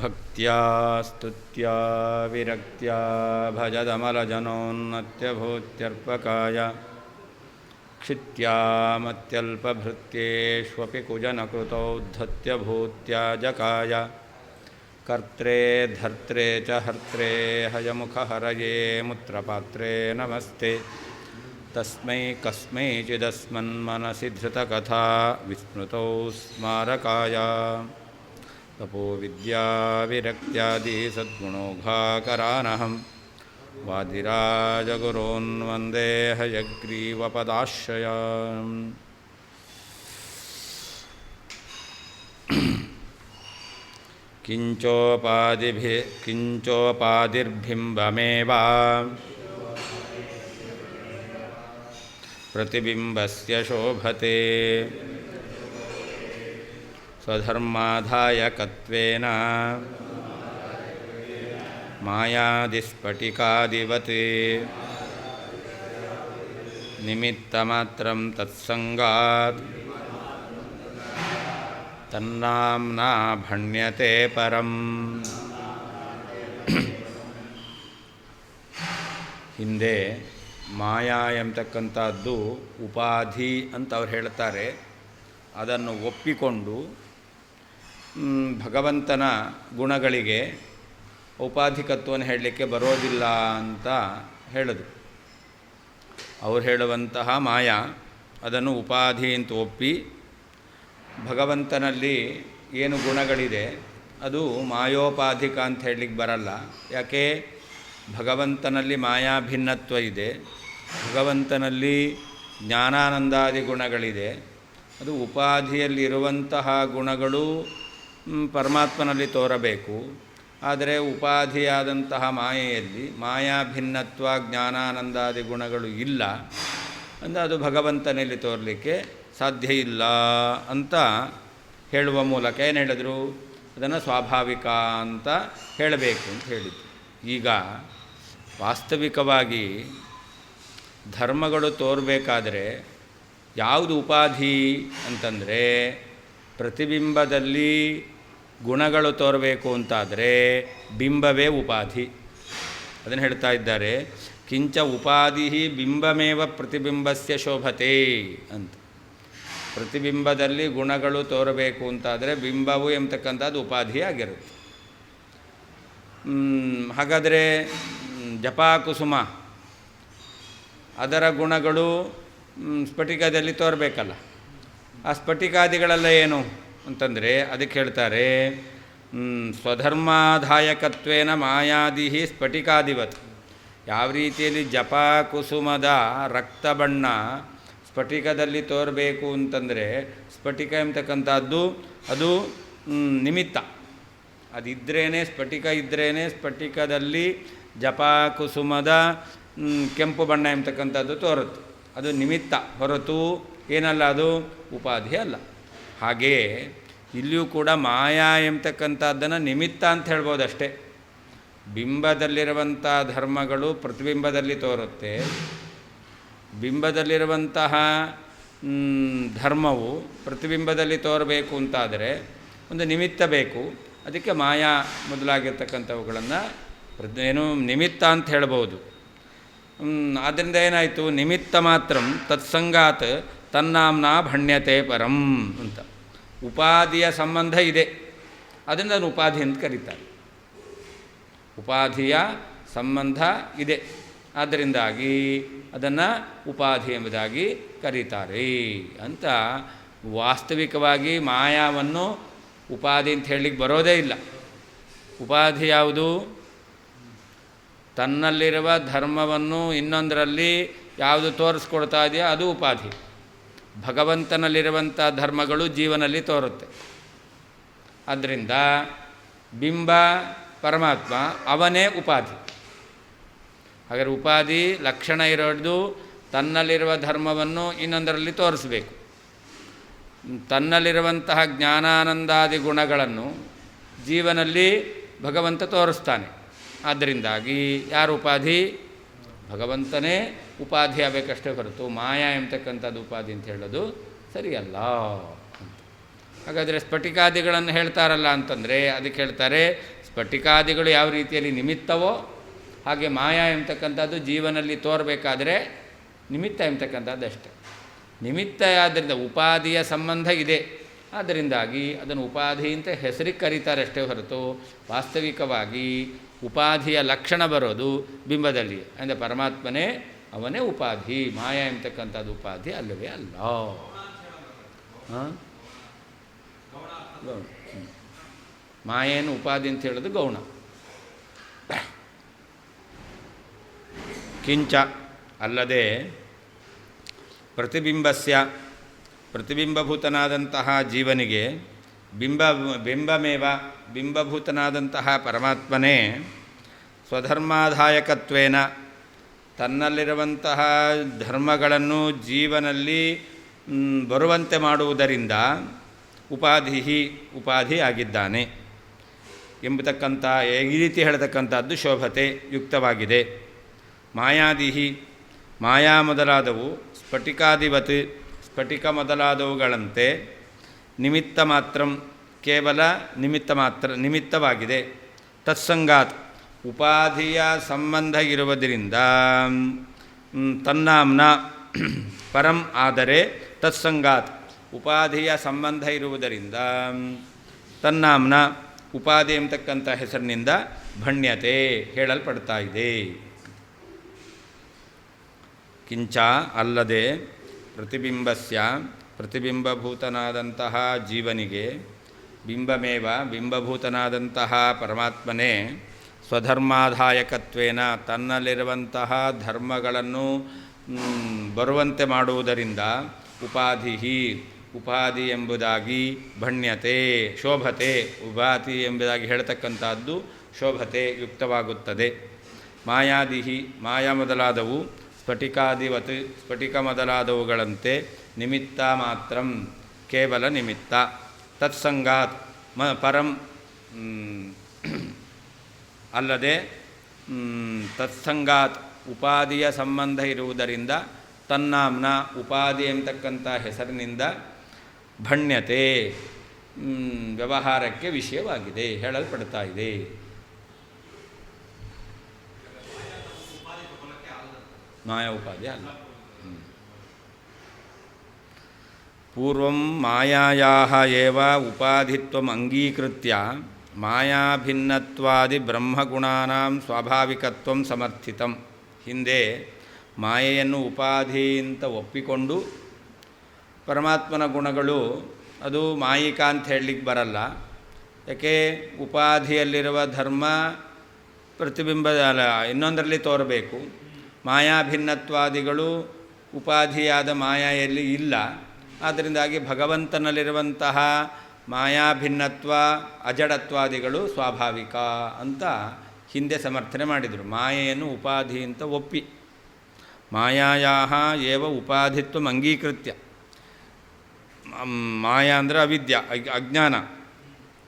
ಭಕ್ತ್ಯಾ ಸ್ತುತ್ಯಾ ವಿರಕ್ತ್ಯಾ ಭಜದಮಲಜನೋನ್ನತ್ಯಭೂತ್ಯರ್ಪಕಾಯ ಕ್ಷಿತ್ಯಾಮತ್ಯಲ್ಪಭೃತ್ಯೇಷ್ವಪಿ ಕುಜನಕೃತೌದ್ಧತ್ಯಭೂತ್ಯಾಜಕಾಯ ಕರ್ತ್ರೇ ಧರ್ತ್ರೇ ಚ ಹರ್ತ್ರೇ ಹಯಮುಖಹರಯೇ ಮುತ್ರಪಾತ್ರೇ ನಮಸ್ತೆ ತಸ್ಮೈ ಕಸ್ಮೈಚಿದಸ್ಮನ್ಮನಸಿ ಧೃತಕಥಾ ವಿಸ್ಮೃತೌ ಸ್ಮಾರಕಾಯ ತಪೋ ವಿದ್ಯಾ ವಿರಕ್ತ್ಯಾದಿ ಸದ್ಗುಣೋಘಾಕರಾನಹಂ ವಾದಿರಾಜಗುರೋನ್ ವಂದೇ ಹಯಗ್ರೀವಪದಾಶ್ರಯಾನ್. ಕಿಂಚೋಪಾದಿರ್ಬಿಂಬಮೇವ ಪ್ರತಿಬಿಂಬಸ್ಯ ಶೋಭತೆ ಸ್ವಧರ್ಮಾಧಾಯಕತ್ವೇನ ಮಾಯಾದಿಸ್ಫಟಿಕಾದಿವತ್ ನಿಮಿತ್ತಮಾತ್ರಂ ತತ್ಸಂಗಾತ್ ತನ್ನಾಮ್ನಾ ಭಣ್ಯತೆ ಪರಂ. ಹಿಂದೆ ಮಾಯಾ ಎಂಬತಕ್ಕಂಥದ್ದು ಉಪಾಧಿ ಅಂತ ಅವ್ರು ಹೇಳ್ತಾರೆ. ಅದನ್ನು ಒಪ್ಪಿಕೊಂಡು ಭಗವಂತನ ಗುಣಗಳಿಗೆ ಔಪಾಧಿಕತ್ವವನ್ನು ಹೇಳಲಿಕ್ಕೆ ಬರೋದಿಲ್ಲ ಅಂತ ಹೇಳಿದ್ರು. ಅವ್ರು ಹೇಳುವಂತಹ ಮಾಯಾ ಅದನ್ನು ಉಪಾಧಿ ಅಂತ ಒಪ್ಪಿ ಭಗವಂತನಲ್ಲಿ ಏನು ಗುಣಗಳಿದೆ ಅದು ಮಾಯೋಪಾಧಿಕ ಅಂತ ಹೇಳಲಿಕ್ಕೆ ಬರಲ್ಲ. ಯಾಕೆ? ಭಗವಂತನಲ್ಲಿ ಮಾಯಾ ಭಿನ್ನತ್ವ ಇದೆ, ಭಗವಂತನಲ್ಲಿ ಜ್ಞಾನಾನಂದಾದಿ ಗುಣಗಳಿದೆ. ಅದು ಉಪಾಧಿಯಲ್ಲಿರುವಂತಹ ಗುಣಗಳು ಪರಮಾತ್ಮನಲ್ಲಿ ತೋರಬೇಕು. ಆದರೆ ಉಪಾಧಿಯಾದಂತಹ ಮಾಯೆಯಲ್ಲಿ ಮಾಯಾ ಭಿನ್ನತ್ವ ಜ್ಞಾನಾನಂದಾದಿ ಗುಣಗಳು ಇಲ್ಲ ಅಂದರೆ ಅದು ಭಗವಂತನಲ್ಲಿ ತೋರಲಿಕ್ಕೆ ಸಾಧ್ಯ ಇಲ್ಲ ಅಂತ ಹೇಳುವ ಮೂಲಕ ಏನು ಹೇಳಿದ್ರು? ಅದನ್ನು ಸ್ವಾಭಾವಿಕ ಅಂತ ಹೇಳಬೇಕು ಅಂತ ಹೇಳಿದ್ರು. ಈಗ ವಾಸ್ತವಿಕವಾಗಿ ಧರ್ಮಗಳು ತೋರಬೇಕಾದರೆ ಯಾವುದು ಉಪಾಧಿ ಅಂತಂದರೆ, ಪ್ರತಿಬಿಂಬದಲ್ಲಿ ಗುಣಗಳು ತೋರಬೇಕು ಅಂತಾದರೆ ಬಿಂಬವೇ ಉಪಾಧಿ. ಅದನ್ನು ಹೇಳ್ತಾ ಇದ್ದಾರೆ, ಕಿಂಚ ಉಪಾಧಿ ಬಿಂಬಮೇವ ಪ್ರತಿಬಿಂಬಸ್ಯ ಶೋಭತೆ ಅಂತ. ಪ್ರತಿಬಿಂಬದಲ್ಲಿ ಗುಣಗಳು ತೋರಬೇಕು ಅಂತಾದರೆ ಬಿಂಬವು ಎಂಬತಕ್ಕಂಥದ್ದು ಉಪಾಧಿಯಾಗಿರುತ್ತೆ. ಹಾಗಾದರೆ ಜಪಾಕುಸುಮ ಅದರ ಗುಣಗಳು ಸ್ಫಟಿಕದಲ್ಲಿ ತೋರಬೇಕಲ್ಲ. ಆ ಸ್ಫಟಿಕಾದಿಗಳೆಲ್ಲ ಏನು ಅಂತಂದರೆ ಅದಕ್ಕೆ ಹೇಳ್ತಾರೆ, ಸ್ವಧರ್ಮಾಧಾಯಕತ್ವೇನ ಮಾಯಾದಿ ಸ್ಫಟಿಕಾದಿವತ್. ಯಾವ ರೀತಿಯಲ್ಲಿ ಜಪಾಕುಸುಮದ ರಕ್ತ ಬಣ್ಣ ಸ್ಫಟಿಕದಲ್ಲಿ ತೋರಬೇಕು ಅಂತಂದರೆ ಸ್ಫಟಿಕ ಎಂಬತಕ್ಕಂಥದ್ದು ಅದು ನಿಮಿತ್ತ. ಅದಿದ್ರೇ ಸ್ಫಟಿಕ ಇದ್ರೇ ಸ್ಫಟಿಕದಲ್ಲಿ ಜಪಾಕುಸುಮದ ಕೆಂಪು ಬಣ್ಣ ಎಂಬತಕ್ಕಂಥದ್ದು ತೋರುತ್ತೆ. ಅದು ನಿಮಿತ್ತ ಹೊರತು ಏನಲ್ಲ, ಅದು ಉಪಾಧಿ ಅಲ್ಲ. ಹಾಗೆಯೇ ಇಲ್ಲಿಯೂ ಕೂಡ ಮಾಯಾ ಎಂಬತಕ್ಕಂಥದ್ದನ್ನು ನಿಮಿತ್ತ ಅಂತ ಹೇಳ್ಬೋದಷ್ಟೇ. ಬಿಂಬದಲ್ಲಿರುವಂಥ ಧರ್ಮಗಳು ಪ್ರತಿಬಿಂಬದಲ್ಲಿ ತೋರುತ್ತೆ. ಬಿಂಬದಲ್ಲಿರುವಂತಹ ಧರ್ಮವು ಪ್ರತಿಬಿಂಬದಲ್ಲಿ ತೋರಬೇಕು ಅಂತಾದರೆ ಒಂದು ನಿಮಿತ್ತ ಬೇಕು. ಅದಕ್ಕೆ ಮಾಯಾ ಮೊದಲಾಗಿರ್ತಕ್ಕಂಥವುಗಳನ್ನು ಏನು ನಿಮಿತ್ತ ಅಂತ ಹೇಳ್ಬೋದು. ಆದ್ದರಿಂದ ಏನಾಯಿತು? ನಿಮಿತ್ತ ಮಾತ್ರ ತತ್ಸಂಗಾತ್ ತನ್ನಾಮ್ನಾ ಭಣ್ಯತೆ ಪರಂ ಅಂತ. ಉಪಾಧಿಯ ಸಂಬಂಧ ಇದೆ, ಅದನ್ನು ಅದನ್ನು ಉಪಾಧಿ ಅಂತ ಕರೀತಾರೆ. ಉಪಾಧಿಯ ಸಂಬಂಧ ಇದೆ, ಆದ್ದರಿಂದಾಗಿ ಅದನ್ನು ಉಪಾಧಿ ಎಂಬುದಾಗಿ ಕರೀತಾರೆ ಅಂತ. ವಾಸ್ತವಿಕವಾಗಿ ಮಾಯಾವನ್ನು ಉಪಾಧಿ ಅಂತ ಹೇಳಲಿಕ್ಕೆ ಬರೋದೇ ಇಲ್ಲ. ಉಪಾಧಿ ಯಾವುದು? ತನ್ನಲ್ಲಿರುವ ಧರ್ಮವನ್ನು ಇನ್ನೊಂದರಲ್ಲಿ ಯಾವುದು ತೋರಿಸ್ಕೊಡ್ತಾ ಇದೆಯೋ ಅದು ಉಪಾಧಿ. ಭಗವಂತನಲ್ಲಿರುವಂಥ ಧರ್ಮಗಳು ಜೀವನಲ್ಲಿ ತೋರುತ್ತೆ. ಆದ್ದರಿಂದ ಬಿಂಬ ಪರಮಾತ್ಮ, ಅವನೇ ಉಪಾಧಿ. ಹಾಗಾದರೆ ಉಪಾಧಿ ಲಕ್ಷಣ ಇರೋದು ತನ್ನಲ್ಲಿರುವ ಧರ್ಮವನ್ನು ಇನ್ನೊಂದರಲ್ಲಿ ತೋರಿಸಬೇಕು. ತನ್ನಲ್ಲಿರುವಂತಹ ಜ್ಞಾನಾನಂದಾದಿ ಗುಣಗಳನ್ನು ಜೀವನಲ್ಲಿ ಭಗವಂತ ತೋರಿಸ್ತಾನೆ. ಆದ್ದರಿಂದಾಗಿ ಯಾರು ಉಪಾಧಿ? ಭಗವಂತನೇ ಉಪಾಧಿ ಆಗಬೇಕಷ್ಟೇ ಹೊರತು ಮಾಯಾ ಎಂಬತಕ್ಕಂಥದ್ದು ಉಪಾಧಿ ಅಂತ ಹೇಳೋದು ಸರಿಯಲ್ಲ ಅಂತ. ಹಾಗಾದರೆ ಸ್ಫಟಿಕಾದಿಗಳನ್ನು ಹೇಳ್ತಾರಲ್ಲ ಅಂತಂದರೆ ಅದಕ್ಕೆ ಹೇಳ್ತಾರೆ ಸ್ಫಟಿಕಾದಿಗಳು ಯಾವ ರೀತಿಯಲ್ಲಿ ನಿಮಿತ್ತವೋ ಹಾಗೆ ಮಾಯಾ ಎಂಬತಕ್ಕಂಥದ್ದು ಜೀವನಲ್ಲಿ ತೋರಬೇಕಾದರೆ ನಿಮಿತ್ತ ಎಂಬತಕ್ಕಂಥದ್ದು ಅಷ್ಟೆ. ನಿಮಿತ್ತ ಆದ್ದರಿಂದ ಉಪಾಧಿಯ ಸಂಬಂಧ ಇದೆ, ಆದ್ದರಿಂದಾಗಿ ಅದನ್ನು ಉಪಾಧಿ ಅಂತ ಹೆಸರಿಗೆ ಕರೀತಾರೆ ಅಷ್ಟೇ ಹೊರತು ವಾಸ್ತವಿಕವಾಗಿ ಉಪಾಧಿಯ ಲಕ್ಷಣ ಬರೋದು ಬಿಂಬದಲ್ಲಿ. ಅಂದರೆ ಪರಮಾತ್ಮನೇ ಅವನೇ ಉಪಾಧಿ, ಮಾಯಾ ಎಂಬತಕ್ಕಂಥದ್ದು ಉಪಾಧಿ ಅಲ್ಲವೇ ಅಲ್ಲ. ಗೌಣ ಮಾಯೇನು ಉಪಾಧಿ ಅಂತ ಹೇಳೋದು ಗೌಣ. ಕಿಂಚ ಅಲ್ಲದೆ ಪ್ರತಿಬಿಂಬಭೂತನಾದಂತಹ ಜೀವನಿಗೆ ಬಿಂಬಭೂತನಾದಂತಹ ಪರಮಾತ್ಮನೇ ಸ್ವಧರ್ಮಾಧಾಯಕತ್ವೇನ ತನ್ನಲ್ಲಿರುವಂತಹ ಧರ್ಮಗಳನ್ನು ಜೀವನಲ್ಲಿ ಬರುವಂತೆ ಮಾಡುವುದರಿಂದ ಉಪಾಧಿ ಆಗಿದ್ದಾನೆ ಎಂಬತಕ್ಕಂಥ ಈ ರೀತಿ ಹೇಳತಕ್ಕಂಥದ್ದು ಶೋಭತೆ ಯುಕ್ತವಾಗಿದೆ. ಮಾಯಾದಿಹಿ ಮಾಯಾ ಮೊದಲಾದವು ಸ್ಫಟಿಕಾದಿವತ್ ಸ್ಫಟಿಕ ಮೊದಲಾದವುಗಳಂತೆ ನಿಮಿತ್ತ ಮಾತ್ರಂ ಕೇವಲ ನಿಮಿತ್ತವಾಗಿದೆ. ತತ್ಸಂಗಾತ್ ಉಪಾಧಿಯ ಸಂಬಂಧ ಇರುವುದರಿಂದ ತನ್ನಾಂನ ಪರಂ ಆದರೆ ತತ್ಸಂಗಾತ್ ಉಪಾಧಿಯ ಸಂಬಂಧ ಇರುವುದರಿಂದ ತನ್ನಾಂನ ಉಪಾಧಿ ಎಂಬತಕ್ಕಂಥ ಹೆಸರಿನಿಂದ ಭಣ್ಯತೆ ಹೇಳಲ್ಪಡ್ತಾ ಇದೆ. ಕಿಂಚ ಅಲ್ಲದೆ ಪ್ರತಿಬಿಂಬಭೂತನಾದಂತಹ ಜೀವನಿಗೆ ಬಿಂಬಭೂತನಾದಂತಹ ಪರಮಾತ್ಮನೇ ಸ್ವಧರ್ಮಾಧಾಯಕತ್ವೇನ ತನ್ನಲ್ಲಿರುವಂತಹ ಧರ್ಮಗಳನ್ನು ಬರುವಂತೆ ಮಾಡುವುದರಿಂದ ಉಪಾಧಿ ಎಂಬುದಾಗಿ ಭಣ್ಯತೆ ಶೋಭತೆ ಉಪಾಧಿ ಎಂಬುದಾಗಿ ಹೇಳ್ತಕ್ಕಂಥದ್ದು ಶೋಭತೆ ಯುಕ್ತವಾಗುತ್ತದೆ. ಮಾಯಾದಿಹಿ ಮಾಯಾ ಮೊದಲಾದವು ಸ್ಫಟಿಕಾದಿವತ್ ಸ್ಫಟಿಕ ಮೊದಲಾದವುಗಳಂತೆ ನಿಮಿತ್ತ ಮಾತ್ರಂ ಕೇವಲ ನಿಮಿತ್ತ. ತತ್ಸಂಗಾತ್ ಪರಂ ಅಲ್ಲದೆ ತತ್ಸಂಗಾತ್ ಉಪಾಧಿಯ ಸಂಬಂಧ ಇರುವುದರಿಂದ ತನ್ನಾಂನ ಉಪಾಧಿ ಎಂಬತಕ್ಕಂಥ ಹೆಸರಿನಿಂದ ಭಣ್ಯತೆ ವ್ಯವಹಾರಕ್ಕೆ ವಿಷಯವಾಗಿದೆ ಹೇಳಲ್ಪಡ್ತಾ ಇದೆ. ಮಾಯಾ ಉಪಾಧಿ ಅಲ್ಲ. ಪೂರ್ವಂ ಮಾಯಾಯಾಹ ಏವ ಉಪಾಧಿತ್ವಂ ಅಂಗೀಕೃತ್ಯ ಮಾಯಾಭಿನ್ನತ್ವಾದಿ ಬ್ರಹ್ಮಗುಣಾನಾಂ ಸ್ವಾಭಾವಿಕತ್ವಂ ಸಮರ್ಥಿತಂ. ಹಿಂದೆ ಮಾಯೆಯನ್ನು ಉಪಾಧಿ ಅಂತ ಒಪ್ಪಿಕೊಂಡು ಪರಮಾತ್ಮನ ಗುಣಗಳು ಅದು ಮಾಯಿಕ ಅಂತ ಹೇಳಲಿಕ್ಕೆ ಬರಲ್ಲ. ಯಾಕೆ ಉಪಾಧಿಯಲ್ಲಿರುವ ಧರ್ಮ ಇನ್ನೊಂದರಲ್ಲಿ ತೋರಬೇಕು. ಮಾಯಾಭಿನ್ನತ್ವಾದಿಗಳು ಉಪಾಧಿಯಾದ ಮಾಯೆಯಲ್ಲಿ ಇಲ್ಲ. ಆದ್ದರಿಂದಾಗಿ ಭಗವಂತನಲ್ಲಿರುವಂತಹ ಮಾಯಾಭಿನ್ನತ್ವ ಅಜಡತ್ವಾದಿಗಳು ಸ್ವಾಭಾವಿಕ ಅಂತ ಹಿಂದೆ ಸಮರ್ಥನೆ ಮಾಡಿದರು. ಮಾಯೆಯನ್ನು ಉಪಾಧಿ ಅಂತ ಒಪ್ಪಿ ಮಾಯಾಯಾಹ ಏವ ಉಪಾಧಿತ್ವಂ ಅಂಗೀಕೃತ್ಯ. ಮಾಯಾ ಅಂದರೆ ಅವಿದ್ಯ ಅಜ್ಞಾನ,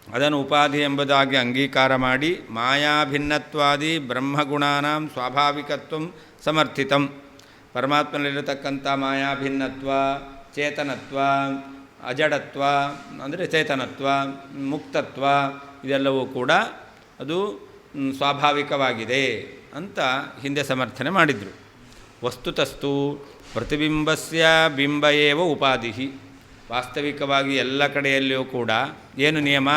ಅದನ್ನು ಉಪಾಧಿ ಎಂಬುದಾಗಿ ಅಂಗೀಕಾರ ಮಾಡಿ ಮಾಯಾಭಿನ್ನತ್ವಾದಿ ಬ್ರಹ್ಮಗುಣಾನಾಂ ಸ್ವಾಭಾವಿಕತ್ವಂ ಸಮರ್ಥಿತಂ. ಪರಮಾತ್ಮನಲ್ಲಿರತಕ್ಕಂಥ ಮಾಯಾಭಿನ್ನತ್ವ, ಚೇತನತ್ವ, ಅಜಡತ್ವ ಅಂದರೆ ಚೇತನತ್ವ, ಮುಕ್ತತ್ವ ಇದೆಲ್ಲವೂ ಕೂಡ ಅದು ಸ್ವಾಭಾವಿಕವಾಗಿದೆ ಅಂತ ಹಿಂದೆ ಸಮರ್ಥನೆ ಮಾಡಿದರು. ವಸ್ತುತಸ್ತು ಪ್ರತಿಬಿಂಬಸ್ಯ ಬಿಂಬ ಏವ ಉಪಾಧಿ. ವಾಸ್ತವಿಕವಾಗಿ ಎಲ್ಲ ಕಡೆಯಲ್ಲಿಯೂ ಕೂಡ ಏನು ನಿಯಮ?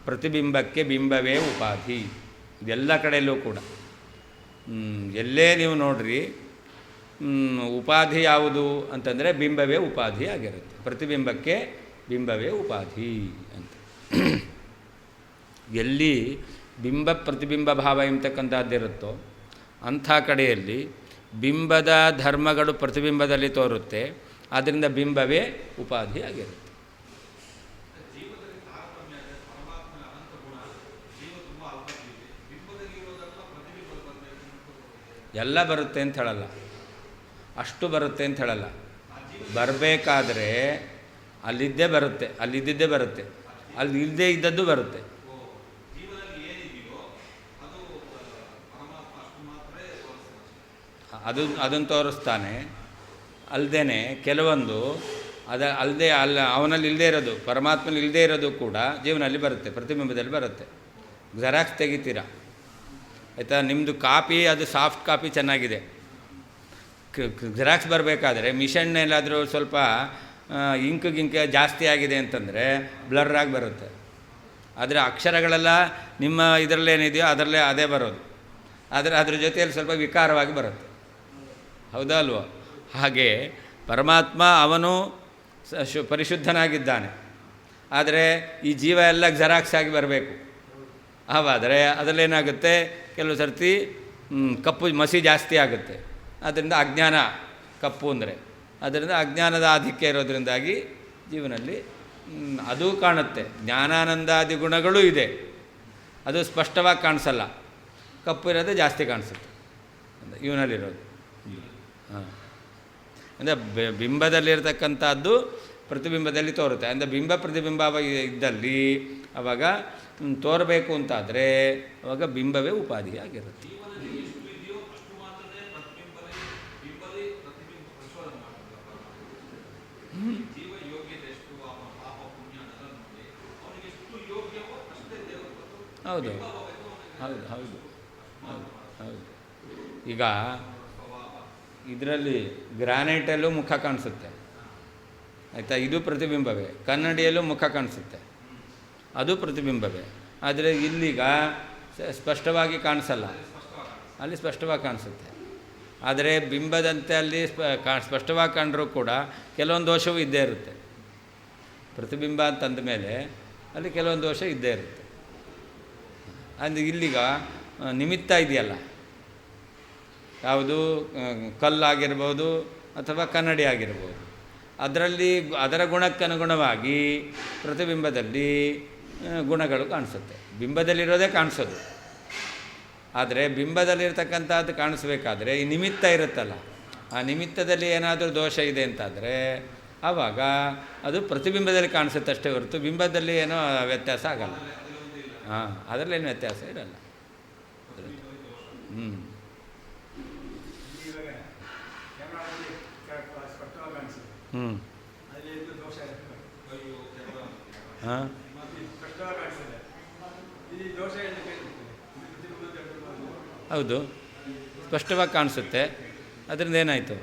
ಪ್ರತಿಬಿಂಬಕ್ಕೆ ಬಿಂಬವೇ ಉಪಾಧಿ. ಇದೆಲ್ಲ ಕಡೆಯಲ್ಲೂ ಕೂಡ ಎಲ್ಲೇ ನೀವು ನೋಡ್ರಿ ಉಪಾಧಿ ಯಾವುದು ಅಂತಂದರೆ ಬಿಂಬವೇ ಉಪಾಧಿ ಆಗಿರುತ್ತೆ. ಪ್ರತಿಬಿಂಬಕ್ಕೆ ಬಿಂಬವೇ ಉಪಾಧಿ ಅಂತ. ಎಲ್ಲಿ ಬಿಂಬ ಪ್ರತಿಬಿಂಬ ಭಾವ ಎಂಬತಕ್ಕಂಥದ್ದಿರುತ್ತೋ ಅಂಥ ಕಡೆಯಲ್ಲಿ ಬಿಂಬದ ಧರ್ಮಗಳು ಪ್ರತಿಬಿಂಬದಲ್ಲಿ ತೋರುತ್ತೆ. ಆದ್ದರಿಂದ ಬಿಂಬವೇ ಉಪಾಧಿ ಆಗಿರುತ್ತೆ. ಎಲ್ಲ ಬರುತ್ತೆ ಅಂತ ಹೇಳಲ್ಲ, ಅಷ್ಟು ಬರುತ್ತೆ ಅಂತ ಹೇಳಲ್ಲ. ಬರಬೇಕಾದ್ರೆ ಅಲ್ಲಿದ್ದೇ ಬರುತ್ತೆ, ಅಲ್ಲಿದ್ದಿದ್ದೇ ಬರುತ್ತೆ, ಅಲ್ಲಿ ಇಲ್ಲದೇ ಇದ್ದದ್ದು ಬರುತ್ತೆ. ಅದನ್ನು ತೋರಿಸ್ತಾನೆ. ಅಲ್ಲದೇ ಕೆಲವೊಂದು ಅವನಲ್ಲಿ ಇಲ್ಲದೇ ಇರೋದು, ಪರಮಾತ್ಮನಲ್ಲಿ ಇಲ್ಲದೇ ಇರೋದು ಕೂಡ ಜೀವನಲ್ಲಿ ಬರುತ್ತೆ, ಪ್ರತಿಬಿಂಬದಲ್ಲಿ ಬರುತ್ತೆ. ಜೆರಾಕ್ಸ್ ತೆಗಿತೀರಾ ಆಯಿತಾ, ನಿಮ್ಮದು ಕಾಪಿ ಅದು ಸಾಫ್ಟ್ ಕಾಪಿ ಚೆನ್ನಾಗಿದೆ. ಜೆರಾಕ್ಸ್ ಬರಬೇಕಾದ್ರೆ ಮಿಷನ್ನಲ್ಲಾದರೂ ಸ್ವಲ್ಪ ಗಿಂಕ ಜಾಸ್ತಿ ಆಗಿದೆ ಅಂತಂದರೆ ಬ್ಲರ್ರಾಗಿ ಬರುತ್ತೆ. ಆದರೆ ಅಕ್ಷರಗಳೆಲ್ಲ ನಿಮ್ಮ ಇದರಲ್ಲೇನಿದೆಯೋ ಅದರಲ್ಲೇ ಅದೇ ಬರೋದು, ಆದರೆ ಅದ್ರ ಜೊತೆಯಲ್ಲಿ ಸ್ವಲ್ಪ ವಿಕಾರವಾಗಿ ಬರುತ್ತೆ. ಹೌದಾ ಅಲ್ವೋ? ಹಾಗೆ ಪರಮಾತ್ಮ ಅವನು ಪರಿಶುದ್ಧನಾಗಿದ್ದಾನೆ, ಆದರೆ ಈ ಜೀವ ಎಲ್ಲ ಜೆರಾಕ್ಸ್ ಆಗಿ ಬರಬೇಕು. ಆವಾದರೆ ಅದರಲ್ಲೇನಾಗುತ್ತೆ, ಕೆಲವು ಸರ್ತಿ ಕಪ್ಪು ಮಸಿ ಜಾಸ್ತಿ ಆಗುತ್ತೆ. ಅದರಿಂದ ಅಜ್ಞಾನ ಕಪ್ಪು ಅಂದರೆ, ಅದರಿಂದ ಅಜ್ಞಾನದ ಆಧಿಕ್ಯ ಇರೋದರಿಂದಾಗಿ ಜೀವನಲ್ಲಿ ಅದು ಕಾಣುತ್ತೆ. ಜ್ಞಾನಾನಂದಾದಿ ಗುಣಗಳೂ ಇದೆ, ಅದು ಸ್ಪಷ್ಟವಾಗಿ ಕಾಣಿಸಲ್ಲ. ಕಪ್ಪು ಇರೋದೇ ಜಾಸ್ತಿ ಕಾಣಿಸುತ್ತೆ ಇವನಲ್ಲಿರೋದು. ಹಾಂ, ಅಂದರೆ ಬಿಂಬದಲ್ಲಿರ್ತಕ್ಕಂಥದ್ದು ಪ್ರತಿಬಿಂಬದಲ್ಲಿ ತೋರುತ್ತೆ. ಅಂದರೆ ಬಿಂಬ ಪ್ರತಿಬಿಂಬ ಇದ್ದಲ್ಲಿ ಆವಾಗ ತೋರಬೇಕು ಅಂತಾದರೆ ಆವಾಗ ಬಿಂಬವೇ ಉಪಾಧಿಯಾಗಿರುತ್ತೆ. ಹೌದು ಹೌದು ಹೌದು ಹೌದು ಹೌದು. ಈಗ ಇದರಲ್ಲಿ ಗ್ರಾನೈಟಲ್ಲೂ ಮುಖ ಕಾಣಿಸುತ್ತೆ ಆಯಿತಾ, ಇದು ಪ್ರತಿಬಿಂಬವೇ. ಕನ್ನಡಿಯಲ್ಲೂ ಮುಖ ಕಾಣಿಸುತ್ತೆ, ಅದು ಪ್ರತಿಬಿಂಬವೇ. ಆದರೆ ಇಲ್ಲೀಗ ಸ್ಪಷ್ಟವಾಗಿ ಕಾಣಿಸಲ್ಲ, ಅಲ್ಲಿ ಸ್ಪಷ್ಟವಾಗಿ ಕಾಣಿಸುತ್ತೆ. ಆದರೆ ಬಿಂಬದಂತೆ ಅಲ್ಲಿ ಸ್ಪಷ್ಟವಾಗಿ ಕಂಡರೂ ಕೂಡ ಕೆಲವೊಂದು ದೋಷವೂ ಇದ್ದೇ ಇರುತ್ತೆ. ಪ್ರತಿಬಿಂಬ ಅಂತಂದ ಮೇಲೆ ಅಲ್ಲಿ ಕೆಲವೊಂದು ದೋಷ ಇದ್ದೇ ಇರುತ್ತೆ. ಅಂದರೆ ಇಲ್ಲಿಗ ನಿಮಿತ್ತ ಇದೆಯಲ್ಲ, ಯಾವುದು ಕಲ್ಲಾಗಿರ್ಬೋದು ಅಥವಾ ಕನ್ನಡಿ ಆಗಿರ್ಬೋದು, ಅದರಲ್ಲಿ ಅದರ ಗುಣಕ್ಕನುಗುಣವಾಗಿ ಪ್ರತಿಬಿಂಬದಲ್ಲಿ ಗುಣಗಳು ಕಾಣಿಸುತ್ತೆ. ಬಿಂಬದಲ್ಲಿರೋದೇ ಕಾಣಿಸೋದು, ಆದರೆ ಬಿಂಬದಲ್ಲಿರ್ತಕ್ಕಂಥದ್ದು ಕಾಣಿಸ್ಬೇಕಾದ್ರೆ ಈ ನಿಮಿತ್ತ ಇರುತ್ತಲ್ಲ, ಆ ನಿಮಿತ್ತದಲ್ಲಿ ಏನಾದರೂ ದೋಷ ಇದೆ ಅಂತಾದರೆ ಆವಾಗ ಅದು ಪ್ರತಿಬಿಂಬದಲ್ಲಿ ಕಾಣಿಸುತ್ತೆ ಅಷ್ಟೇ ಹೊರತು ಬಿಂಬದಲ್ಲಿ ಏನೋ ವ್ಯತ್ಯಾಸ ಆಗಲ್ಲ. ಹಾಂ, ಅದರಲ್ಲೇನು ವ್ಯತ್ಯಾಸ ಇರಲ್ಲ. ಹ್ಞೂ ಹ್ಞೂ ಹಾಂ ಹೌದು, ಸ್ಪಷ್ಟವಾಗಿ ಕಾಣಿಸುತ್ತೆ. ಅದರಿಂದ ಏನಾಯಿತು?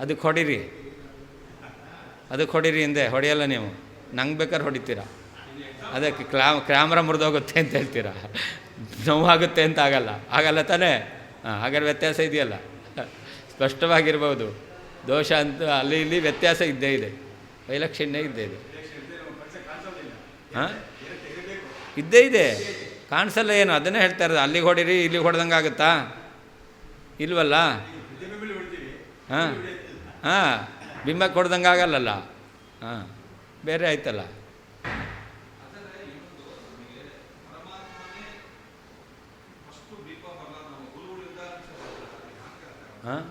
ಅದಕ್ಕೆ ಹೊಡೀರಿ, ಅದಕ್ಕೆ ಹೊಡೀರಿ ಹಿಂದೆ ಹೊಡೆಯಲ್ಲ ನೀವು, ನಂಗೆ ಬೇಕಾದ್ರೆ ಹೊಡಿತೀರಾ. ಅದಕ್ಕೆ ಕ್ಯಾಮ್ರಾ ಮುರಿದೋಗುತ್ತೆ ಅಂತ ಹೇಳ್ತೀರಾ, ನೋವಾಗುತ್ತೆ ಅಂತ ಆಗಲ್ಲ ತಾನೇ? ಹಾಂ, ಹಾಗಾದ್ರೆ ವ್ಯತ್ಯಾಸ ಇದೆಯಲ್ಲ, ಸ್ಪಷ್ಟವಾಗಿರ್ಬೋದು. ದೋಷ ಅಂತ ಅಲ್ಲಿ ಇಲ್ಲಿ ವ್ಯತ್ಯಾಸ ಇದ್ದೇ ಇದೆ, ವೈಲಕ್ಷಣ್ಯ ಇದ್ದೇ ಇದೆ. ಹಾಂ, ಇದ್ದೇ ಇದೆ, ಕಾಣಿಸಲ್ಲ ಏನು, ಅದನ್ನೇ ಹೇಳ್ತಾ ಇರೋದು. ಅಲ್ಲಿಗೆ ಹೊಡೀರಿ ಇಲ್ಲಿಗೆ ಹೊಡೆದಂಗೆ ಆಗುತ್ತಾ? ಇಲ್ವಲ್ಲ. ಹಾಂ ಹಾಂ, ಬಿಂಬಕ್ಕೆ ಹೊಡೆದಂಗೆ ಆಗಲ್ಲಲ್ಲ. ಹಾಂ, ಬೇರೆ ಆಯ್ತಲ್ಲ. ಹಾಂ,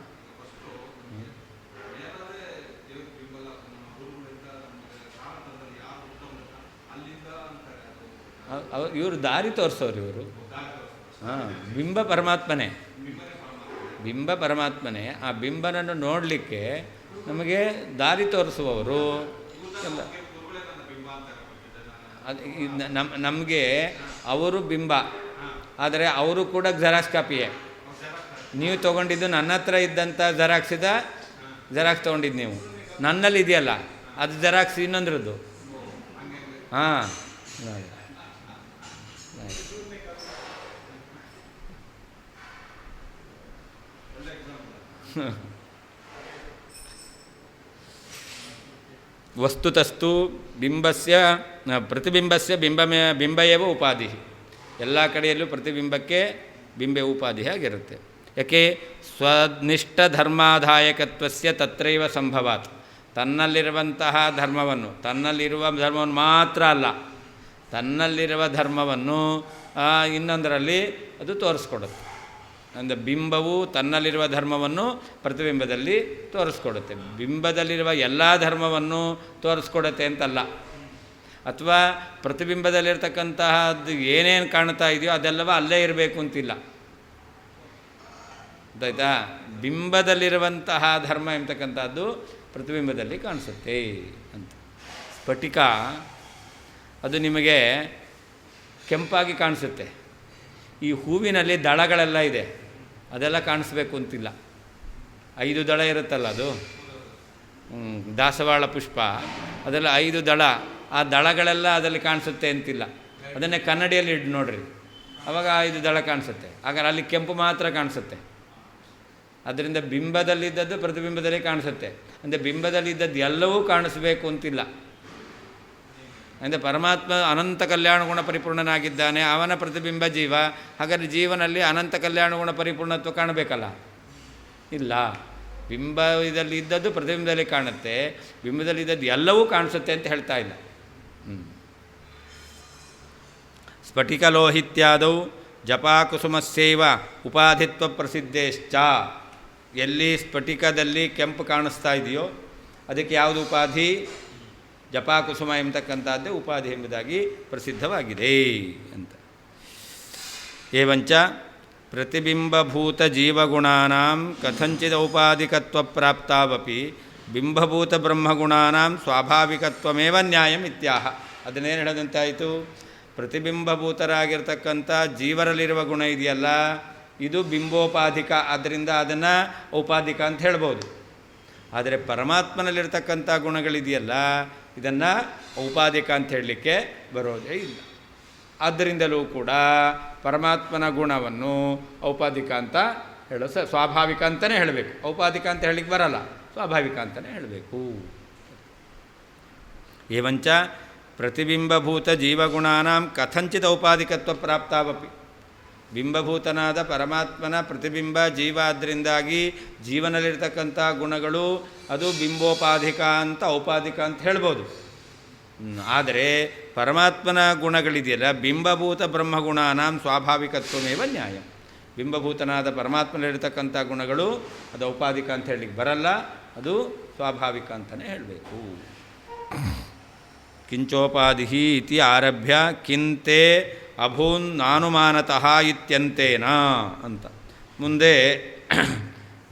ಇವರು ದಾರಿ ತೋರಿಸೋರು ಇವರು. ಹಾಂ, ಬಿಂಬ ಪರಮಾತ್ಮನೇ, ಬಿಂಬ ಪರಮಾತ್ಮನೇ. ಆ ಬಿಂಬನನ್ನು ನೋಡಲಿಕ್ಕೆ ನಮಗೆ ದಾರಿ ತೋರಿಸುವವರು ಎಲ್ಲ. ನಮಗೆ ಅವರು ಬಿಂಬ, ಆದರೆ ಅವರು ಕೂಡ ಜೆರಾಕ್ಸ್ ಕಾಪಿಯೇ. ನೀವು ತೊಗೊಂಡಿದ್ದು ನನ್ನ ಹತ್ರ ಇದ್ದಂಥ ಜೆರಾಕ್ಸ್ ತೊಗೊಂಡಿದ್ದು ನೀವು, ನನ್ನಲ್ಲಿ ಇದೆಯಲ್ಲ ಅದು ಜೆರಾಕ್ಸ್ ಇನ್ನೊಂದ್ರದ್ದು. ಹಾಂ, ವಸ್ತುತಸ್ತು ಬಿಂಬಸ್ಯ ಪ್ರತಿಬಿಂಬಸ್ಯ ಬಿಂಬಯೇವ ಉಪಾಧಿ. ಎಲ್ಲ ಕಡೆಯಲ್ಲೂ ಪ್ರತಿಬಿಂಬಕ್ಕೆ ಬಿಂಬೆ ಉಪಾಧಿ ಆಗಿರುತ್ತೆ. ಯಾಕೆ? ಸ್ವನಿಷ್ಠ ಧರ್ಮಾದಾಯಕತ್ವಸ್ಯ ತತ್ರೈವ ಸಂಭವಾತ್. ತನ್ನಲ್ಲಿರುವಂತಹ ಧರ್ಮವನ್ನು, ತನ್ನಲ್ಲಿರುವ ಧರ್ಮವನ್ನು ಮಾತ್ರ ಅಲ್ಲ, ತನ್ನಲ್ಲಿರುವ ಧರ್ಮವನ್ನು ಇನ್ನೊಂದರಲ್ಲಿ ಅದು ತೋರಿಸ್ಕೊಡುತ್ತೆ. ಅಂದರೆ ಬಿಂಬವು ತನ್ನಲ್ಲಿರುವ ಧರ್ಮವನ್ನು ಪ್ರತಿಬಿಂಬದಲ್ಲಿ ತೋರಿಸ್ಕೊಡುತ್ತೆ. ಬಿಂಬದಲ್ಲಿರುವ ಎಲ್ಲ ಧರ್ಮವನ್ನು ತೋರಿಸ್ಕೊಡುತ್ತೆ ಅಂತಲ್ಲ, ಅಥವಾ ಪ್ರತಿಬಿಂಬದಲ್ಲಿರ್ತಕ್ಕಂತಹದ್ದು ಏನೇನು ಕಾಣ್ತಾ ಇದೆಯೋ ಅದೆಲ್ಲವ ಅಲ್ಲೇ ಇರಬೇಕು ಅಂತಿಲ್ಲ. ಗೊತ್ತಾಯ್ತಾ? ಬಿಂಬದಲ್ಲಿರುವಂತಹ ಧರ್ಮ ಎಂಬತಕ್ಕಂಥದ್ದು ಪ್ರತಿಬಿಂಬದಲ್ಲಿ ಕಾಣಿಸುತ್ತೆ ಅಂತ. ಸ್ಫಟಿಕ ಅದು ನಿಮಗೆ ಕೆಂಪಾಗಿ ಕಾಣಿಸುತ್ತೆ. ಈ ಹೂವಿನಲ್ಲಿ ದಳಗಳೆಲ್ಲ ಇದೆ, ಅದೆಲ್ಲ ಕಾಣಿಸ್ಬೇಕು ಅಂತಿಲ್ಲ. 5 ದಳ ಇರುತ್ತಲ್ಲ, ಅದು ದಾಸವಾಳ ಪುಷ್ಪ, ಅದೆಲ್ಲ 5 ದಳ, ಆ ದಳಗಳೆಲ್ಲ ಅದರಲ್ಲಿ ಕಾಣಿಸುತ್ತೆ ಅಂತಿಲ್ಲ. ಅದನ್ನೇ ಕನ್ನಡಿಯಲ್ಲಿ ಇಟ್ಟು ನೋಡ್ರಿ, ಆವಾಗ 5 ದಳ ಕಾಣಿಸುತ್ತೆ. ಹಾಗಾದ್ರೆ ಅಲ್ಲಿ ಕೆಂಪು ಮಾತ್ರ ಕಾಣಿಸುತ್ತೆ. ಅದರಿಂದ ಬಿಂಬದಲ್ಲಿದ್ದದ್ದು ಪ್ರತಿಬಿಂಬದಲ್ಲಿ ಕಾಣಿಸುತ್ತೆ. ಅಂದರೆ ಬಿಂಬದಲ್ಲಿದ್ದದ್ದು ಎಲ್ಲವೂ ಕಾಣಿಸಬೇಕು ಅಂತಿಲ್ಲ. ಅಂದರೆ ಪರಮಾತ್ಮ ಅನಂತ ಕಲ್ಯಾಣ ಗುಣ ಪರಿಪೂರ್ಣನಾಗಿದ್ದಾನೆ, ಅವನ ಪ್ರತಿಬಿಂಬ ಜೀವ. ಹಾಗಾದರೆ ಜೀವನಲ್ಲಿ ಅನಂತ ಕಲ್ಯಾಣ ಗುಣ ಪರಿಪೂರ್ಣತ್ವ ಕಾಣಬೇಕಲ್ಲ, ಇಲ್ಲ. ಬಿಂಬ ಇದರಲ್ಲಿ ಇದ್ದದ್ದು ಪ್ರತಿಬಿಂಬದಲ್ಲಿ ಕಾಣುತ್ತೆ, ಬಿಂಬದಲ್ಲಿದ್ದದ್ದು ಎಲ್ಲವೂ ಕಾಣಿಸುತ್ತೆ ಅಂತ ಹೇಳ್ತಾ ಇಲ್ಲ. ಸ್ಫಟಿಕಲೋಹಿತ್ಯಾದೌ ಜಪಾಕುಸುಮಸ್ಯೈವ ಉಪಾಧಿತ್ವ ಪ್ರಸಿದ್ಧೇಶ್ಚ. ಎಲ್ಲಿ ಸ್ಫಟಿಕದಲ್ಲಿ ಕೆಂಪು ಕಾಣಿಸ್ತಾ ಇದೆಯೋ ಅದಕ್ಕೆ ಯಾವುದು ಉಪಾಧಿ? ಜಪಾಕುಸುಮ ಎಂಬತಕ್ಕಂಥದ್ದೇ ಉಪಾಧಿ ಎಂಬುದಾಗಿ ಪ್ರಸಿದ್ಧವಾಗಿದೆ ಅಂತ. ಏವಂಚ ಪ್ರತಿಬಿಂಬಭೂತ ಜೀವಗುಣಾನಾಂ ಕಥಂಚಿದ ಔಪಾಧಿಕತ್ವ ಪ್ರಾಪ್ತಾವಪಿ ಬಿಂಬಭೂತ ಬ್ರಹ್ಮಗುಣಾನಾಂ ಸ್ವಾಭಾವಿಕತ್ವಮೇವ ನ್ಯಾಯಂ ಇತ್ಯಾಹ. ಅದನ್ನೇನು ಹೇಳೋದಂತಾಯಿತು? ಪ್ರತಿಬಿಂಬಭೂತರಾಗಿರ್ತಕ್ಕಂಥ ಜೀವರಲ್ಲಿರುವ ಗುಣ ಇದೆಯಲ್ಲ, ಇದು ಬಿಂಬೋಪಾಧಿಕ, ಆದ್ದರಿಂದ ಅದನ್ನು ಔಪಾಧಿಕ ಅಂತ ಹೇಳ್ಬೋದು. ಆದರೆ ಪರಮಾತ್ಮನಲ್ಲಿರ್ತಕ್ಕಂಥ ಗುಣಗಳಿದೆಯಲ್ಲ, ಇದನ್ನು ಔಪಾಧಿಕ ಅಂತ ಹೇಳಲಿಕ್ಕೆ ಬರೋದೇ ಇಲ್ಲ. ಆದ್ದರಿಂದಲೂ ಕೂಡ ಪರಮಾತ್ಮನ ಗುಣವನ್ನು ಔಪಾಧಿಕ ಅಂತ ಸ್ವಾಭಾವಿಕ ಅಂತಲೇ ಹೇಳಬೇಕು. ಔಪಾಧಿಕ ಅಂತ ಹೇಳಲಿಕ್ಕೆ ಬರಲ್ಲ, ಸ್ವಾಭಾವಿಕ ಅಂತಲೇ ಹೇಳಬೇಕು. ಏವಂಚ ಪ್ರತಿಬಿಂಬಭೂತ ಜೀವಗುಣಾನಾಂ ಕಥಂಚಿತ್ ಔಪಾಧಿಕತ್ವ ಪ್ರಾಪ್ತಾವಪಿ. ಬಿಂಬಭೂತನಾದ ಪರಮಾತ್ಮನ ಪ್ರತಿಬಿಂಬ ಜೀವ, ಅದರಿಂದಾಗಿ ಜೀವನದಲ್ಲಿರ್ತಕ್ಕಂಥ ಗುಣಗಳು ಅದು ಬಿಂಬೋಪಾಧಿಕ ಅಂತ ಔಪಾಧಿಕ ಅಂತ ಹೇಳ್ಬೋದು. ಆದರೆ ಪರಮಾತ್ಮನ ಗುಣಗಳಿದೆಯಲ್ಲ, ಬಿಂಬಭೂತ ಬ್ರಹ್ಮಗುಣಾನಾಂ ಸ್ವಾಭಾವಿಕತ್ವಮೇವ ನ್ಯಾಯ. ಬಿಂಬಭೂತನಾದ ಪರಮಾತ್ಮನಲ್ಲಿರ್ತಕ್ಕಂಥ ಗುಣಗಳು ಅದು ಔಪಾಧಿಕ ಅಂತ ಹೇಳಲಿಕ್ಕೆ ಬರಲ್ಲ, ಅದು ಸ್ವಾಭಾವಿಕ ಅಂತಲೇ ಹೇಳಬೇಕು. ಕಿಂಚೋಪಾಧಿ ಇತಿ ಆರಭ್ಯ ಕಿಂತೆ ಅಭೂನ್ ನಾನುಮಾನತಃ ಇತ್ಯಂತೇನ ಅಂತ. ಮುಂದೆ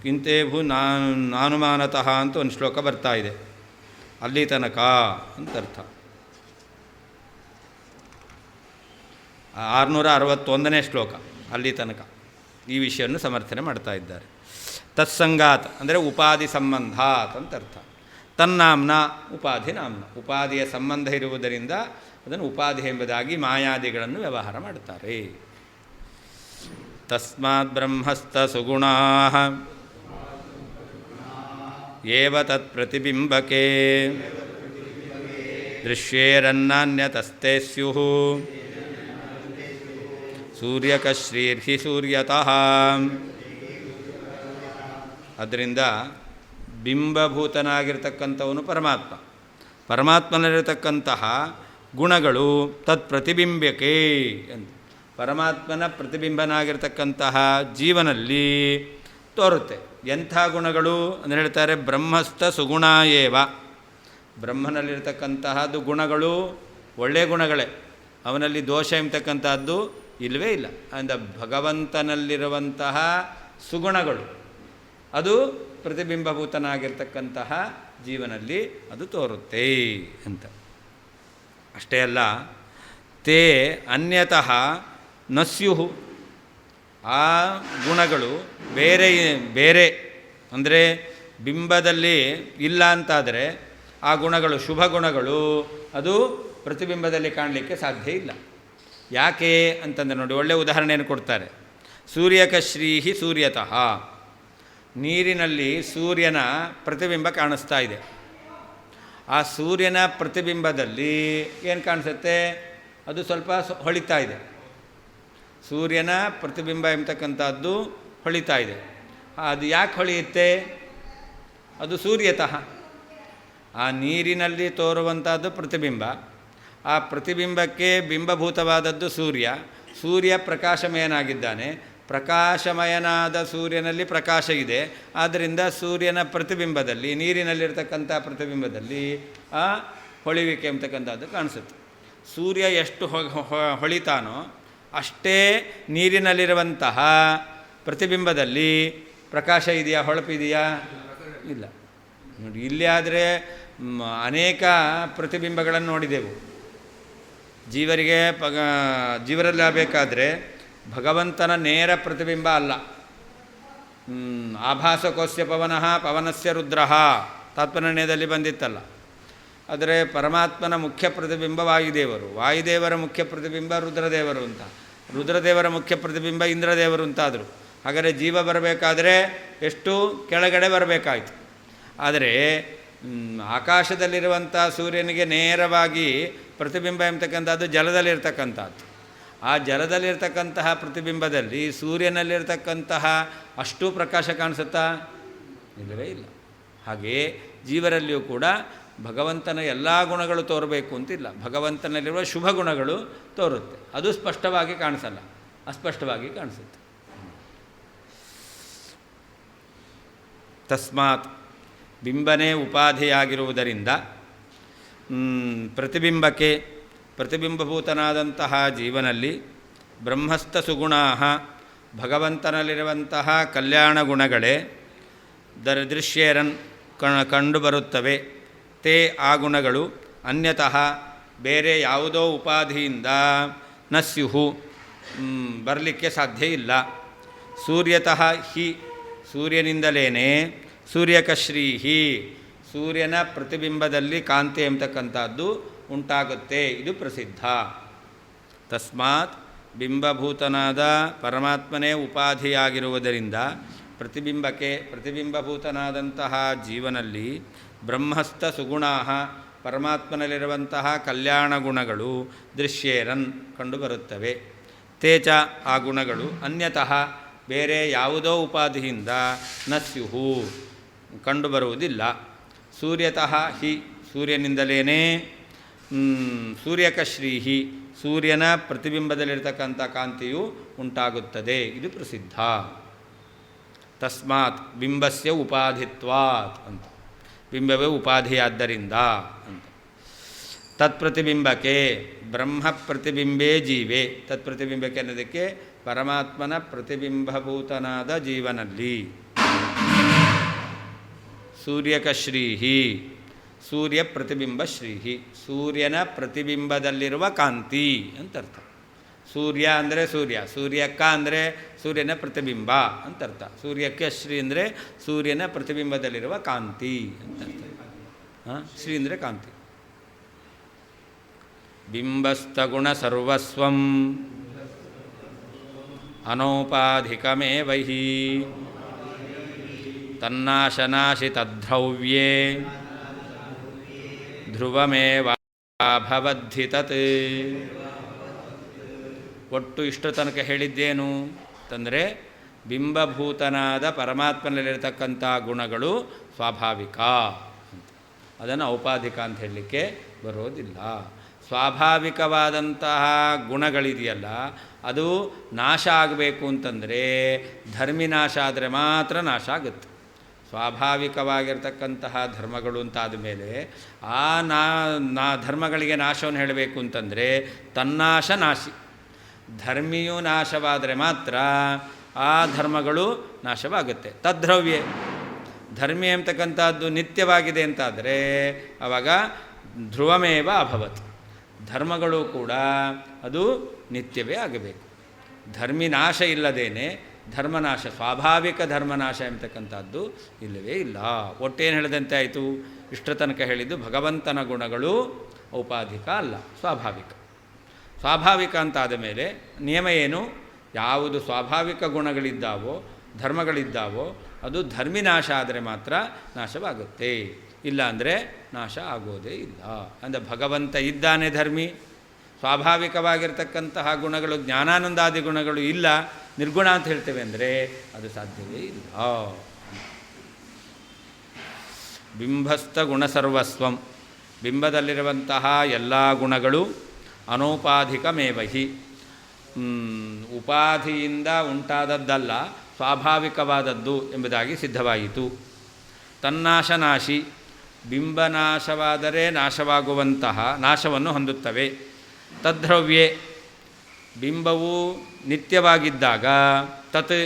ಕಿಂತೆ ಭೂ ನಾನುಮಾನತಃ ಅಂತ ಒಂದು ಶ್ಲೋಕ ಬರ್ತಾ ಇದೆ, ಅಲ್ಲಿ ತನಕ ಅಂತ ಅರ್ಥ. 661ನೇ ಶ್ಲೋಕ, ಅಲ್ಲಿ ತನಕ ಈ ವಿಷಯವನ್ನು ಸಮರ್ಥನೆ ಮಾಡ್ತಾ ಇದ್ದಾರೆ. ತತ್ಸಂಗಾತ್ ಅಂದರೆ ಉಪಾಧಿ ಸಂಬಂಧಾತ್ ಅಂತ ಅರ್ಥ. ತನ್ನಾಮ್ನ ಉಪಾಧಿ ನಾಮ್ನ, ಉಪಾಧಿಯ ಸಂಬಂಧ ಇರುವುದರಿಂದ ಅದನ್ನು ಉಪಾಧಿ ಎಂಬುದಾಗಿ ಮಾಯಾದಿಗಳನ್ನು ವ್ಯವಹಾರ ಮಾಡ್ತಾರೆ. ತಸ್ಮಾತ್ ಬ್ರಹ್ಮಸ್ಥ ಸುಗುಣಾ ಏವ ತತ್ ಪ್ರತಿಬಿಂಬಕೆ ದೃಶ್ಯೇರನ್ನಾನ್ಯತಸ್ತೆ ಸ್ಯುಃ ಸೂರ್ಯಕಶ್ರೀರ್ಹಿ ಸೂರ್ಯತಃ. ಅದರಿಂದ ಬಿಂಬಭೂತನಾಗಿರ್ತಕ್ಕಂಥವನು ಪರಮಾತ್ಮ, ಪರಮಾತ್ಮನಲ್ಲಿರತಕ್ಕಂತಹ ಗುಣಗಳು ತತ್ ಪ್ರತಿಬಿಂಬಕೆ ಅಂತ ಪರಮಾತ್ಮನ ಪ್ರತಿಬಿಂಬನಾಗಿರ್ತಕ್ಕಂತಹ ಜೀವನಲ್ಲಿ ತೋರುತ್ತೆ. ಎಂಥ ಗುಣಗಳು ಅಂತ ಹೇಳ್ತಾರೆ? ಬ್ರಹ್ಮಸ್ಥ ಸುಗುಣ ಏವ. ಬ್ರಹ್ಮನಲ್ಲಿರ್ತಕ್ಕಂತಹದ್ದು ಗುಣಗಳು ಒಳ್ಳೆಯ ಗುಣಗಳೇ, ಅವನಲ್ಲಿ ದೋಷ ಎಂಬತಕ್ಕಂಥದ್ದು ಇಲ್ಲವೇ ಇಲ್ಲ. ಅಂದ ಭಗವಂತನಲ್ಲಿರುವಂತಹ ಸುಗುಣಗಳು ಅದು ಪ್ರತಿಬಿಂಬಭೂತನಾಗಿರ್ತಕ್ಕಂತಹ ಜೀವನಲ್ಲಿ ಅದು ತೋರುತ್ತೆ ಅಂತ. ಅಷ್ಟೇ ಅಲ್ಲ, ತೇ ಅನ್ಯತಃ ನ ಸ್ಯುಃ. ಆ ಗುಣಗಳು ಬೇರೆ ಬೇರೆ ಅಂದರೆ ಬಿಂಬದಲ್ಲಿ ಇಲ್ಲ ಅಂತಾದರೆ ಆ ಗುಣಗಳು ಶುಭ ಗುಣಗಳು ಅದು ಪ್ರತಿಬಿಂಬದಲ್ಲಿ ಕಾಣಲಿಕ್ಕೆ ಸಾಧ್ಯ ಇಲ್ಲ. ಯಾಕೆ ಅಂತಂದರೆ ನೋಡಿ, ಒಳ್ಳೆಯ ಉದಾಹರಣೆಯನ್ನು ಕೊಡ್ತಾರೆ. ಸೂರ್ಯಕಶ್ರೀಹಿ ಸೂರ್ಯತಃ. ನೀರಿನಲ್ಲಿ ಸೂರ್ಯನ ಪ್ರತಿಬಿಂಬ ಕಾಣಿಸ್ತಾ ಇದೆ. ಆ ಸೂರ್ಯನ ಪ್ರತಿಬಿಂಬದಲ್ಲಿ ಏನು ಕಾಣಿಸುತ್ತೆ? ಅದು ಸ್ವಲ್ಪ ಹೊಳಿತಾ ಇದೆ. ಸೂರ್ಯನ ಪ್ರತಿಬಿಂಬ ಎಂಬತಕ್ಕಂಥದ್ದು ಹೊಳಿತಾ ಇದೆ. ಅದು ಯಾಕೆ ಹೊಳೆಯುತ್ತೆ? ಅದು ಸೂರ್ಯತಃ. ಆ ನೀರಿನಲ್ಲಿ ತೋರುವಂಥದ್ದು ಪ್ರತಿಬಿಂಬ, ಆ ಪ್ರತಿಬಿಂಬಕ್ಕೆ ಬಿಂಬಭೂತವಾದದ್ದು ಸೂರ್ಯ. ಸೂರ್ಯ ಪ್ರಕಾಶಮಯನಾಗಿದ್ದಾನೆ, ಪ್ರಕಾಶಮಯನಾದ ಸೂರ್ಯನಲ್ಲಿ ಪ್ರಕಾಶ ಇದೆ. ಆದ್ದರಿಂದ ಸೂರ್ಯನ ಪ್ರತಿಬಿಂಬದಲ್ಲಿ, ನೀರಿನಲ್ಲಿರ್ತಕ್ಕಂಥ ಪ್ರತಿಬಿಂಬದಲ್ಲಿ ಆ ಹೊಳಿವಿಕೆ ಎಂಬತಕ್ಕಂಥದ್ದು ಕಾಣಿಸುತ್ತೆ. ಸೂರ್ಯ ಎಷ್ಟು ಹೊಳಿತಾನೋ ಅಷ್ಟೇ ನೀರಿನಲ್ಲಿರುವಂತಹ ಪ್ರತಿಬಿಂಬದಲ್ಲಿ ಪ್ರಕಾಶ ಇದೆಯಾ, ಹೊಳಪಿದೆಯಾ? ಇಲ್ಲ. ನೋಡಿ, ಇಲ್ಲಿ ಆದರೆ ಅನೇಕ ಪ್ರತಿಬಿಂಬಗಳನ್ನು ನೋಡಿದೆವು. ಜೀವರಲ್ಲಿ ಆಗಬೇಕಾದ್ರೆ ಭಗವಂತನ ನೇರ ಪ್ರತಿಬಿಂಬ ಅಲ್ಲ. ಆಭಾಸಕೋಸ್ಯ ಪವನಃ ಪವನಸ್ಯ ರುದ್ರಃ ತಾತ್ಪರ್ಯದಲ್ಲಿ ಬಂದಿತ್ತಲ್ಲ. ಆದರೆ ಪರಮಾತ್ಮನ ಮುಖ್ಯ ಪ್ರತಿಬಿಂಬ ವಾಯುದೇವರು, ವಾಯುದೇವರ ಮುಖ್ಯ ಪ್ರತಿಬಿಂಬ ರುದ್ರದೇವರು ಅಂತ, ರುದ್ರದೇವರ ಮುಖ್ಯ ಪ್ರತಿಬಿಂಬ ಇಂದ್ರದೇವರು ಅಂತಾದರು. ಹಾಗಾದರೆ ಜೀವ ಬರಬೇಕಾದ್ರೆ ಎಷ್ಟು ಕೆಳಗಡೆ ಬರಬೇಕಾಯಿತು. ಆದರೆ ಆಕಾಶದಲ್ಲಿರುವಂಥ ಸೂರ್ಯನಿಗೆ ನೇರವಾಗಿ ಪ್ರತಿಬಿಂಬ ಎಂಬತಕ್ಕಂಥದ್ದು ಜಲದಲ್ಲಿರ್ತಕ್ಕಂಥದ್ದು. ಆ ಜಲದಲ್ಲಿರ್ತಕ್ಕಂತಹ ಪ್ರತಿಬಿಂಬದಲ್ಲಿ ಸೂರ್ಯನಲ್ಲಿರ್ತಕ್ಕಂತಹ ಅಷ್ಟು ಪ್ರಕಾಶ ಕಾಣಿಸುತ್ತಾ? ಇಲ್ಲವೇ ಇಲ್ಲ. ಹಾಗೆಯೇ ಜೀವರಲ್ಲಿಯೂ ಕೂಡ ಭಗವಂತನ ಎಲ್ಲ ಗುಣಗಳು ತೋರಬೇಕು ಅಂತಿಲ್ಲ. ಭಗವಂತನಲ್ಲಿರುವ ಶುಭ ಗುಣಗಳು ತೋರುತ್ತೆ. ಅದು ಸ್ಪಷ್ಟವಾಗಿ ಕಾಣಿಸಲ್ಲ, ಅಸ್ಪಷ್ಟವಾಗಿ ಕಾಣಿಸುತ್ತೆ. ತಸ್ಮಾತ್ ಬಿಂಬನೇ ಉಪಾಧಿಯಾಗಿರುವುದರಿಂದ ಪ್ರತಿಬಿಂಬಭೂತನಾದಂತಹ ಜೀವನಲ್ಲಿ ಬ್ರಹ್ಮಸ್ಥ ಸುಗುಣಾ ಭಗವಂತನಲ್ಲಿರುವಂತಹ ಕಲ್ಯಾಣ ಗುಣಗಳೇ ದೃಶ್ಯೇರನ್ ಕಂಡುಬರುತ್ತವೆ. ತೇ ಆ ಗುಣಗಳು ಅನ್ಯತಃ ಬೇರೆ ಯಾವುದೋ ಉಪಾಧಿಯಿಂದ ನ ಸ್ಯುಹು ಬರಲಿಕ್ಕೆ ಸಾಧ್ಯ ಇಲ್ಲ. ಸೂರ್ಯತಃ ಹಿ ಸೂರ್ಯನಿಂದಲೇ ಸೂರ್ಯಕಶ್ರೀಹಿ ಸೂರ್ಯನ ಪ್ರತಿಬಿಂಬದಲ್ಲಿ ಕಾಂತಿ ಎಂಬತಕ್ಕಂಥದ್ದು ಉಂಟಾಗುತ್ತೆ. ಇದು ಪ್ರಸಿದ್ಧ. ತಸ್ಮಾತ್ ಬಿಂಬಭೂತನಾದ ಪರಮಾತ್ಮನೇ ಉಪಾಧಿಯಾಗಿರುವುದರಿಂದ ಪ್ರತಿಬಿಂಬಭೂತನಾದಂತಹ ಜೀವನಲ್ಲಿ ಬ್ರಹ್ಮಸ್ಥ ಸುಗುಣಾ ಪರಮಾತ್ಮನಲ್ಲಿರುವಂತಹ ಕಲ್ಯಾಣ ಗುಣಗಳು ದೃಶ್ಯೇರನ್ ಕಂಡುಬರುತ್ತವೆ. ತೇಚ ಆ ಗುಣಗಳು ಅನ್ಯತಃ ಬೇರೆ ಯಾವುದೋ ಉಪಾಧಿಯಿಂದ ನ ಸ್ಯುಹು ಕಂಡುಬರುವುದಿಲ್ಲ. ಸೂರ್ಯತಃ ಹಿ ಸೂರ್ಯನಿಂದಲೇ ಸೂರ್ಯಕಶ್ರೀಹಿ ಸೂರ್ಯನ ಪ್ರತಿಬಿಂಬದಲ್ಲಿರ್ತಕ್ಕಂಥ ಕಾಂತಿಯು ಉಂಟಾಗುತ್ತದೆ. ಇದು ಪ್ರಸಿದ್ಧ. ತಸ್ಮಾತ್ ಬಿಂಬಸ್ಯ ಉಪಾಧಿತ್ವಾತ್ ಅಂತ, ಬಿಂಬವೇ ಉಪಾಧಿಯಾದ್ದರಿಂದ ಅಂತ. ತತ್ಪ್ರತಿಬಿಂಬಕ್ಕೆ ಬ್ರಹ್ಮ ಪ್ರತಿಬಿಂಬೇ ಜೀವೆ, ತತ್ಪ್ರತಿಬಿಂಬಕ್ಕೆ ಅನ್ನೋದಕ್ಕೆ ಪರಮಾತ್ಮನ ಪ್ರತಿಬಿಂಬಭೂತನಾದ ಜೀವನಲ್ಲಿ ಸೂರ್ಯಕಶ್ರೀಹಿ ಸೂರ್ಯ ಪ್ರತಿಬಿಂಬ ಶ್ರೀಹಿ ಸೂರ್ಯನ ಪ್ರತಿಬಿಂಬದಲ್ಲಿರುವ ಕಾಂತಿ ಅಂತರ್ಥ. ಸೂರ್ಯ ಅಂದರೆ ಸೂರ್ಯ, ಸೂರ್ಯಕ್ಕ ಅಂದರೆ ಸೂರ್ಯನ ಪ್ರತಿಬಿಂಬ ಅಂತರ್ಥ. ಸೂರ್ಯಕ್ಕೆ ಶ್ರೀ ಅಂದರೆ ಸೂರ್ಯನ ಪ್ರತಿಬಿಂಬದಲ್ಲಿರುವ ಕಾಂತಿ ಅಂತರ್ಥ. ಶ್ರೀ ಅಂದರೆ ಕಾಂತಿ. ಬಿಂಬಸ್ಥಗುಣ ಸರ್ವಸ್ವಂ ಅನೌಪಾಧಿಕಮೇವಹಿ ತನ್ನಾಶನಾಶಿ ತದ್ರವ್ಯೇ ಧ್ರುವಮೇವಾಭವದ್ಧಿ ತತ್. ಒಟ್ಟು ಇಷ್ಟು ತನಕ ಹೇಳಿದ್ದೇನು ಅಂತಂದರೆ ಬಿಂಬಭೂತನಾದ ಪರಮಾತ್ಮನಲ್ಲಿರತಕ್ಕಂಥ ಗುಣಗಳು ಸ್ವಾಭಾವಿಕ ಅಂತ, ಅದನ್ನು ಔಪಾಧಿಕ ಅಂತ ಹೇಳಲಿಕ್ಕೆ ಬರೋದಿಲ್ಲ. ಸ್ವಾಭಾವಿಕವಾದಂತಹ ಗುಣಗಳಿದೆಯಲ್ಲ ಅದು ನಾಶ ಆಗಬೇಕು ಅಂತಂದರೆ ಧರ್ಮಿ ನಾಶ ಆದರೆ ಮಾತ್ರ ನಾಶ ಆಗುತ್ತೆ. ಸ್ವಾಭಾವಿಕವಾಗಿರ್ತಕ್ಕಂತಹ ಧರ್ಮಗಳು ಅಂತಾದ ಮೇಲೆ ಆ ಧರ್ಮಗಳಿಗೆ ನಾಶವನ್ನು ಹೇಳಬೇಕು ಅಂತಂದರೆ ತನ್ನಾಶ ನಾಶಿ. ಧರ್ಮಿಯು ನಾಶವಾದರೆ ಮಾತ್ರ ಆ ಧರ್ಮಗಳು ನಾಶವಾಗುತ್ತೆ. ತದ್ರವ್ಯೆ ಧರ್ಮಿ ಅಂತಕ್ಕಂಥದ್ದು ನಿತ್ಯವಾಗಿದೆ ಅಂತಾದರೆ ಆವಾಗ ಧ್ರುವಮೇವ ಅಭವತ್, ಧರ್ಮಗಳು ಕೂಡ ಅದು ನಿತ್ಯವೇ ಆಗಬೇಕು. ಧರ್ಮಿ ನಾಶ ಇಲ್ಲದೇನೆ ಧರ್ಮನಾಶ, ಸ್ವಾಭಾವಿಕ ಧರ್ಮನಾಶ ಎಂಬತಕ್ಕಂಥದ್ದು ಇಲ್ಲವೇ ಇಲ್ಲ. ಒಟ್ಟೇನು ಹೇಳಿದಂತೆ ಆಯಿತು? ಇಷ್ಟರ ತನಕ ಹೇಳಿದ್ದು ಭಗವಂತನ ಗುಣಗಳು ಔಪಾಧಿಕ ಅಲ್ಲ, ಸ್ವಾಭಾವಿಕ. ಸ್ವಾಭಾವಿಕ ಅಂತಾದ ಮೇಲೆ ನಿಯಮ ಏನು? ಯಾವುದು ಸ್ವಾಭಾವಿಕ ಗುಣಗಳಿದ್ದಾವೋ ಧರ್ಮಗಳಿದ್ದಾವೋ ಅದು ಧರ್ಮಿನಾಶ ಆದರೆ ಮಾತ್ರ ನಾಶವಾಗುತ್ತೆ, ಇಲ್ಲ ಅಂದರೆ ನಾಶ ಆಗೋದೇ ಇಲ್ಲ. ಅಂದರೆ ಭಗವಂತ ಇದ್ದಾನೆ ಧರ್ಮಿ, ಸ್ವಾಭಾವಿಕವಾಗಿರ್ತಕ್ಕಂತಹ ಗುಣಗಳು ಜ್ಞಾನಾನಂದಾದಿ ಗುಣಗಳು ಇಲ್ಲ, ನಿರ್ಗುಣ ಅಂತ ಹೇಳ್ತೇವೆ ಅಂದರೆ ಅದು ಸಾಧ್ಯವೇ ಇಲ್ಲ. ಬಿಂಬಸ್ಥ ಗುಣ ಸರ್ವಸ್ವಂ ಬಿಂಬದಲ್ಲಿರುವಂತಹ ಎಲ್ಲ ಗುಣಗಳು ಅನೌಪಾಧಿಕಮೇವಹಿ ಉಪಾಧಿಯಿಂದ ಉಂಟಾದದ್ದಲ್ಲ, ಸ್ವಾಭಾವಿಕವಾದದ್ದು ಎಂಬುದಾಗಿ ಸಿದ್ಧವಾಯಿತು. ತನ್ನಾಶನಾಶಿ ಬಿಂಬನಾಶವಾದರೆ ನಾಶವಾಗುವಂತಹ ನಾಶವನ್ನು ಹೊಂದುತ್ತವೆ. ತದ್ರವ್ಯೆ ಬಿಂಬವು ನಿತ್ಯವಾಗಿದ್ದಾಗ ತತ್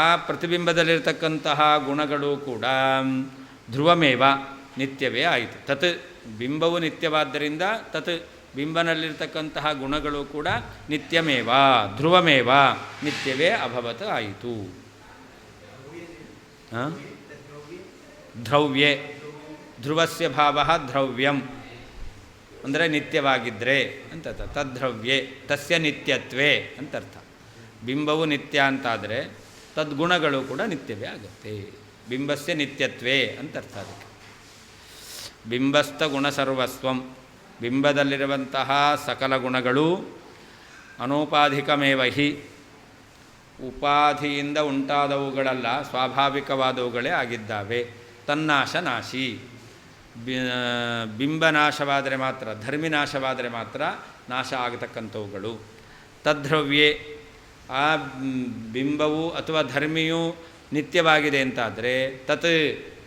ಆ ಪ್ರತಿಬಿಂಬದಲ್ಲಿರ್ತಕ್ಕಂತಹ ಗುಣಗಳು ಕೂಡ ಧ್ರುವಮೇವ ನಿತ್ಯವೇ ಆಯಿತು. ತತ್ ಬಿಂಬವು ನಿತ್ಯವಾದ್ದರಿಂದ ತತ್ ಬಿಂಬನಲ್ಲಿರ್ತಕ್ಕಂತಹ ಗುಣಗಳು ಕೂಡ ನಿತ್ಯಮೇವ ಧ್ರುವಮೇವ ನಿತ್ಯವೇ ಅಭವತ್ ಆಯಿತು. ದ್ರವ್ಯೆ ಧ್ರುವಸ್ಯ ಭಾವ ದ್ರವ್ಯಂ ಅಂದರೆ ನಿತ್ಯವಾಗಿದ್ದರೆ ಅಂತ ತದ್ದ್ರವ್ಯೆ ತಸ್ಯ ನಿತ್ಯತ್ವೇ ಅಂತರ್ಥ. ಬಿಂಬವು ನಿತ್ಯ ಅಂತಾದರೆ ತದ್ಗುಣಗಳು ಕೂಡ ನಿತ್ಯವೇ ಆಗುತ್ತೆ. ಬಿಂಬಸ್ಯ ನಿತ್ಯತ್ವೇ ಅಂತರ್ಥ. ಅದಕ್ಕೆ ಬಿಂಬಸ್ಥ ಗುಣ ಸರ್ವಸ್ವಂ, ಬಿಂಬದಲ್ಲಿರುವಂತಹ ಸಕಲ ಗುಣಗಳು ಅನೌಪಾಧಿಕಮೇವ ಹಿ, ಉಪಾಧಿಯಿಂದ ಉಂಟಾದವುಗಳಲ್ಲ, ಸ್ವಾಭಾವಿಕವಾದವುಗಳೇ ಆಗಿದ್ದಾವೆ. ತನ್ನಾಶ ನಾಶಿ, ಬಿಂಬನಾಶವಾದರೆ ಮಾತ್ರ, ಧರ್ಮಿನಾಶವಾದರೆ ಮಾತ್ರ ನಾಶ ಆಗತಕ್ಕಂಥವುಗಳು. ತದ್ದ್ರವ್ಯೆ, ಆ ಬಿಂಬವು ಅಥವಾ ಧರ್ಮಿಯು ನಿತ್ಯವಾಗಿದೆ ಅಂತಾದರೆ ತತ್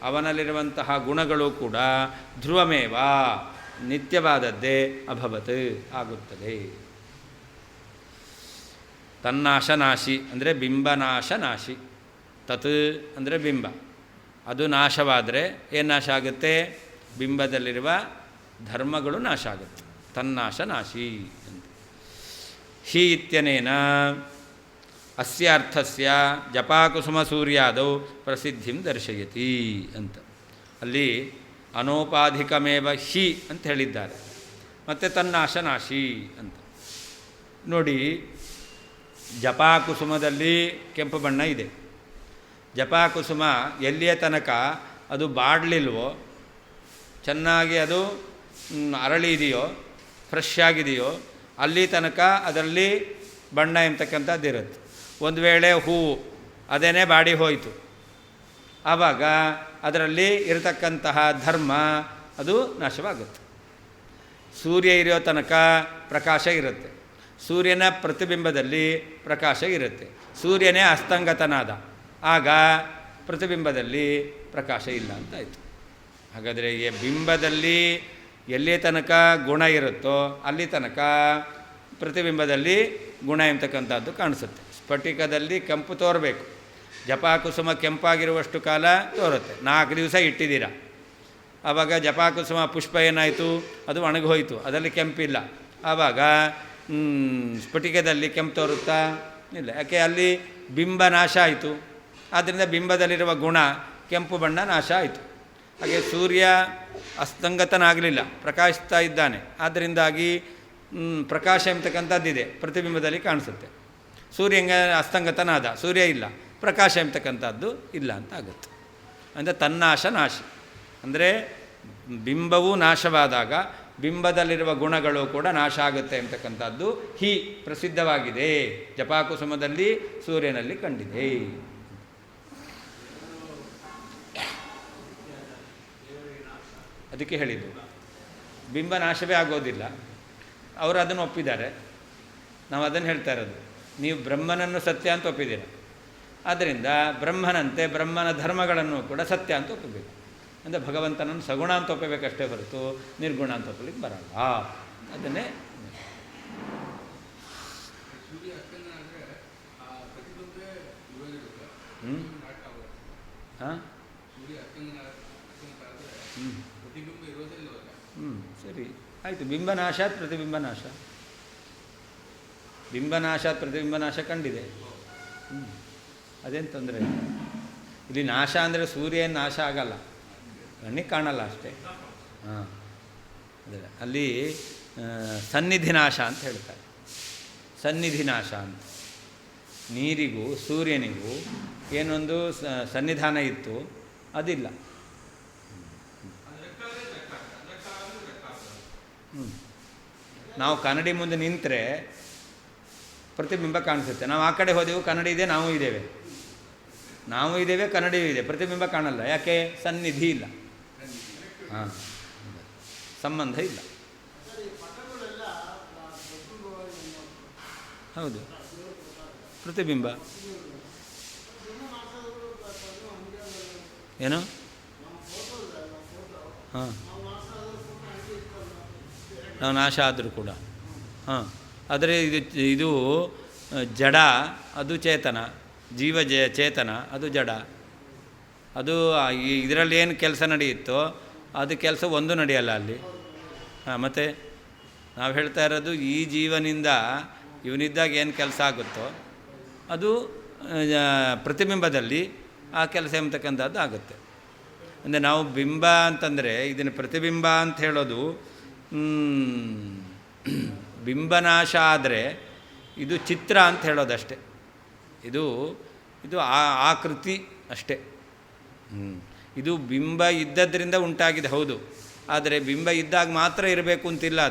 ಅವನಲ್ಲಿರುವಂತಹ ಗುಣಗಳು ಕೂಡ ಧ್ರುವಮೇವ ನಿತ್ಯವಾದದ್ದೇ ಅಭವತ್ ಆಗುತ್ತದೆ. ತನ್ನಾಶನಾಶಿ ಅಂದರೆ ಬಿಂಬನಾಶನಾಶಿ. ತತ್ ಅಂದರೆ ಬಿಂಬ, ಅದು ನಾಶವಾದರೆ ಏನು ನಾಶ ಆಗುತ್ತೆ? ಬಿಂಬದಲ್ಲಿರುವ ಧರ್ಮಗಳು ನಾಶ ಆಗುತ್ತೆ. ತನ್ನಾಶನಾಶಿ ಅಂತ. ಹಿ ಇತ್ಯನೇನ ಅಸ್ಯ ಅರ್ಥಸ್ಯ ಜಪಾಕುಸುಮ ಸೂರ್ಯಾದೌ ಪ್ರಸಿದ್ಧಿಂ ದರ್ಶಯತಿ ಅಂತ. ಅಲ್ಲಿ ಅನೌಪಾಧಿಕಮೇವ ಹಿ ಅಂತ ಹೇಳಿದ್ದಾರೆ, ಮತ್ತು ತನ್ನಾಶನಾಶಿ ಅಂತ. ನೋಡಿ, ಜಪಾಕುಸುಮದಲ್ಲಿ ಕೆಂಪು ಬಣ್ಣ ಇದೆ. ಜಪಾಕುಸುಮ ಎಲ್ಲಿಯ ತನಕ ಅದು ಬಾಡಲಿಲ್ವೋ, ಚೆನ್ನಾಗಿ ಅದು ಅರಳಿದೆಯೋ, ಫ್ರೆಶ್ ಆಗಿದೆಯೋ, ಅಲ್ಲಿ ತನಕ ಅದರಲ್ಲಿ ಬಣ್ಣ ಎಂಬತಕ್ಕಂಥದ್ದು ಇರುತ್ತೆ. ಒಂದು ವೇಳೆ ಹೂವು ಅದೇನೇ ಬಾಡಿ ಹೋಯಿತು, ಆವಾಗ ಅದರಲ್ಲಿ ಇರತಕ್ಕಂತಹ ಧರ್ಮ ಅದು ನಾಶವಾಗುತ್ತೆ. ಸೂರ್ಯ ಇರೋ ತನಕ ಪ್ರಕಾಶ ಇರುತ್ತೆ, ಸೂರ್ಯನ ಪ್ರತಿಬಿಂಬದಲ್ಲಿ ಪ್ರಕಾಶ ಇರುತ್ತೆ. ಸೂರ್ಯನೇ ಅಸ್ತಂಗತನಾದ, ಆಗ ಪ್ರತಿಬಿಂಬದಲ್ಲಿ ಪ್ರಕಾಶ ಇಲ್ಲ ಅಂತಾಯಿತು. ಹಾಗಾದರೆ ಈ ಬಿಂಬದಲ್ಲಿ ಎಲ್ಲಿ ತನಕ ಗುಣ ಇರುತ್ತೋ ಅಲ್ಲಿ ತನಕ ಪ್ರತಿಬಿಂಬದಲ್ಲಿ ಗುಣ ಎಂಬತಕ್ಕಂಥದ್ದು ಕಾಣಿಸುತ್ತೆ. ಸ್ಫಟಿಕದಲ್ಲಿ ಕೆಂಪು ತೋರಬೇಕು, ಜಪಾಕುಸುಮ ಕೆಂಪಾಗಿರುವಷ್ಟು ಕಾಲ ತೋರುತ್ತೆ. 4 ದಿವಸ ಇಟ್ಟಿದ್ದೀರ, ಆವಾಗ ಜಪಾಕುಸುಮ ಪುಷ್ಪ ಏನಾಯಿತು? ಅದು ಒಣಗೋಯಿತು, ಅದರಲ್ಲಿ ಕೆಂಪಿಲ್ಲ. ಆವಾಗ ಸ್ಫಟಿಕದಲ್ಲಿ ಕೆಂಪು ತೋರುತ್ತಾ? ಇಲ್ಲ. ಯಾಕೆ? ಅಲ್ಲಿ ಬಿಂಬ ನಾಶ ಆಯಿತು. ಆದ್ದರಿಂದ ಬಿಂಬದಲ್ಲಿರುವ ಗುಣ ಕೆಂಪು ಬಣ್ಣ ನಾಶ ಆಯಿತು. ಹಾಗೆ ಸೂರ್ಯ ಅಸ್ತಂಗತನಾಗಲಿಲ್ಲ, ಪ್ರಕಾಶಿಸ್ತಾ ಇದ್ದಾನೆ. ಆದ್ದರಿಂದಾಗಿ ಪ್ರಕಾಶ ಎಂಬತಕ್ಕಂಥದ್ದಿದೆ, ಪ್ರತಿಬಿಂಬದಲ್ಲಿ ಕಾಣಿಸುತ್ತೆ. ಸೂರ್ಯ ಅಸ್ತಂಗತನಾದ, ಸೂರ್ಯ ಇಲ್ಲ, ಪ್ರಕಾಶ ಎಂಬತಕ್ಕಂಥದ್ದು ಇಲ್ಲ ಅಂತ ಆಗುತ್ತೆ. ಅಂದರೆ ತನ್ನಾಶ ನಾಶಿ ಅಂದರೆ ಬಿಂಬವು ನಾಶವಾದಾಗ ಬಿಂಬದಲ್ಲಿರುವ ಗುಣಗಳು ಕೂಡ ನಾಶ ಆಗುತ್ತೆ ಎಂಬತಕ್ಕಂಥದ್ದು ಹಿ ಪ್ರಸಿದ್ಧವಾಗಿದೆ, ಜಪಾಕುಸುಮದಲ್ಲಿ ಸೂರ್ಯನಲ್ಲಿ ಕಂಡಿದೆ. ಅದಕ್ಕೆ ಹೇಳಿದ್ದು ಬಿಂಬ ನಾಶವೇ ಆಗೋದಿಲ್ಲ. ಅವರು ಅದನ್ನು ಒಪ್ಪಿದ್ದಾರೆ, ನಾವು ಅದನ್ನು ಹೇಳ್ತಾ ಇರೋದು. ನೀವು ಬ್ರಹ್ಮನನ್ನು ಸತ್ಯ ಅಂತ ಒಪ್ಪಿದ್ದೀರ, ಆದ್ದರಿಂದ ಬ್ರಹ್ಮನಂತೆ ಬ್ರಹ್ಮನ ಧರ್ಮಗಳನ್ನು ಕೂಡ ಸತ್ಯ ಅಂತ ಒಪ್ಪಬೇಕು. ಅಂದರೆ ಭಗವಂತನನ್ನು ಸಗುಣ ಅಂತ ಒಪ್ಪಬೇಕಷ್ಟೇ ಹೊರತು ನಿರ್ಗುಣ ಅಂತ ಒಪ್ಪಲಿಕ್ಕೆ ಬರಲ್ಲ. ಅದನ್ನೇ ಹಾಂ ಸರಿ ಆಯಿತು. ಬಿಂಬನಾಶಾತ್ ಪ್ರತಿಬಿಂಬನಾಶ, ಬಿಂಬನಾಶಾತ್ ಪ್ರತಿಬಿಂಬನಾಶ ಕಂಡಿದೆ. ಅದೇನು ತೊಂದರೆ ಇಲ್ಲ. ಇಲ್ಲಿ ನಾಶ ಅಂದರೆ ಸೂರ್ಯ ನಾಶ ಆಗಲ್ಲ, ಕಣ್ಣಿಗೆ ಕಾಣಲ್ಲ ಅಷ್ಟೇ. ಹಾಂ, ಅದೇ ಅಲ್ಲಿ ಸನ್ನಿಧಿ ನಾಶ ಅಂತ ಹೇಳ್ತಾರೆ. ಸನ್ನಿಧಿ ನಾಶ ಅಂತ, ನೀರಿಗೂ ಸೂರ್ಯನಿಗೂ ಏನೊಂದು ಸನ್ನಿಧಾನ ಇತ್ತು, ಅದಿಲ್ಲ. ನಾವು ಕನ್ನಡಿ ಮುಂದೆ ನಿಂತರೆ ಪ್ರತಿಬಿಂಬ ಕಾಣಿಸುತ್ತೆ. ನಾವು ಆ ಕಡೆ ಹೋದೆವು, ಕನ್ನಡಿ ಇದೆ, ನಾವು ಇದ್ದೇವೆ, ಕನ್ನಡಿಯೂ ಇದೆ, ಪ್ರತಿಬಿಂಬ ಕಾಣಲ್ಲ. ಯಾಕೆ? ಸನ್ನಿಧಿ ಇಲ್ಲ. ಹಾಂ, ಸಂಬಂಧ ಇಲ್ಲ. ಹೌದು, ಪ್ರತಿಬಿಂಬ ಏನು? ಹಾಂ, ನಾವು ನಾಶ ಆದರೂ ಕೂಡ ಹಾಂ. ಆದರೆ ಇದು ಜಡ, ಅದು ಚೇತನ. ಜೀವ ಚೇತನ, ಅದು ಜಡ. ಅದು ಇದರಲ್ಲಿ ಏನು ಕೆಲಸ ನಡೆಯುತ್ತೋ ಅದು ಕೆಲಸ ಒಂದು ನಡೆಯಲ್ಲ ಅಲ್ಲಿ. ಹಾಂ, ಮತ್ತು ನಾವು ಹೇಳ್ತಾ ಇರೋದು ಈ ಜೀವನಿಂದ ಇವನಿದ್ದಾಗ ಏನು ಕೆಲಸ ಆಗುತ್ತೋ ಅದು ಪ್ರತಿಬಿಂಬದಲ್ಲಿ ಆ ಕೆಲಸ ಎಂಬತಕ್ಕಂಥದ್ದು ಆಗುತ್ತೆ. ಅಂದರೆ ನಾವು ಬಿಂಬ ಅಂತಂದರೆ ಇದನ್ನು ಪ್ರತಿಬಿಂಬ ಅಂತ ಹೇಳೋದು ಬಿಂಬನಾಶ ಆದರೆ ಇದು ಚಿತ್ರ ಅಂತ ಹೇಳೋದಷ್ಟೆ. ಇದು ಆಕೃತಿ ಅಷ್ಟೇ. ಇದು ಬಿಂಬ ಇದ್ದದ್ರಿಂದ ಉಂಟಾಗಿದೆ ಹೌದು, ಆದರೆ ಬಿಂಬ ಇದ್ದಾಗ ಮಾತ್ರ ಇರಬೇಕು ಅಂತಿಲ್ಲ.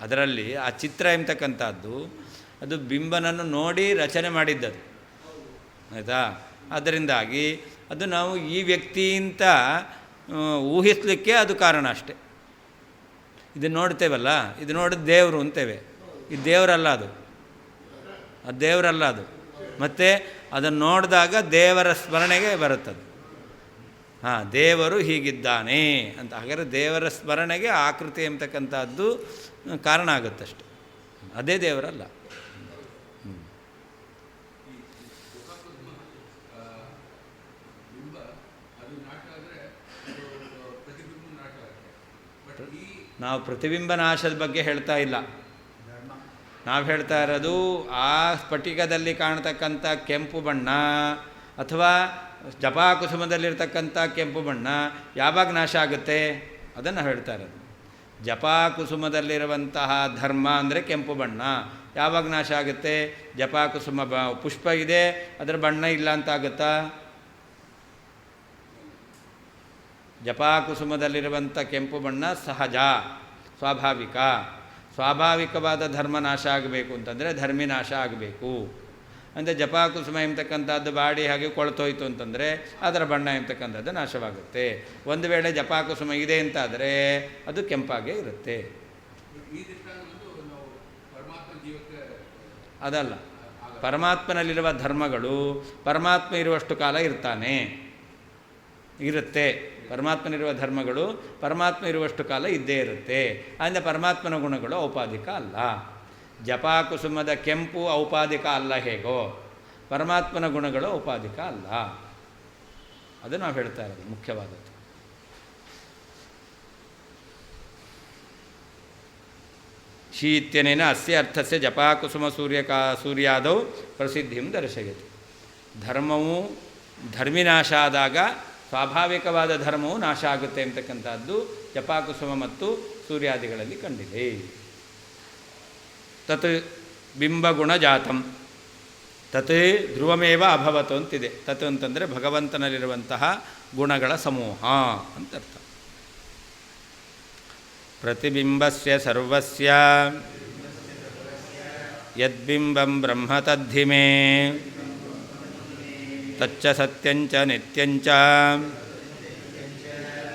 ಅದರಲ್ಲಿ ಆ ಚಿತ್ರ ಎಂಬತಕ್ಕಂಥದ್ದು ಅದು ಬಿಂಬನನ್ನು ನೋಡಿ ರಚನೆ ಮಾಡಿದ್ದದು, ಆಯಿತಾ. ಅದರಿಂದಾಗಿ ಅದು ನಾವು ಈ ವ್ಯಕ್ತಿ ಅಂತ ಊಹಿಸಲಿಕ್ಕೆ ಅದು ಕಾರಣ ಅಷ್ಟೆ. ಇದು ನೋಡ್ತೇವಲ್ಲ, ಇದು ನೋಡಿದ ದೇವರು ಅಂತೇವೆ, ಇದು ದೇವರಲ್ಲ, ಅದು ದೇವರಲ್ಲ ಅದು. ಮತ್ತು ಅದನ್ನು ನೋಡಿದಾಗ ದೇವರ ಸ್ಮರಣೆಗೆ ಬರುತ್ತದೆ. ದೇವರು ಹೀಗಿದ್ದಾನೆ ಅಂತ. ಹಾಗಾದರೆ ದೇವರ ಸ್ಮರಣೆಗೆ ಆಕೃತಿ ಎಂಬತಕ್ಕಂಥದ್ದು ಕಾರಣ ಆಗುತ್ತಷ್ಟೆ, ಅದೇ ದೇವರಲ್ಲ. ನಾವು ಪ್ರತಿಬಿಂಬ ನಾಶದ ಬಗ್ಗೆ ಹೇಳ್ತಾ ಇಲ್ಲ. ನಾವು ಹೇಳ್ತಾ ಇರೋದು ಆ ಸ್ಫಟಿಕದಲ್ಲಿ ಕಾಣ್ತಕ್ಕಂಥ ಕೆಂಪು ಬಣ್ಣ ಅಥವಾ ಜಪಾಕುಸುಮದಲ್ಲಿರ್ತಕ್ಕಂಥ ಕೆಂಪು ಬಣ್ಣ ಯಾವಾಗ ನಾಶ ಆಗುತ್ತೆ ಅದನ್ನು ಹೇಳ್ತಾ ಇರೋದು. ಜಪಾಕುಸುಮದಲ್ಲಿರುವಂತಹ ಧರ್ಮ ಅಂದರೆ ಕೆಂಪು ಬಣ್ಣ ಯಾವಾಗ ನಾಶ ಆಗುತ್ತೆ? ಜಪಾಕುಸುಮ ಪುಷ್ಪ ಇದೆ, ಅದರ ಬಣ್ಣ ಇಲ್ಲ ಅಂತ ಆಗುತ್ತಾ? ಜಪಾಕುಸುಮದಲ್ಲಿರುವಂಥ ಕೆಂಪು ಬಣ್ಣ ಸಹಜ, ಸ್ವಾಭಾವಿಕವಾದ ಧರ್ಮ ನಾಶ ಆಗಬೇಕು ಅಂತಂದರೆ ಧರ್ಮಿ ನಾಶ ಆಗಬೇಕು. ಅಂದರೆ ಜಪಾಕುಸುಮ ಎಂಬತಕ್ಕಂಥದ್ದು ಬಾಡಿ ಹಾಗೆ ಕೊಳ್ತೋಯ್ತು ಅಂತಂದರೆ ಅದರ ಬಣ್ಣ ಎಂಬತಕ್ಕಂಥದ್ದು ನಾಶವಾಗುತ್ತೆ. ಒಂದು ವೇಳೆ ಜಪಾಕುಸುಮ ಇದೆ ಅಂತಾದರೆ ಅದು ಕೆಂಪಾಗೇ ಇರುತ್ತೆ. ಅದಲ್ಲ, ಪರಮಾತ್ಮನಲ್ಲಿರುವ ಧರ್ಮಗಳು ಪರಮಾತ್ಮ ಇರುವಷ್ಟು ಕಾಲ ಇರುತ್ತೆ. ಪರಮಾತ್ಮನಿರುವ ಧರ್ಮಗಳು ಪರಮಾತ್ಮ ಇರುವಷ್ಟು ಕಾಲ ಇದ್ದೇ ಇರುತ್ತೆ. ಆದ್ದರಿಂದ ಪರಮಾತ್ಮನ ಗುಣಗಳು ಔಪಾಧಿಕ ಅಲ್ಲ. ಜಪಾಕುಸುಮದ ಕೆಂಪು ಔಪಾಧಿಕ ಅಲ್ಲ ಹೇಗೋ ಪರಮಾತ್ಮನ ಗುಣಗಳು ಔಪಾಧಿಕ ಅಲ್ಲ. ಅದು ನಾವು ಹೇಳ್ತಾ ಇರೋದು ಮುಖ್ಯವಾದದ್ದು. ಶೀತ್ಯನೇನ ಅಸ್ಯ ಅರ್ಥಸ್ಯ ಜಪಾಕುಸುಮ ಸೂರ್ಯಾದೌ ಪ್ರಸಿದ್ಧಿಂ ದರ್ಶಯತಿ. ಧರ್ಮವು ಧರ್ಮಿನಾಶ ಆದಾಗ ಸ್ವಾಭಾವಿಕವಾದ ಧರ್ಮವು ನಾಶ ಆಗುತ್ತೆ ಅಂತಕ್ಕಂಥದ್ದು ಜಪಾಕುಸುಮ ಮತ್ತು ಸೂರ್ಯಾದಿಗಳಲ್ಲಿ ಕಂಡಿದೆ. ತತ್ ಬಿಂಬಗುಣ ಜಾತಂ ತತ್ ಧ್ರುವಮೇವ ಅಭವತು ಅಂತಿದೆ. ತತ್ ಅಂತಂದರೆ ಭಗವಂತನಲ್ಲಿರುವಂತಹ ಗುಣಗಳ ಸಮೂಹ ಅಂತರ್ಥ. ಪ್ರತಿಬಿಂಬಸ್ಯ ಸರ್ವಸ್ಯ ಯದ್ಬಿಂಬಂ ಬ್ರಹ್ಮ ತದ್ಧಿಮೇ ತಚ್ಚ ಸತ್ಯಂಚ ನಿತ್ಯಂಚ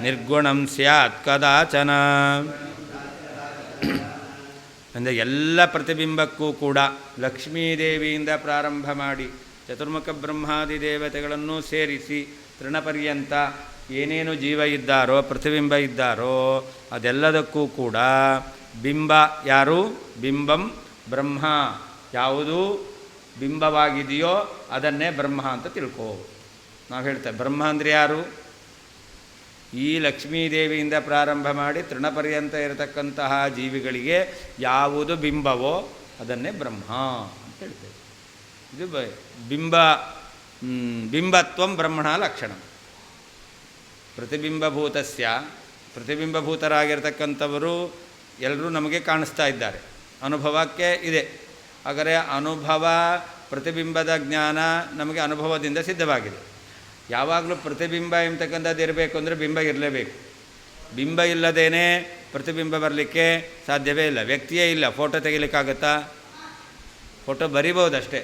ನಿರ್ಗುಣಂ ಸ್ಯಾತ್ ಕದಾಚನ. ಅಂದರೆ ಎಲ್ಲ ಪ್ರತಿಬಿಂಬಕ್ಕೂ ಕೂಡ ಲಕ್ಷ್ಮೀದೇವಿಯಿಂದ ಪ್ರಾರಂಭ ಮಾಡಿ ಚತುರ್ಮುಖ ಬ್ರಹ್ಮಾದಿ ದೇವತೆಗಳನ್ನು ಸೇರಿಸಿ ತೃಣಪರ್ಯಂತ ಏನೇನು ಜೀವ ಇದ್ದಾರೋ ಪ್ರತಿಬಿಂಬ ಇದ್ದಾರೋ ಅದೆಲ್ಲದಕ್ಕೂ ಕೂಡ ಬಿಂಬ ಯಾರು? ಬಿಂಬಂ ಬ್ರಹ್ಮ. ಯಾವುದು ಬಿಂಬವಾಗಿದೆಯೋ ಅದನ್ನೇ ಬ್ರಹ್ಮ ಅಂತ ತಿಳ್ಕೋ. ನಾವು ಹೇಳ್ತೇವೆ ಬ್ರಹ್ಮ ಅಂದರೆ ಯಾರು? ಈ ಲಕ್ಷ್ಮೀದೇವಿಯಿಂದ ಪ್ರಾರಂಭ ಮಾಡಿ ತೃಣಪರ್ಯಂತ ಇರತಕ್ಕಂತಹ ಜೀವಿಗಳಿಗೆ ಯಾವುದು ಬಿಂಬವೋ ಅದನ್ನೇ ಬ್ರಹ್ಮ ಅಂತ ಹೇಳ್ತೇವೆ. ಇದು ಬಿಂಬತ್ವಂ ಬ್ರಹ್ಮಣ ಲಕ್ಷಣ. ಪ್ರತಿಬಿಂಬಭೂತರಾಗಿರ್ತಕ್ಕಂಥವರು ಎಲ್ಲರೂ ನಮಗೆ ಕಾಣಿಸ್ತಾ ಇದ್ದಾರೆ, ಅನುಭವಕ್ಕೆ ಇದೆ. ಹಾಗಾದರೆ ಅನುಭವ ಪ್ರತಿಬಿಂಬದ ಜ್ಞಾನ ನಮಗೆ ಅನುಭವದಿಂದ ಸಿದ್ಧವಾಗಿದೆ. ಯಾವಾಗಲೂ ಪ್ರತಿಬಿಂಬ ಎಂಬತಕ್ಕಂಥದ್ದು ಇರಬೇಕು ಅಂದರೆ ಬಿಂಬ ಇರಲೇಬೇಕು. ಬಿಂಬ ಇಲ್ಲದೇನೆ ಪ್ರತಿಬಿಂಬ ಬರಲಿಕ್ಕೆ ಸಾಧ್ಯವೇ ಇಲ್ಲ. ವ್ಯಕ್ತಿಯೇ ಇಲ್ಲ, ಫೋಟೋ ತೆಗಿಲಿಕ್ಕಾಗತ್ತಾ? ಫೋಟೋ ಬರಿಬೋದು ಅಷ್ಟೇ,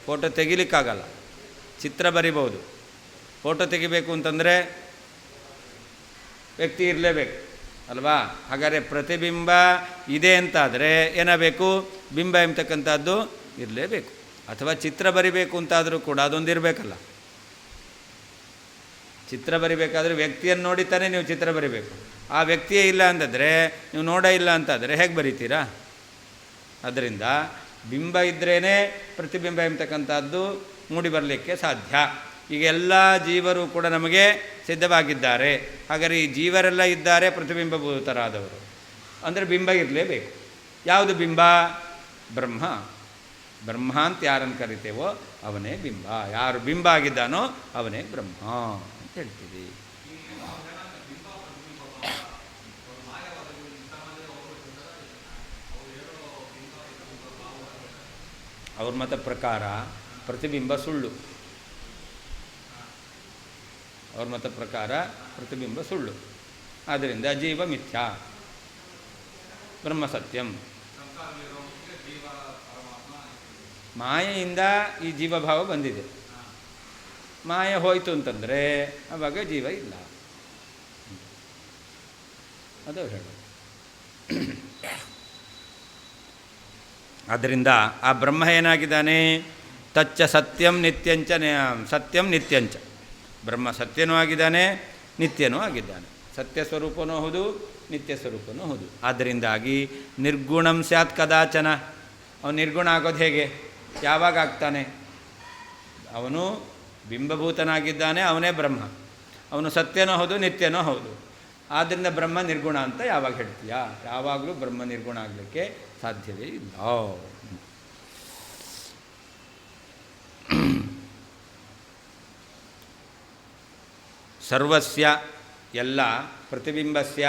ಫೋಟೋ ತೆಗಿಲಿಕ್ಕಾಗಲ್ಲ. ಚಿತ್ರ ಬರಿಬೋದು, ಫೋಟೋ ತೆಗಿಬೇಕು ಅಂತಂದರೆ ವ್ಯಕ್ತಿ ಇರಲೇಬೇಕು ಅಲ್ವಾ? ಹಾಗಾದರೆ ಪ್ರತಿಬಿಂಬ ಇದೆ ಅಂತಾದರೆ ಏನಾಗಬೇಕು? ಬಿಂಬ ಎಂಬತಕ್ಕಂಥದ್ದು ಇರಲೇಬೇಕು. ಅಥವಾ ಚಿತ್ರ ಬರಿಬೇಕು ಅಂತಾದರೂ ಕೂಡ ಅದೊಂದು ಇರಬೇಕಲ್ಲ. ಚಿತ್ರ ಬರಿಬೇಕಾದ್ರೆ ವ್ಯಕ್ತಿಯನ್ನು ನೋಡಿ ತಾನೇ ನೀವು ಚಿತ್ರ ಬರಿಬೇಕು. ಆ ವ್ಯಕ್ತಿಯೇ ಇಲ್ಲ ಅಂತಂದರೆ ನೀವು ನೋಡೇ ಇಲ್ಲ ಅಂತಾದರೆ ಹೇಗೆ ಬರಿತೀರಾ? ಅದರಿಂದ ಬಿಂಬ ಇದ್ರೇ ಪ್ರತಿಬಿಂಬ ಎಂಬತಕ್ಕಂಥದ್ದು ಮೂಡಿ ಬರಲಿಕ್ಕೆ ಸಾಧ್ಯ. ಈಗ ಎಲ್ಲ ಜೀವರು ಕೂಡ ನಮಗೆ ಸಿದ್ಧವಾಗಿದ್ದಾರೆ. ಹಾಗಾದರೆ ಈ ಜೀವರೆಲ್ಲ ಇದ್ದಾರೆ ಪ್ರತಿಬಿಂಬಭೂತರಾದವರು. ಅಂದರೆ ಬಿಂಬ ಇರಲೇಬೇಕು. ಯಾವುದು ಬಿಂಬ? ಬ್ರಹ್ಮ. ಬ್ರಹ್ಮ ಅಂತ ಯಾರನ್ನು ಕರಿತೇವೋ ಅವನೇ ಬಿಂಬ. ಯಾರು ಬಿಂಬ ಆಗಿದ್ದಾನೋ ಅವನೇ ಬ್ರಹ್ಮ ಅಂತ ಹೇಳ್ತೀವಿ. ಅವ್ರ ಮತ ಪ್ರಕಾರ ಪ್ರತಿಬಿಂಬ ಸುಳ್ಳು. ಅವ್ರ ಮತ ಪ್ರಕಾರ ಪ್ರತಿಬಿಂಬ ಸುಳ್ಳು. ಆದ್ದರಿಂದ ಜೀವ ಮಿಥ್ಯಾ, ಬ್ರಹ್ಮ ಸತ್ಯಂ. ಮಾಯೆಯಿಂದ ಈ ಜೀವಭಾವ ಬಂದಿದೆ. ಮಾಯೆ ಹೋಯಿತು ಅಂತಂದರೆ ಆವಾಗ ಜೀವ ಇಲ್ಲ. ಅದು ಹೇಳೋದು. ಆದ್ದರಿಂದ ಆ ಬ್ರಹ್ಮ ಏನಾಗಿದ್ದಾನೆ? ತಚ್ಚ ಸತ್ಯಂ ನಿತ್ಯಂಚ. ಸತ್ಯಂ ನಿತ್ಯಂಚ. ಬ್ರಹ್ಮ ಸತ್ಯನೂ ಆಗಿದ್ದಾನೆ, ನಿತ್ಯನೂ ಆಗಿದ್ದಾನೆ. ಸತ್ಯ ಸ್ವರೂಪನೂ ಹೌದು, ನಿತ್ಯ ಸ್ವರೂಪನೂ ಹೌದು. ಆದ್ದರಿಂದಾಗಿ ನಿರ್ಗುಣಂ ಸ್ಯಾತ್ ಕದಾಚನ. ಅವನು ನಿರ್ಗುಣ ಆಗೋದು ಹೇಗೆ? ಯಾವಾಗ ಆಗ್ತಾನೆ? ಅವನು ಬಿಂಬಭೂತನಾಗಿದ್ದಾನೆ, ಅವನೇ ಬ್ರಹ್ಮ. ಅವನು ಸತ್ಯನೂ ಹೌದು, ನಿತ್ಯನೂ ಹೌದು. ಆದ್ದರಿಂದ ಬ್ರಹ್ಮ ನಿರ್ಗುಣ ಅಂತ ಯಾವಾಗ ಹೇಳ್ತೀಯಾ? ಯಾವಾಗಲೂ ಬ್ರಹ್ಮ ನಿರ್ಗುಣ ಆಗಲಿಕ್ಕೆ ಸಾಧ್ಯವೇ ಇಲ್ಲ. ಸರ್ವಸ್ಯ ಎಲ್ಲ ಪ್ರತಿಬಿಂಬಸ್ಯ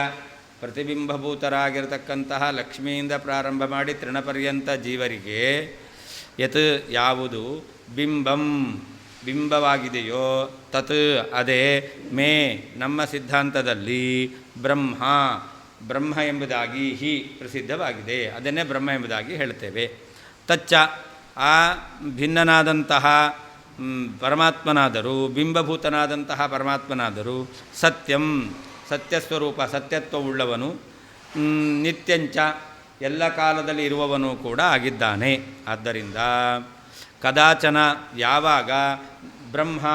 ಪ್ರತಿಬಿಂಬಭೂತರಾಗಿರತಕ್ಕಂತಹ ಲಕ್ಷ್ಮಿಯಿಂದ ಪ್ರಾರಂಭ ಮಾಡಿ ತೃಣಪರ್ಯಂತ ಜೀವರಿಗೆ ಯತ್ ಯಾವುದು ಬಿಂಬಂ ಬಿಂಬವಾಗಿದೆಯೋ ತತ್ ಅದೇ ಮೇ ನಮ್ಮ ಸಿದ್ಧಾಂತದಲ್ಲಿ ಬ್ರಹ್ಮ ಬ್ರಹ್ಮ ಎಂಬುದಾಗಿ ಹಿ ಪ್ರಸಿದ್ಧವಾಗಿದೆ. ಅದನ್ನೇ ಬ್ರಹ್ಮ ಎಂಬುದಾಗಿ ಹೇಳ್ತೇವೆ. ತಚ್ಚ ಆ ಭಿನ್ನನಾದಂತಹ ಪರಮಾತ್ಮನಾದರೂ ಬಿಂಬಭೂತನಾದಂತಹ ಪರಮಾತ್ಮನಾದರೂ ಸತ್ಯಂ ಸತ್ಯಸ್ವರೂಪ ಸತ್ಯತ್ವವುಳ್ಳವನು, ನಿತ್ಯಂಚ ಎಲ್ಲ ಕಾಲದಲ್ಲಿ ಇರುವವನು ಕೂಡ ಆಗಿದ್ದಾನೆ. ಆದ್ದರಿಂದ ಕದಾಚನ ಯಾವಾಗ ಬ್ರಹ್ಮ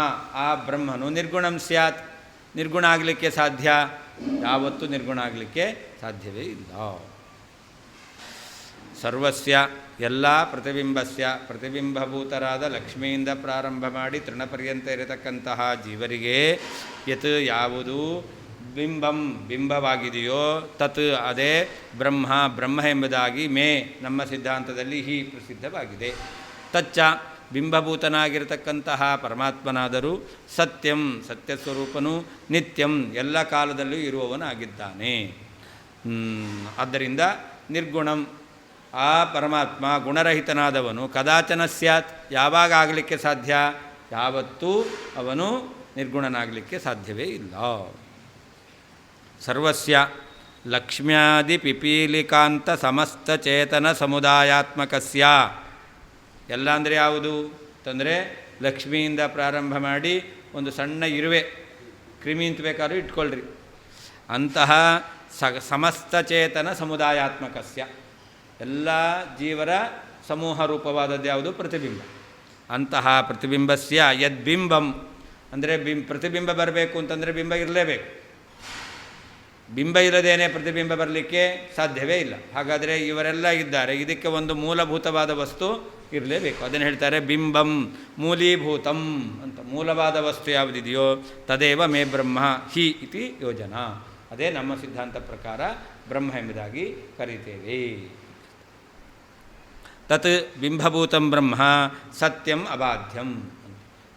ಆ ಬ್ರಹ್ಮನು ನಿರ್ಗುಣಂ ಸ್ಯಾತ್ ನಿರ್ಗುಣ ಆಗಲಿಕ್ಕೆ ಸಾಧ್ಯ? ಯಾವತ್ತೂ ನಿರ್ಗುಣ ಆಗಲಿಕ್ಕೆ ಸಾಧ್ಯವೇ ಇಲ್ಲ. ಸರ್ವಸ್ಯ ಎಲ್ಲ ಪ್ರತಿಬಿಂಬಸ್ಯ ಪ್ರತಿಬಿಂಬಭೂತರಾದ ಲಕ್ಷ್ಮಿಯಿಂದ ಪ್ರಾರಂಭ ಮಾಡಿ ತೃಣಪರ್ಯಂತ ಇರತಕ್ಕಂತಹ ಜೀವರಿಗೆ ಯತ್ ಯಾವುದು ಬಿಂಬಂ ಬಿಂಬವಾಗಿದೆಯೋ ತತ್ ಅದೇ ಬ್ರಹ್ಮ ಬ್ರಹ್ಮ ಎಂಬುದಾಗಿ ಮೇ ನಮ್ಮ ಸಿದ್ಧಾಂತದಲ್ಲಿ ಹಿ ಪ್ರಸಿದ್ಧವಾಗಿದೆ. ತಚ್ಚ ಬಿಂಬಭೂತನಾಗಿರತಕ್ಕಂತಹ ಪರಮಾತ್ಮನಾದರೂ ಸತ್ಯಂ ಸತ್ಯಸ್ವರೂಪನು, ನಿತ್ಯಂ ಎಲ್ಲ ಕಾಲದಲ್ಲೂ ಇರುವವನಾಗಿದ್ದಾನೆ. ಆದ್ದರಿಂದ ನಿರ್ಗುಣಂ ಆ ಪರಮಾತ್ಮ ಗುಣರಹಿತನಾದವನು ಕದಾಚನ ಸ್ಯಾತ್ ಯಾವಾಗ ಆಗಲಿಕ್ಕೆ ಸಾಧ್ಯ? ಯಾವತ್ತೂ ಅವನು ನಿರ್ಗುಣನಾಗಲಿಕ್ಕೆ ಸಾಧ್ಯವೇ ಇಲ್ಲ. ಸರ್ವಸ್ಯ ಲಕ್ಷ್ಮ್ಯಾದಿ ಪಿಪೀಲಿಕಾಂತ ಸಮಸ್ತ ಚೇತನ ಸಮುದಾಯಾತ್ಮಕಸ್ಯ ಎಲ್ಲ ಅಂದರೆ ಯಾವುದು ಅಂತಂದರೆ ಲಕ್ಷ್ಮಿಯಿಂದ ಪ್ರಾರಂಭ ಮಾಡಿ ಒಂದು ಸಣ್ಣ ಇರುವೆ ಕ್ರಿಮಿ ಅಂತ ಬೇಕಾದ್ರೂ ಇಟ್ಕೊಳ್ರಿ, ಅಂತಹ ಸಮಸ್ತ ಚೇತನ ಸಮುದಾಯಾತ್ಮಕಸ್ಯ ಎಲ್ಲ ಜೀವರ ಸಮೂಹ ರೂಪವಾದದ್ದು ಯಾವುದು? ಪ್ರತಿಬಿಂಬ. ಅಂತಹ ಪ್ರತಿಬಿಂಬಸ್ಯ ಯದ್ಬಿಂಬಂ ಅಂದರೆ ಪ್ರತಿಬಿಂಬ ಬರಬೇಕು ಅಂತಂದರೆ ಬಿಂಬ ಇರಲೇಬೇಕು. ಬಿಂಬ ಇಲ್ಲದೇನೆ ಪ್ರತಿಬಿಂಬ ಬರಲಿಕ್ಕೆ ಸಾಧ್ಯವೇ ಇಲ್ಲ. ಹಾಗಾದರೆ ಇವರೆಲ್ಲ ಇದ್ದಾರೆ, ಇದಕ್ಕೆ ಒಂದು ಮೂಲಭೂತವಾದ ವಸ್ತು ಇರಲೇಬೇಕು. ಅದನ್ನು ಹೇಳ್ತಾರೆ ಬಿಂಬಂ ಮೂಲೀಭೂತಂ ಅಂತ. ಮೂಲವಾದ ವಸ್ತು ಯಾವುದಿದೆಯೋ ತದೇವ ಮೇ ಬ್ರಹ್ಮ ಹಿ ಇತಿ ಯೋಜನಾ. ಅದೇ ನಮ್ಮ ಸಿದ್ಧಾಂತ ಪ್ರಕಾರ ಬ್ರಹ್ಮ ಎಂಬುದಾಗಿ ಕರೀತೇವೆ. ತತ್ ಬಿಂಬಭೂತಂ ಬ್ರಹ್ಮ ಸತ್ಯಂ ಅಬಾಧ್ಯಂ.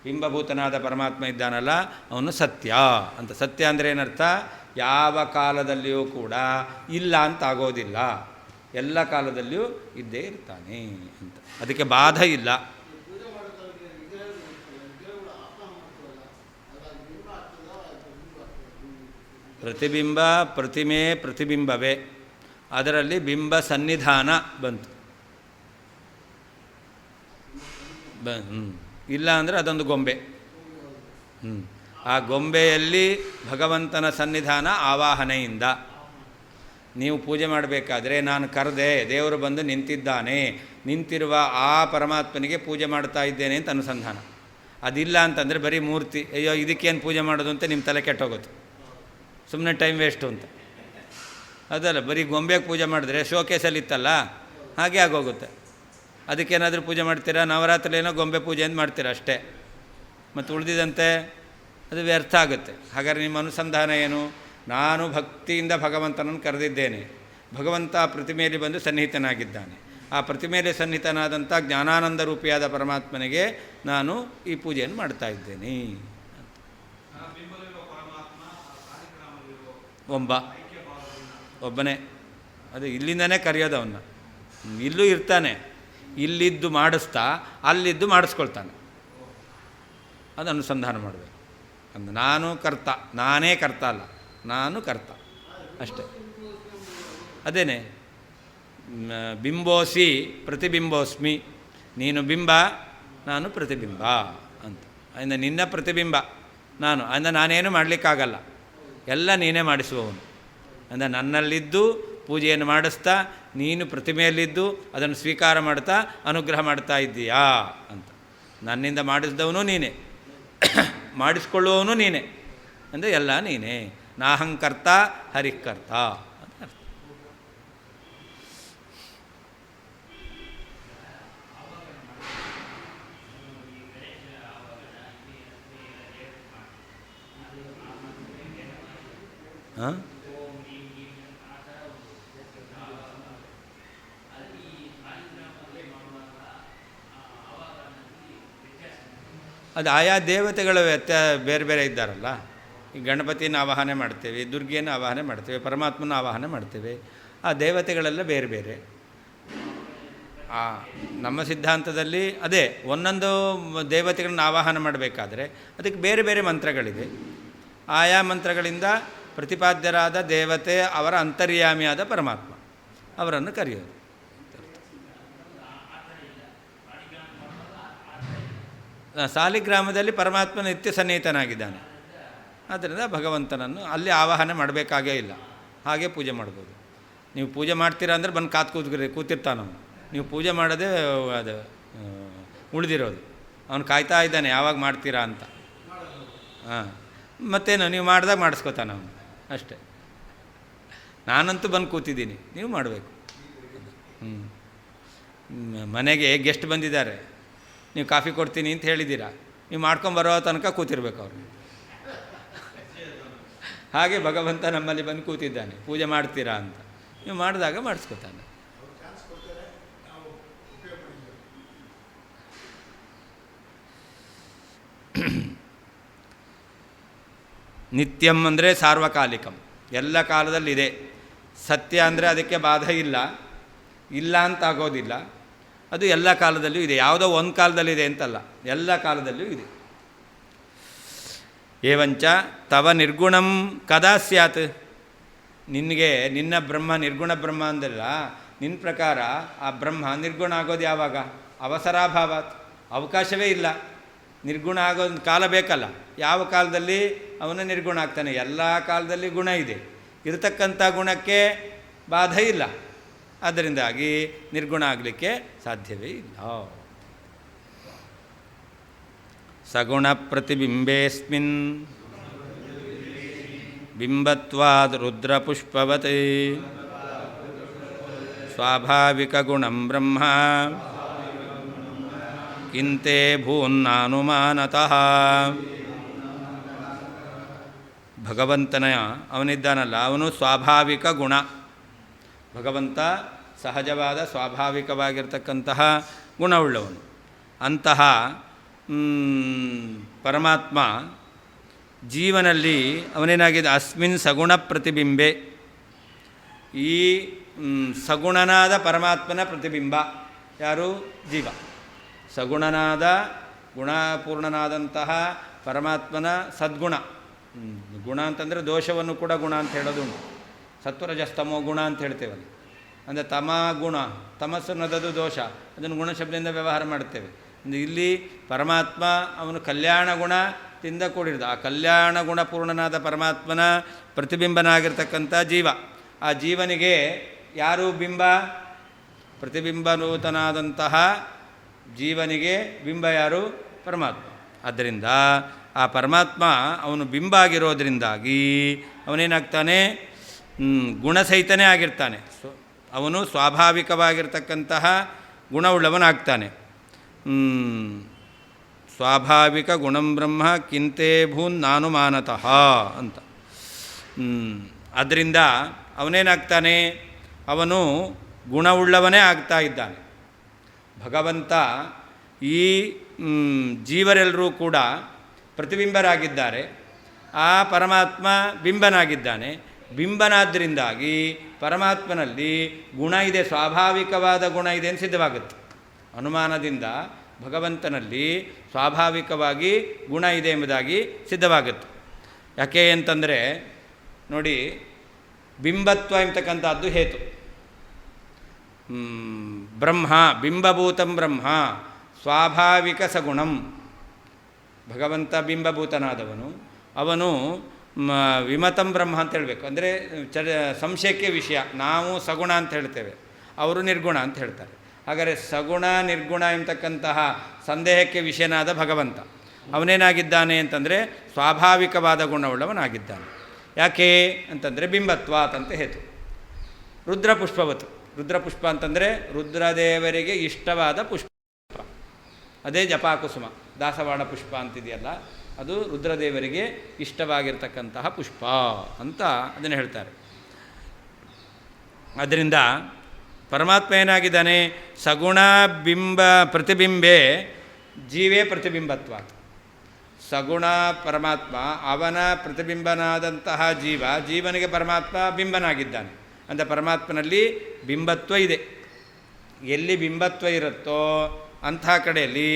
ಬಿಂಬಭೂತನಾದ ಪರಮಾತ್ಮ ಇದ್ದಾನಲ್ಲ ಅವನು ಸತ್ಯ ಅಂತ. ಸತ್ಯ ಅಂದರೆ ಏನರ್ಥ? ಯಾವ ಕಾಲದಲ್ಲಿಯೂ ಕೂಡ ಇಲ್ಲ ಅಂತ ಆಗೋದಿಲ್ಲ, ಎಲ್ಲ ಕಾಲದಲ್ಲಿಯೂ ಇದ್ದೇ ಇರ್ತಾನೆ ಅಂತ. ಅದಕ್ಕೆ ಬಾಧ ಇಲ್ಲ. ಪ್ರತಿಬಿಂಬ ಪ್ರತಿಮೆ ಪ್ರತಿಬಿಂಬವೇ, ಅದರಲ್ಲಿ ಬಿಂಬ ಸನ್ನಿಧಾನ ಬಂತು. ಇಲ್ಲ ಅಂದರೆ ಅದೊಂದು ಗೊಂಬೆ. ಆ ಗೊಂಬೆಯಲ್ಲಿ ಭಗವಂತನ ಸನ್ನಿಧಾನ ಆವಾಹನೆಯಿಂದ. ನೀವು ಪೂಜೆ ಮಾಡಬೇಕಾದ್ರೆ ನಾನು ಕರೆದೆ, ದೇವರು ಬಂದು ನಿಂತಿದ್ದಾನೆ, ನಿಂತಿರುವ ಆ ಪರಮಾತ್ಮನಿಗೆ ಪೂಜೆ ಮಾಡ್ತಾ ಇದ್ದೇನೆ ಅಂತ ಅನುಸಂಧಾನ. ಅದಿಲ್ಲ ಅಂತಂದರೆ ಬರೀ ಮೂರ್ತಿ, ಅಯ್ಯೋ ಇದಕ್ಕೇನು ಪೂಜೆ ಮಾಡೋದು ಅಂತ ನಿಮ್ಮ ತಲೆ ಕೆಟ್ಟೋಗುತ್ತೆ, ಸುಮ್ಮನೆ ಟೈಮ್ ವೇಸ್ಟು ಅಂತ. ಅದಲ್ಲ, ಬರೀ ಗೊಂಬೆಗೆ ಪೂಜೆ ಮಾಡಿದ್ರೆ ಶೋಕೇಸಲ್ಲಿ ಇತ್ತಲ್ಲ ಹಾಗೆ ಆಗೋಗುತ್ತೆ. ಅದಕ್ಕೇನಾದರೂ ಪೂಜೆ ಮಾಡ್ತೀರಾ? ನವರಾತ್ರಿಲೇನೋ ಗೊಂಬೆ ಪೂಜೆ ಅಂತ ಮಾಡ್ತೀರಾ ಅಷ್ಟೇ, ಮತ್ತು ಉಳಿದಿದಂತೆ ಅದು ವ್ಯರ್ಥ ಆಗುತ್ತೆ. ಹಾಗಾದರೆ ನಿಮ್ಮ ಅನುಸಂಧಾನ ಏನು? ನಾನು ಭಕ್ತಿಯಿಂದ ಭಗವಂತನನ್ನು ಕರೆದಿದ್ದೇನೆ, ಭಗವಂತ ಪ್ರತಿಮೆಯಲ್ಲಿ ಬಂದು ಸನ್ನಿಹಿತನಾಗಿದ್ದಾನೆ. ಆ ಪ್ರತಿಮೆಯಲ್ಲಿ ಸನ್ನಿಹಿತನಾದಂಥ ಜ್ಞಾನಾನಂದ ರೂಪಿಯಾದ ಪರಮಾತ್ಮನಿಗೆ ನಾನು ಈ ಪೂಜೆಯನ್ನು ಮಾಡ್ತಾ ಇದ್ದೇನೆ. ಒಬ್ಬನೇ, ಅದು ಇಲ್ಲಿಂದನೇ ಕರೆಯೋದು ಅವನ್ನ. ಇಲ್ಲೂ ಇರ್ತಾನೆ, ಇಲ್ಲಿದ್ದು ಮಾಡಿಸ್ತಾ ಅಲ್ಲಿದ್ದು ಮಾಡಿಸ್ಕೊಳ್ತಾನೆ. ಅದು ಅನುಸಂಧಾನ ಮಾಡಬೇಕು. ಅಂದು ನಾನು ಕರ್ತ, ನಾನೇ ಕರ್ತ ಅಲ್ಲ, ನಾನು ಕರ್ತ ಅಷ್ಟೆ. ಅದೇನೆ ಬಿಂಬೋಸಿ ಪ್ರತಿಬಿಂಬೋಸ್ಮಿ, ನೀನು ಬಿಂಬ ನಾನು ಪ್ರತಿಬಿಂಬ ಅಂತ. ಅದರಿಂದ ನಿನ್ನ ಪ್ರತಿಬಿಂಬ ನಾನು, ಅಂದರೆ ನಾನೇನು ಮಾಡಲಿಕ್ಕಾಗಲ್ಲ, ಎಲ್ಲ ನೀನೇ ಮಾಡಿಸುವವನು. ಅಂದರೆ ನನ್ನಲ್ಲಿದ್ದು ಪೂಜೆಯನ್ನು ಮಾಡಿಸ್ತಾ ನೀನು ಪ್ರತಿಮೆಯಲ್ಲಿದ್ದು ಅದನ್ನು ಸ್ವೀಕಾರ ಮಾಡ್ತಾ ಅನುಗ್ರಹ ಮಾಡ್ತಾ ಇದ್ದೀಯಾ ಅಂತ. ನನ್ನಿಂದ ಮಾಡಿಸಿದವನು ನೀನೇ, ಮಾಡಿಸ್ಕೊಳ್ಳುವವನು ನೀನೇ, ಅಂದರೆ ಎಲ್ಲ ನೀನೇ. ನಾಹಂಕರ್ತ ಹರಿಕರ್ತ ಅಂತ ಅರ್ಥ. ಹಾಂ, ಅದು ಆಯಾ ದೇವತೆಗಳ ಬೇರೆ ಬೇರೆ ಇದ್ದಾರಲ್ಲ. ಈ ಗಣಪತಿನ ಆವಾಹನೆ ಮಾಡ್ತೇವೆ, ದುರ್ಗೆಯನ್ನು ಆವಾಹನೆ ಮಾಡ್ತೇವೆ, ಪರಮಾತ್ಮನ ಆವಾಹನೆ ಮಾಡ್ತೇವೆ. ಆ ದೇವತೆಗಳೆಲ್ಲ ಬೇರೆ ಬೇರೆ. ನಮ್ಮ ಸಿದ್ಧಾಂತದಲ್ಲಿ ಅದೇ ಒಂದೊಂದು ದೇವತೆಗಳನ್ನ ಆವಾಹನ ಮಾಡಬೇಕಾದ್ರೆ ಅದಕ್ಕೆ ಬೇರೆ ಬೇರೆ ಮಂತ್ರಗಳಿದೆ. ಆಯಾ ಮಂತ್ರಗಳಿಂದ ಪ್ರತಿಪಾದ್ಯರಾದ ದೇವತೆ ಅವರ ಅಂತರ್ಯಾಮಿಯಾದ ಪರಮಾತ್ಮ ಅವರನ್ನು ಕರೆಯೋದು. ಸಾಲಿಗ್ರಾಮದಲ್ಲಿ ಪರಮಾತ್ಮನ ನಿತ್ಯ ಸನ್ನಿಹಿತನಾಗಿದ್ದಾನೆ. ಆದ್ದರಿಂದ ಭಗವಂತನನ್ನು ಅಲ್ಲಿ ಆವಾಹನೆ ಮಾಡಬೇಕಾಗೇ ಇಲ್ಲ, ಹಾಗೆ ಪೂಜೆ ಮಾಡ್ಬೋದು. ನೀವು ಪೂಜೆ ಮಾಡ್ತೀರಾ ಅಂದರೆ ಬಂದು ಕೂತಿರ್ತಾನವನು. ನೀವು ಪೂಜೆ ಮಾಡೋದೇ ಅದು ಉಳಿದಿರೋದು. ಅವನು ಕಾಯ್ತಾ ಇದ್ದಾನೆ ಯಾವಾಗ ಮಾಡ್ತೀರಾ ಅಂತ. ಹಾಂ, ಮತ್ತೇನು ನೀವು ಮಾಡಿದಾಗ ಮಾಡಿಸ್ಕೋತಾನೆ ಅವನು ಅಷ್ಟೇ. ನಾನಂತೂ ಬಂದು ಕೂತಿದ್ದೀನಿ, ನೀವು ಮಾಡಬೇಕು. ಮನೆಗೆ ಗೆಸ್ಟ್ ಬಂದಿದ್ದಾರೆ, ನೀವು ಕಾಫಿ ಕೊಡ್ತೀನಿ ಅಂತ ಹೇಳಿದ್ದೀರಾ, ನೀವು ಮಾಡ್ಕೊಂಬರೋ ತನಕ ಕೂತಿರ್ಬೇಕು ಅವ್ರು. ಹಾಗೆ ಭಗವಂತ ನಮ್ಮಲ್ಲಿ ಬಂದು ಕೂತಿದ್ದಾನೆ, ಪೂಜೆ ಮಾಡ್ತೀರಾ ಅಂತ. ನೀವು ಮಾಡಿದಾಗ ಮಾಡಿಸ್ಕೊತಾನೆ. ನಿತ್ಯಂ ಅಂದರೆ ಸಾರ್ವಕಾಲಿಕಂ, ಎಲ್ಲ ಕಾಲದಲ್ಲಿದೆ. ಸತ್ಯ ಅಂದರೆ ಅದಕ್ಕೆ ಬಾಧೆ ಇಲ್ಲ, ಇಲ್ಲ ಅಂತ ಆಗೋದಿಲ್ಲ. ಅದು ಎಲ್ಲ ಕಾಲದಲ್ಲೂ ಇದೆ, ಯಾವುದೋ ಒಂದು ಕಾಲದಲ್ಲಿದೆ ಅಂತಲ್ಲ, ಎಲ್ಲ ಕಾಲದಲ್ಲೂ ಇದೆ. ಏವಂಚ ತವ ನಿರ್ಗುಣಂ ಕದಾ ಸ್ಯಾತ್, ನಿನಗೆ ನಿನ್ನ ಬ್ರಹ್ಮ ನಿರ್ಗುಣ ಬ್ರಹ್ಮ ಅಂದಲ್ಲ, ನಿನ್ನ ಪ್ರಕಾರ ಆ ಬ್ರಹ್ಮ ನಿರ್ಗುಣ ಆಗೋದು ಯಾವಾಗ? ಅವಸರಾಭಾವಾತ್, ಅವಕಾಶವೇ ಇಲ್ಲ. ನಿರ್ಗುಣ ಆಗೋದು ಕಾಲ ಬೇಕಲ್ಲ. ಯಾವ ಕಾಲದಲ್ಲಿ ಅವನು ನಿರ್ಗುಣ ಆಗ್ತಾನೆ? ಎಲ್ಲ ಕಾಲದಲ್ಲಿ ಗುಣ ಇದೆ, ಇರತಕ್ಕಂಥ ಗುಣಕ್ಕೆ ಬಾಧೆ ಇಲ್ಲ. ಅದರಿಂದಾಗಿ ನಿರ್ಗುಣ ಆಗಲಿಕ್ಕೆ ಸಾಧ್ಯವೇ ಇಲ್ಲ. ಸಗುಣ ಪ್ರತಿಬಿಂಬೇಸ್ಮಿನ್ ಬಿಂಬತ್ವಾದ್ ರುದ್ರಪುಷ್ಪವತ್ ಸ್ವಾಭಾವಿಕ ಗುಣಂ ಬ್ರಹ್ಮ ಕಿಂತೆ ಭೂನ್ನಾನುಮಾನತಃ. ಭಗವಂತನ ಅವನಿದ್ದಾನಲ್ಲ, ಅವನು ಸ್ವಾಭಾವಿಕ ಗುಣ. ಭಗವಂತ ಸಹಜವಾದ ಸ್ವಾಭಾವಿಕವಾಗಿರ್ತಕ್ಕಂತಹ ಗುಣವುಳ್ಳವನು. ಅಂತಹ ಪರಮಾತ್ಮ ಜೀವನಲ್ಲಿ ಅವನೇನಾಗಿದೆ? ಅಸ್ಮಿನ್ ಸಗುಣ ಪ್ರತಿಬಿಂಬೆ, ಈ ಸಗುಣನಾದ ಪರಮಾತ್ಮನ ಪ್ರತಿಬಿಂಬ ಯಾರು? ಜೀವ. ಸಗುಣನಾದ ಗುಣಪೂರ್ಣನಾದಂತಹ ಪರಮಾತ್ಮನ ಸದ್ಗುಣ. ಗುಣ ಅಂತಂದರೆ ದೋಷವನ್ನು ಕೂಡ ಗುಣ ಅಂತ ಹೇಳೋದುಂಟು. ಸತ್ವರಜಸ್ತಮೋ ಗುಣ ಅಂತ ಹೇಳ್ತೇವಲ್ಲ, ಅಂದರೆ ತಮ ಗುಣ, ತಮಸ್ಸು ಅನ್ನೋದು ದೋಷ, ಅದನ್ನು ಗುಣಶಬ್ದದಿಂದ ವ್ಯವಹಾರ ಮಾಡ್ತೇವೆ. ಇಲ್ಲಿ ಪರಮಾತ್ಮ ಅವನು ಕಲ್ಯಾಣ ಗುಣದಿಂದ ಕೂಡಿರೋದು. ಆ ಕಲ್ಯಾಣ ಗುಣಪೂರ್ಣನಾದ ಪರಮಾತ್ಮನ ಪ್ರತಿಬಿಂಬನಾಗಿರ್ತಕ್ಕಂಥ ಜೀವ. ಆ ಜೀವನಿಗೆ ಯಾರು ಬಿಂಬ? ಪ್ರತಿಬಿಂಬನೂತನಾದಂತಹ ಜೀವನಿಗೆ ಬಿಂಬ ಯಾರು? ಪರಮಾತ್ಮ. ಆದ್ದರಿಂದ ಆ ಪರಮಾತ್ಮ ಅವನು ಬಿಂಬ ಆಗಿರೋದ್ರಿಂದಾಗಿ ಅವನೇನಾಗ್ತಾನೆ? ಗುಣಸಹಿತನೇ ಆಗಿರ್ತಾನೆ. ಅವನು ಸ್ವಾಭಾವಿಕವಾಗಿರ್ತಕ್ಕಂತಹ ಗುಣವುಳ್ಳವನಾಗ್ತಾನೆ. ಸ್ವಾಭಾವಿಕ ಗುಣಂ ಬ್ರಹ್ಮ ಕಿಂತೆ ಭೂನ್ ನಾನುಮಾನತಃ ಅಂತ. ಅದರಿಂದ ಅವನೇನಾಗ್ತಾನೆ? ಅವನು ಗುಣವುಳ್ಳವನೇ ಆಗ್ತಾ ಇದ್ದಾನೆ. ಭಗವಂತ ಈ ಜೀವರೆಲ್ಲರೂ ಕೂಡ ಪ್ರತಿಬಿಂಬರಾಗಿದ್ದಾರೆ. ಆ ಪರಮಾತ್ಮ ಬಿಂಬನಾಗಿದ್ದಾನೆ. ಬಿಂಬನಾದ್ದರಿಂದಾಗಿ ಪರಮಾತ್ಮನಲ್ಲಿ ಗುಣ ಇದೆ, ಸ್ವಾಭಾವಿಕವಾದ ಗುಣ ಇದೆ ಅಂತ ಸಿದ್ಧವಾಗುತ್ತೆ. ಅನುಮಾನದಿಂದ ಭಗವಂತನಲ್ಲಿ ಸ್ವಾಭಾವಿಕವಾಗಿ ಗುಣ ಇದೆ ಎಂಬುದಾಗಿ ಸಿದ್ಧವಾಗುತ್ತೆ. ಯಾಕೆ ಅಂತಂದರೆ ನೋಡಿ, ಬಿಂಬತ್ವ ಎಂಬತಕ್ಕಂಥದ್ದು ಹೇತು. ಬ್ರಹ್ಮ ಬಿಂಬಭೂತಂ ಬ್ರಹ್ಮ ಸ್ವಾಭಾವಿಕ ಸಗುಣಂ. ಭಗವಂತ ಬಿಂಬಭೂತನಾದವನು, ಅವನು ವಿಮತಂ ಬ್ರಹ್ಮ ಅಂತ ಹೇಳಬೇಕು. ಅಂದರೆ ಸಂಶಯಕ್ಕೆ ವಿಷಯ. ನಾವು ಸಗುಣ ಅಂತ ಹೇಳ್ತೇವೆ, ಅವರು ನಿರ್ಗುಣ ಅಂತ ಹೇಳ್ತಾರೆ. ಹಾಗಾದರೆ ಸಗುಣ ನಿರ್ಗುಣ ಎಂಬತಕ್ಕಂತಹ ಸಂದೇಹಕ್ಕೆ ವಿಷಯನಾದ ಭಗವಂತ ಅವನೇನಾಗಿದ್ದಾನೆ ಅಂತಂದರೆ ಸ್ವಾಭಾವಿಕವಾದ ಗುಣವುಳ್ಳವನಾಗಿದ್ದಾನೆ. ಯಾಕೆ ಅಂತಂದರೆ ಬಿಂಬತ್ವಾತ್ ಅಂತ ಹೇತು. ರುದ್ರಪುಷ್ಪವತ್ತು. ರುದ್ರಪುಷ್ಪ ಅಂತಂದರೆ ರುದ್ರದೇವರಿಗೆ ಇಷ್ಟವಾದ ಪುಷ್ಪ, ಅದೇ ಜಪಾಕುಸುಮ. ದಾಸವಾಳ ಪುಷ್ಪ ಅಂತಿದೆಯಲ್ಲ, ಅದು ರುದ್ರದೇವರಿಗೆ ಇಷ್ಟವಾಗಿರ್ತಕ್ಕಂತಹ ಪುಷ್ಪ ಅಂತ ಅದನ್ನು ಹೇಳ್ತಾರೆ. ಅದರಿಂದ ಪರಮಾತ್ಮ ಏನಾಗಿದ್ದಾನೆ, ಸಗುಣ ಬಿಂಬ ಪ್ರತಿಬಿಂಬೆ ಜೀವೇ ಪ್ರತಿಬಿಂಬತ್ವ. ಸಗುಣ ಪರಮಾತ್ಮ, ಅವನ ಪ್ರತಿಬಿಂಬನಾದಂತಹ ಜೀವನಿಗೆ ಪರಮಾತ್ಮ ಬಿಂಬನಾಗಿದ್ದಾನೆ. ಅಂದರೆ ಪರಮಾತ್ಮನಲ್ಲಿ ಬಿಂಬತ್ವ ಇದೆ. ಎಲ್ಲಿ ಬಿಂಬತ್ವ ಇರುತ್ತೋ ಅಂಥ ಕಡೆಯಲ್ಲಿ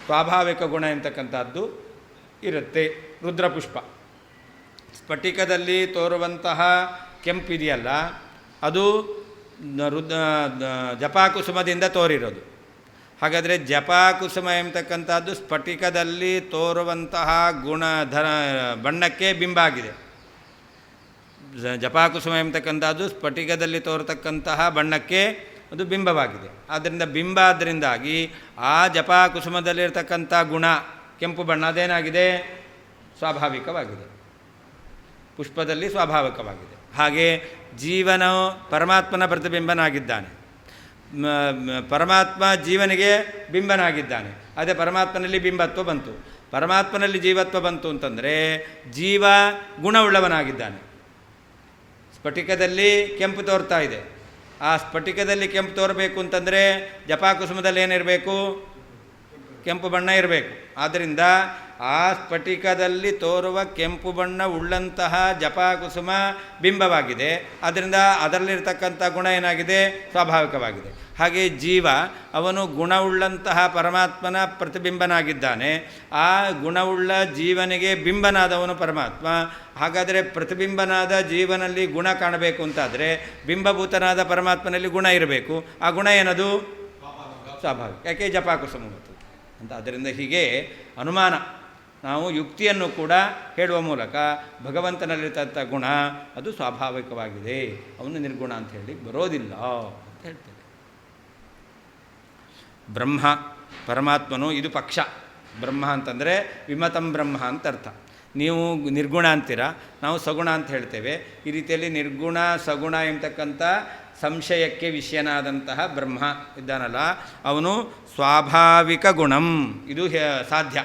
ಸ್ವಾಭಾವಿಕ ಗುಣ ಎಂತಕ್ಕಂಥದ್ದು ಇರುತ್ತೆ. ರುದ್ರಪುಷ್ಪ ಸ್ಫಟಿಕದಲ್ಲಿ ತೋರುವಂತಹ ಕೆಂಪಿದೆಯಲ್ಲ, ಅದು ಜಪಾಕುಸುಮದಿಂದ ತೋರಿರೋದು. ಹಾಗಾದರೆ ಜಪಾಕುಸುಮ ಎಂಬತಕ್ಕಂಥದ್ದು ಸ್ಫಟಿಕದಲ್ಲಿ ತೋರುವಂತಹ ಬಣ್ಣಕ್ಕೆ ಬಿಂಬ ಆಗಿದೆ. ಜಪಾಕುಸುಮ ಎಂಬತಕ್ಕಂಥದ್ದು ಸ್ಫಟಿಕದಲ್ಲಿ ತೋರತಕ್ಕಂತಹ ಬಣ್ಣಕ್ಕೆ ಅದು ಬಿಂಬವಾಗಿದೆ. ಆದ್ದರಿಂದ ಬಿಂಬ ಆದ್ದರಿಂದಾಗಿ ಆ ಜಪಾಕುಸುಮದಲ್ಲಿರ್ತಕ್ಕಂಥ ಗುಣ ಕೆಂಪು ಬಣ್ಣ ಅದೇನಾಗಿದೆ, ಸ್ವಾಭಾವಿಕವಾಗಿದೆ. ಪುಷ್ಪದಲ್ಲಿ ಸ್ವಾಭಾವಿಕವಾಗಿದೆ. ಹಾಗೆ ಜೀವನ ಪರಮಾತ್ಮನ ಪ್ರತಿಬಿಂಬನಾಗಿದ್ದಾನೆ. ಪರಮಾತ್ಮ ಜೀವನಿಗೆ ಬಿಂಬನಾಗಿದ್ದಾನೆ. ಅದೇ ಪರಮಾತ್ಮನಲ್ಲಿ ಬಿಂಬತ್ವ ಬಂತು. ಪರಮಾತ್ಮನಲ್ಲಿ ಜೀವತ್ವ ಬಂತು ಅಂತಂದರೆ ಜೀವ ಗುಣವುಳ್ಳವನಾಗಿದ್ದಾನೆ. ಸ್ಫಟಿಕದಲ್ಲಿ ಕೆಂಪು ತೋರ್ತಾ ಇದೆ. ಆ ಸ್ಫಟಿಕದಲ್ಲಿ ಕೆಂಪು ತೋರಬೇಕು ಅಂತಂದರೆ ಜಪಾಕುಸುಮದಲ್ಲಿ ಏನಿರಬೇಕು, ಕೆಂಪು ಬಣ್ಣ ಇರಬೇಕು. ಆದ್ದರಿಂದ ಆ ಸ್ಫಟಿಕದಲ್ಲಿ ತೋರುವ ಕೆಂಪು ಬಣ್ಣ ಉಳ್ಳಂತಹ ಜಪಾಕುಸುಮ ಬಿಂಬವಾಗಿದೆ. ಆದ್ದರಿಂದ ಅದರಲ್ಲಿರ್ತಕ್ಕಂಥ ಗುಣ ಏನಾಗಿದೆ, ಸ್ವಾಭಾವಿಕವಾಗಿದೆ. ಹಾಗೆ ಜೀವ ಅವನು ಗುಣವುಳ್ಳಂತಹ ಪರಮಾತ್ಮನ ಪ್ರತಿಬಿಂಬನಾಗಿದ್ದಾನೆ. ಆ ಗುಣವುಳ್ಳ ಜೀವನಿಗೆ ಬಿಂಬನಾದವನು ಪರಮಾತ್ಮ. ಹಾಗಾದರೆ ಪ್ರತಿಬಿಂಬನಾದ ಜೀವನಲ್ಲಿ ಗುಣ ಕಾಣಬೇಕು ಅಂತಾದರೆ ಬಿಂಬಭೂತನಾದ ಪರಮಾತ್ಮನಲ್ಲಿ ಗುಣ ಇರಬೇಕು. ಆ ಗುಣ ಏನದು, ಸ್ವಾಭಾವಿಕ. ಯಾಕೆ ಜಪಾಕುಸುಮ ಅಂತ. ಅದರಿಂದ ಹೀಗೆ ಅನುಮಾನ, ನಾವು ಯುಕ್ತಿಯನ್ನು ಕೂಡ ಹೇಳುವ ಮೂಲಕ ಭಗವಂತನಲ್ಲಿರ್ತಂಥ ಗುಣ ಅದು ಸ್ವಾಭಾವಿಕವಾಗಿದೆ, ಅವನು ನಿರ್ಗುಣ ಅಂತ ಹೇಳಿ ಬರೋದಿಲ್ಲ ಅಂತ ಹೇಳ್ತೇವೆ. ಬ್ರಹ್ಮ ಪರಮಾತ್ಮನು ಇದು ಪಕ್ಷ. ಬ್ರಹ್ಮ ಅಂತಂದರೆ ವಿಮತಂ ಬ್ರಹ್ಮ ಅಂತ ಅರ್ಥ. ನೀವು ನಿರ್ಗುಣ ಅಂತೀರ, ನಾವು ಸಗುಣ ಅಂತ ಹೇಳ್ತೇವೆ. ಈ ರೀತಿಯಲ್ಲಿ ನಿರ್ಗುಣ ಸಗುಣ ಎಂಬತಕ್ಕಂಥ ಸಂಶಯಕ್ಕೆ ವಿಷಯನಾದಂತಹ ಬ್ರಹ್ಮ ಇದ್ದಾನಲ್ಲ, ಅವನು ಸ್ವಾಭಾವಿಕ ಗುಣಂ, ಇದು ಸಾಧ್ಯ,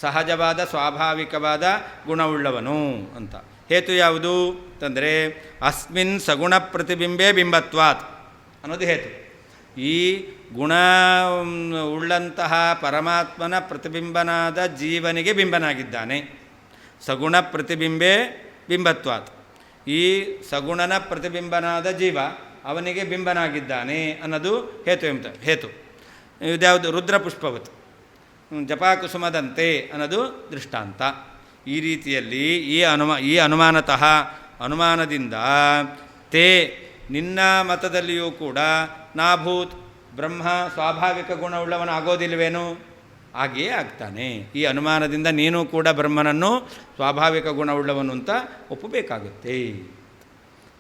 ಸಹಜವಾದ ಸ್ವಾಭಾವಿಕವಾದ ಗುಣವುಳ್ಳವನು ಅಂತ. ಹೇತು ಯಾವುದು ಅಂತಂದರೆ ಅಸ್ಮಿನ್ ಸಗುಣ ಪ್ರತಿಬಿಂಬೆ ಬಿಂಬತ್ವಾತ್ ಅನ್ನೋದು ಹೇತು. ಈ ಗುಣ ಉಳ್ಳಂತಹ ಪರಮಾತ್ಮನ ಪ್ರತಿಬಿಂಬನಾದ ಜೀವನಿಗೆ ಬಿಂಬನಾಗಿದ್ದಾನೆ. ಸಗುಣ ಪ್ರತಿಬಿಂಬೆ ಬಿಂಬತ್ವಾತ್. ಈ ಸಗುಣನ ಪ್ರತಿಬಿಂಬನಾದ ಜೀವ ಅವನಿಗೆ ಬಿಂಬನಾಗಿದ್ದಾನೆ ಅನ್ನೋದು ಹೇತು. ಇದ್ಯಾವುದು, ರುದ್ರಪುಷ್ಪವತ್ ಜಪಾಕುಸುಮದಂತೆ ಅನ್ನೋದು ದೃಷ್ಟಾಂತ. ಈ ರೀತಿಯಲ್ಲಿ ಈ ಅನುಮಾನದಿಂದ ತೇ ನಿನ್ನ ಮತದಲ್ಲಿಯೂ ಕೂಡ ನಾಭೂತ್ ಬ್ರಹ್ಮ ಸ್ವಾಭಾವಿಕ ಗುಣವುಳ್ಳವನ ಆಗೋದಿಲ್ವೇನು, ಹಾಗೆಯೇ ಆಗ್ತಾನೆ. ಈ ಅನುಮಾನದಿಂದ ನೀನು ಕೂಡ ಬ್ರಹ್ಮನನ್ನು ಸ್ವಾಭಾವಿಕ ಗುಣವುಳ್ಳವನು ಅಂತ ಒಪ್ಪಬೇಕಾಗುತ್ತೆ.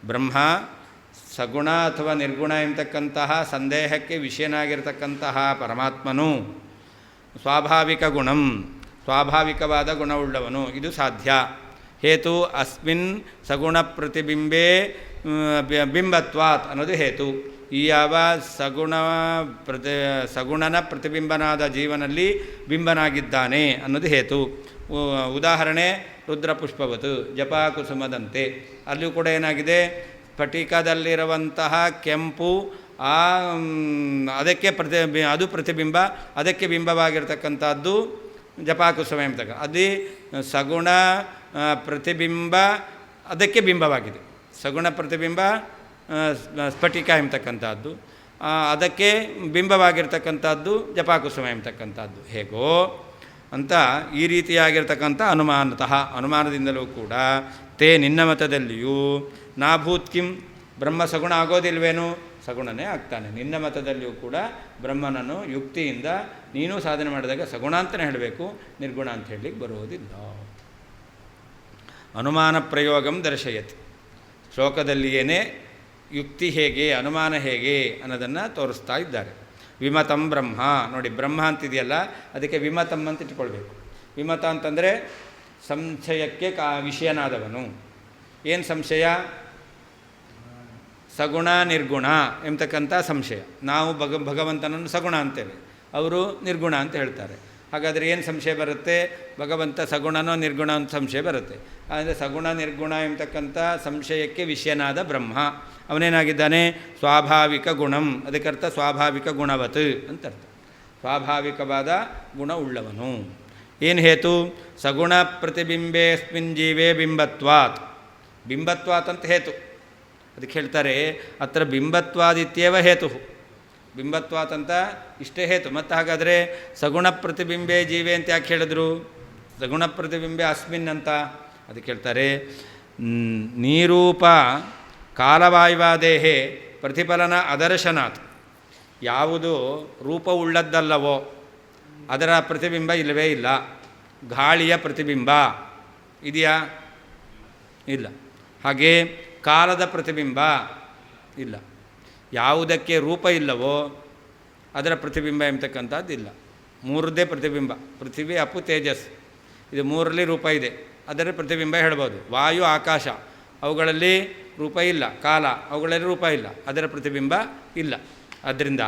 ಬ್ರಹ್ಮ ಸಗುಣ ಅಥವಾ ನಿರ್ಗುಣ ಎಂಬತಕ್ಕಂತಹ ಸಂದೇಹಕ್ಕೆ ವಿಷಯನಾಗಿರ್ತಕ್ಕಂತಹ ಪರಮಾತ್ಮನು ಸ್ವಾಭಾವಿಕ ಗುಣಂ, ಸ್ವಾಭಾವಿಕವಾದ ಗುಣವುಳ್ಳವನು, ಇದು ಸಾಧ್ಯ. ಹೇತು ಅಸ್ಮಿನ್ ಸಗುಣ ಪ್ರತಿಬಿಂಬೆ ಬಿಂಬತ್ವಾತ್ ಅನ್ನೋದು ಹೇತು. ಈ ಯಾವ ಸಗುಣನ ಪ್ರತಿಬಿಂಬನಾದ ಜೀವನಲ್ಲಿ ಬಿಂಬನಾಗಿದ್ದಾನೆ ಅನ್ನೋದು ಹೇತು. ಉದಾಹರಣೆ ರುದ್ರಪುಷ್ಪವತು ಜಪಾಕುಸುಮದಂತೆ. ಅಲ್ಲಿಯೂ ಕೂಡ ಏನಾಗಿದೆ, ಸ್ಫಟಿಕದಲ್ಲಿರುವಂತಹ ಕೆಂಪು ಅದಕ್ಕೆ ಅದು ಪ್ರತಿಬಿಂಬ, ಅದಕ್ಕೆ ಬಿಂಬವಾಗಿರ್ತಕ್ಕಂಥದ್ದು ಜಪಾಕುಸುಮ ಎಂಬತಕ್ಕ. ಅದೇ ಸಗುಣ ಪ್ರತಿಬಿಂಬ ಅದಕ್ಕೆ ಬಿಂಬವಾಗಿದೆ. ಸಗುಣ ಪ್ರತಿಬಿಂಬ ಸ್ಫಟಿಕ ಎಂಬತಕ್ಕಂಥದ್ದು, ಅದಕ್ಕೆ ಬಿಂಬವಾಗಿರ್ತಕ್ಕಂಥದ್ದು ಜಪಾಕುಸುಮ ಎಂಬತಕ್ಕಂಥದ್ದು. ಹೇಗೋ ಅಂತ ಈ ರೀತಿಯಾಗಿರ್ತಕ್ಕಂಥ ಅನುಮಾನದಿಂದಲೂ ಕೂಡ ತೇ ನಿನ್ನ ಮತದಲ್ಲಿಯೂ ನಾಭೂತ್ ಕಿಂ ಬ್ರಹ್ಮ ಸಗುಣ ಆಗೋದಿಲ್ವೇನು? ಸಗುಣನೇ ಆಗ್ತಾನೆ. ನಿನ್ನ ಮತದಲ್ಲಿಯೂ ಕೂಡ ಬ್ರಹ್ಮನನ್ನು ಯುಕ್ತಿಯಿಂದ ನೀನು ಸಾಧನೆ ಮಾಡಿದಾಗ ಸಗುಣ ಅಂತಲೇ ಹೇಳಬೇಕು, ನಿರ್ಗುಣ ಅಂತ ಹೇಳಲಿಕ್ಕೆ ಬರುವುದಿಲ್ಲ. ಅನುಮಾನ ಪ್ರಯೋಗಂ ದರ್ಶಯತಿ. ಶ್ಲೋಕದಲ್ಲಿಯೇ ಯುಕ್ತಿ ಹೇಗೆ, ಅನುಮಾನ ಹೇಗೆ ಅನ್ನೋದನ್ನು ತೋರಿಸ್ತಾ ಇದ್ದಾರೆ. ವಿಮತಂ ಬ್ರಹ್ಮ, ನೋಡಿ ಬ್ರಹ್ಮ ಅಂತಿದೆಯಲ್ಲ, ಅದಕ್ಕೆ ವಿಮತಂ ಅಂತ ಇಟ್ಕೊಳ್ಬೇಕು. ವಿಮತ ಅಂತಂದರೆ ಸಂಶಯಕ್ಕೆ ವಿಷಯನಾದವನು. ಏನು ಸಂಶಯ? ಸಗುಣ ನಿರ್ಗುಣ ಎಂಬತಕ್ಕಂಥ ಸಂಶಯ. ನಾವು ಭಗವಂತನನ್ನು ಸಗುಣ ಅಂತೇವೆ, ಅವರು ನಿರ್ಗುಣ ಅಂತ ಹೇಳ್ತಾರೆ. ಹಾಗಾದರೆ ಏನು ಸಂಶಯ ಬರುತ್ತೆ? ಭಗವಂತ ಸಗುಣನೋ ನಿರ್ಗುಣ ಅಂತ ಸಂಶಯ ಬರುತ್ತೆ. ಅಂದರೆ ಸಗುಣ ನಿರ್ಗುಣ ಎಂಬತಕ್ಕಂಥ ಸಂಶಯಕ್ಕೆ ವಿಷಯನಾದ ಬ್ರಹ್ಮ ಅವನೇನಾಗಿದ್ದಾನೆ? ಸ್ವಾಭಾವಿಕ ಗುಣಂ, ಅದಕ್ಕರ್ಥ ಸ್ವಾಭಾವಿಕ ಗುಣವತ್ ಅಂತ ಅರ್ಥ. ಸ್ವಾಭಾವಿಕವಾದ ಗುಣ ಉಳ್ಳವನು. ಏನು ಹೇತು? ಸಗುಣ ಪ್ರತಿಬಿಂಬೇಸ್ಮಿನ್ ಜೀವೇ ಬಿಂಬತ್ವಾತ್. ಬಿಂಬತ್ವಾತ್ ಅಂತ ಹೇತು. ಅದಕ್ಕೆ ಹೇಳ್ತಾರೆ ಅತ್ರ ಬಿಂಬತ್ವಾದಿತ್ಯೇವ ಹೇತು. ಬಿಂಬತ್ವಾತ್ ಅಂತ ಇಷ್ಟೇ ಹೇತು. ಮತ್ತು ಹಾಗಾದರೆ ಸಗುಣ ಪ್ರತಿಬಿಂಬೆ ಜೀವೆ ಅಂತ ಯಾಕೆ ಹೇಳಿದ್ರು? ಸಗುಣ ಪ್ರತಿಬಿಂಬೆ ಅಸ್ಮಿನ್ ಅಂತ ಅದಕ್ಕೆ ಹೇಳ್ತಾರೆ ನೀರೂಪ ಕಾಲವಾಯುವಾದೇಹೇ ಪ್ರತಿಫಲನ ಅದರ್ಶನಾತ್. ಯಾವುದು ರೂಪವುಳ್ಳದ್ದಲ್ಲವೋ ಅದರ ಪ್ರತಿಬಿಂಬ ಇಲ್ಲವೇ ಇಲ್ಲ. ಗಾಳಿಯ ಪ್ರತಿಬಿಂಬ ಇದೆಯಾ? ಇಲ್ಲ. ಹಾಗೆ ಕಾಲದ ಪ್ರತಿಬಿಂಬ ಇಲ್ಲ. ಯಾವುದಕ್ಕೆ ರೂಪ ಇಲ್ಲವೋ ಅದರ ಪ್ರತಿಬಿಂಬ ಎಂಬತಕ್ಕಂಥದ್ದು ಇಲ್ಲ. ಮೂರದ್ದೇ ಪ್ರತಿಬಿಂಬ. ಪೃಥ್ವಿ, ಅಪ್ಪು, ತೇಜಸ್, ಇದು ಮೂರರಲ್ಲಿ ರೂಪ ಇದೆ, ಅದರ ಪ್ರತಿಬಿಂಬ ಹೇಳ್ಬೋದು. ವಾಯು, ಆಕಾಶ ಅವುಗಳಲ್ಲಿ ರೂಪ ಇಲ್ಲ. ಕಾಲ ಅವುಗಳಲ್ಲಿ ರೂಪ ಇಲ್ಲ, ಅದರ ಪ್ರತಿಬಿಂಬ ಇಲ್ಲ. ಆದ್ದರಿಂದ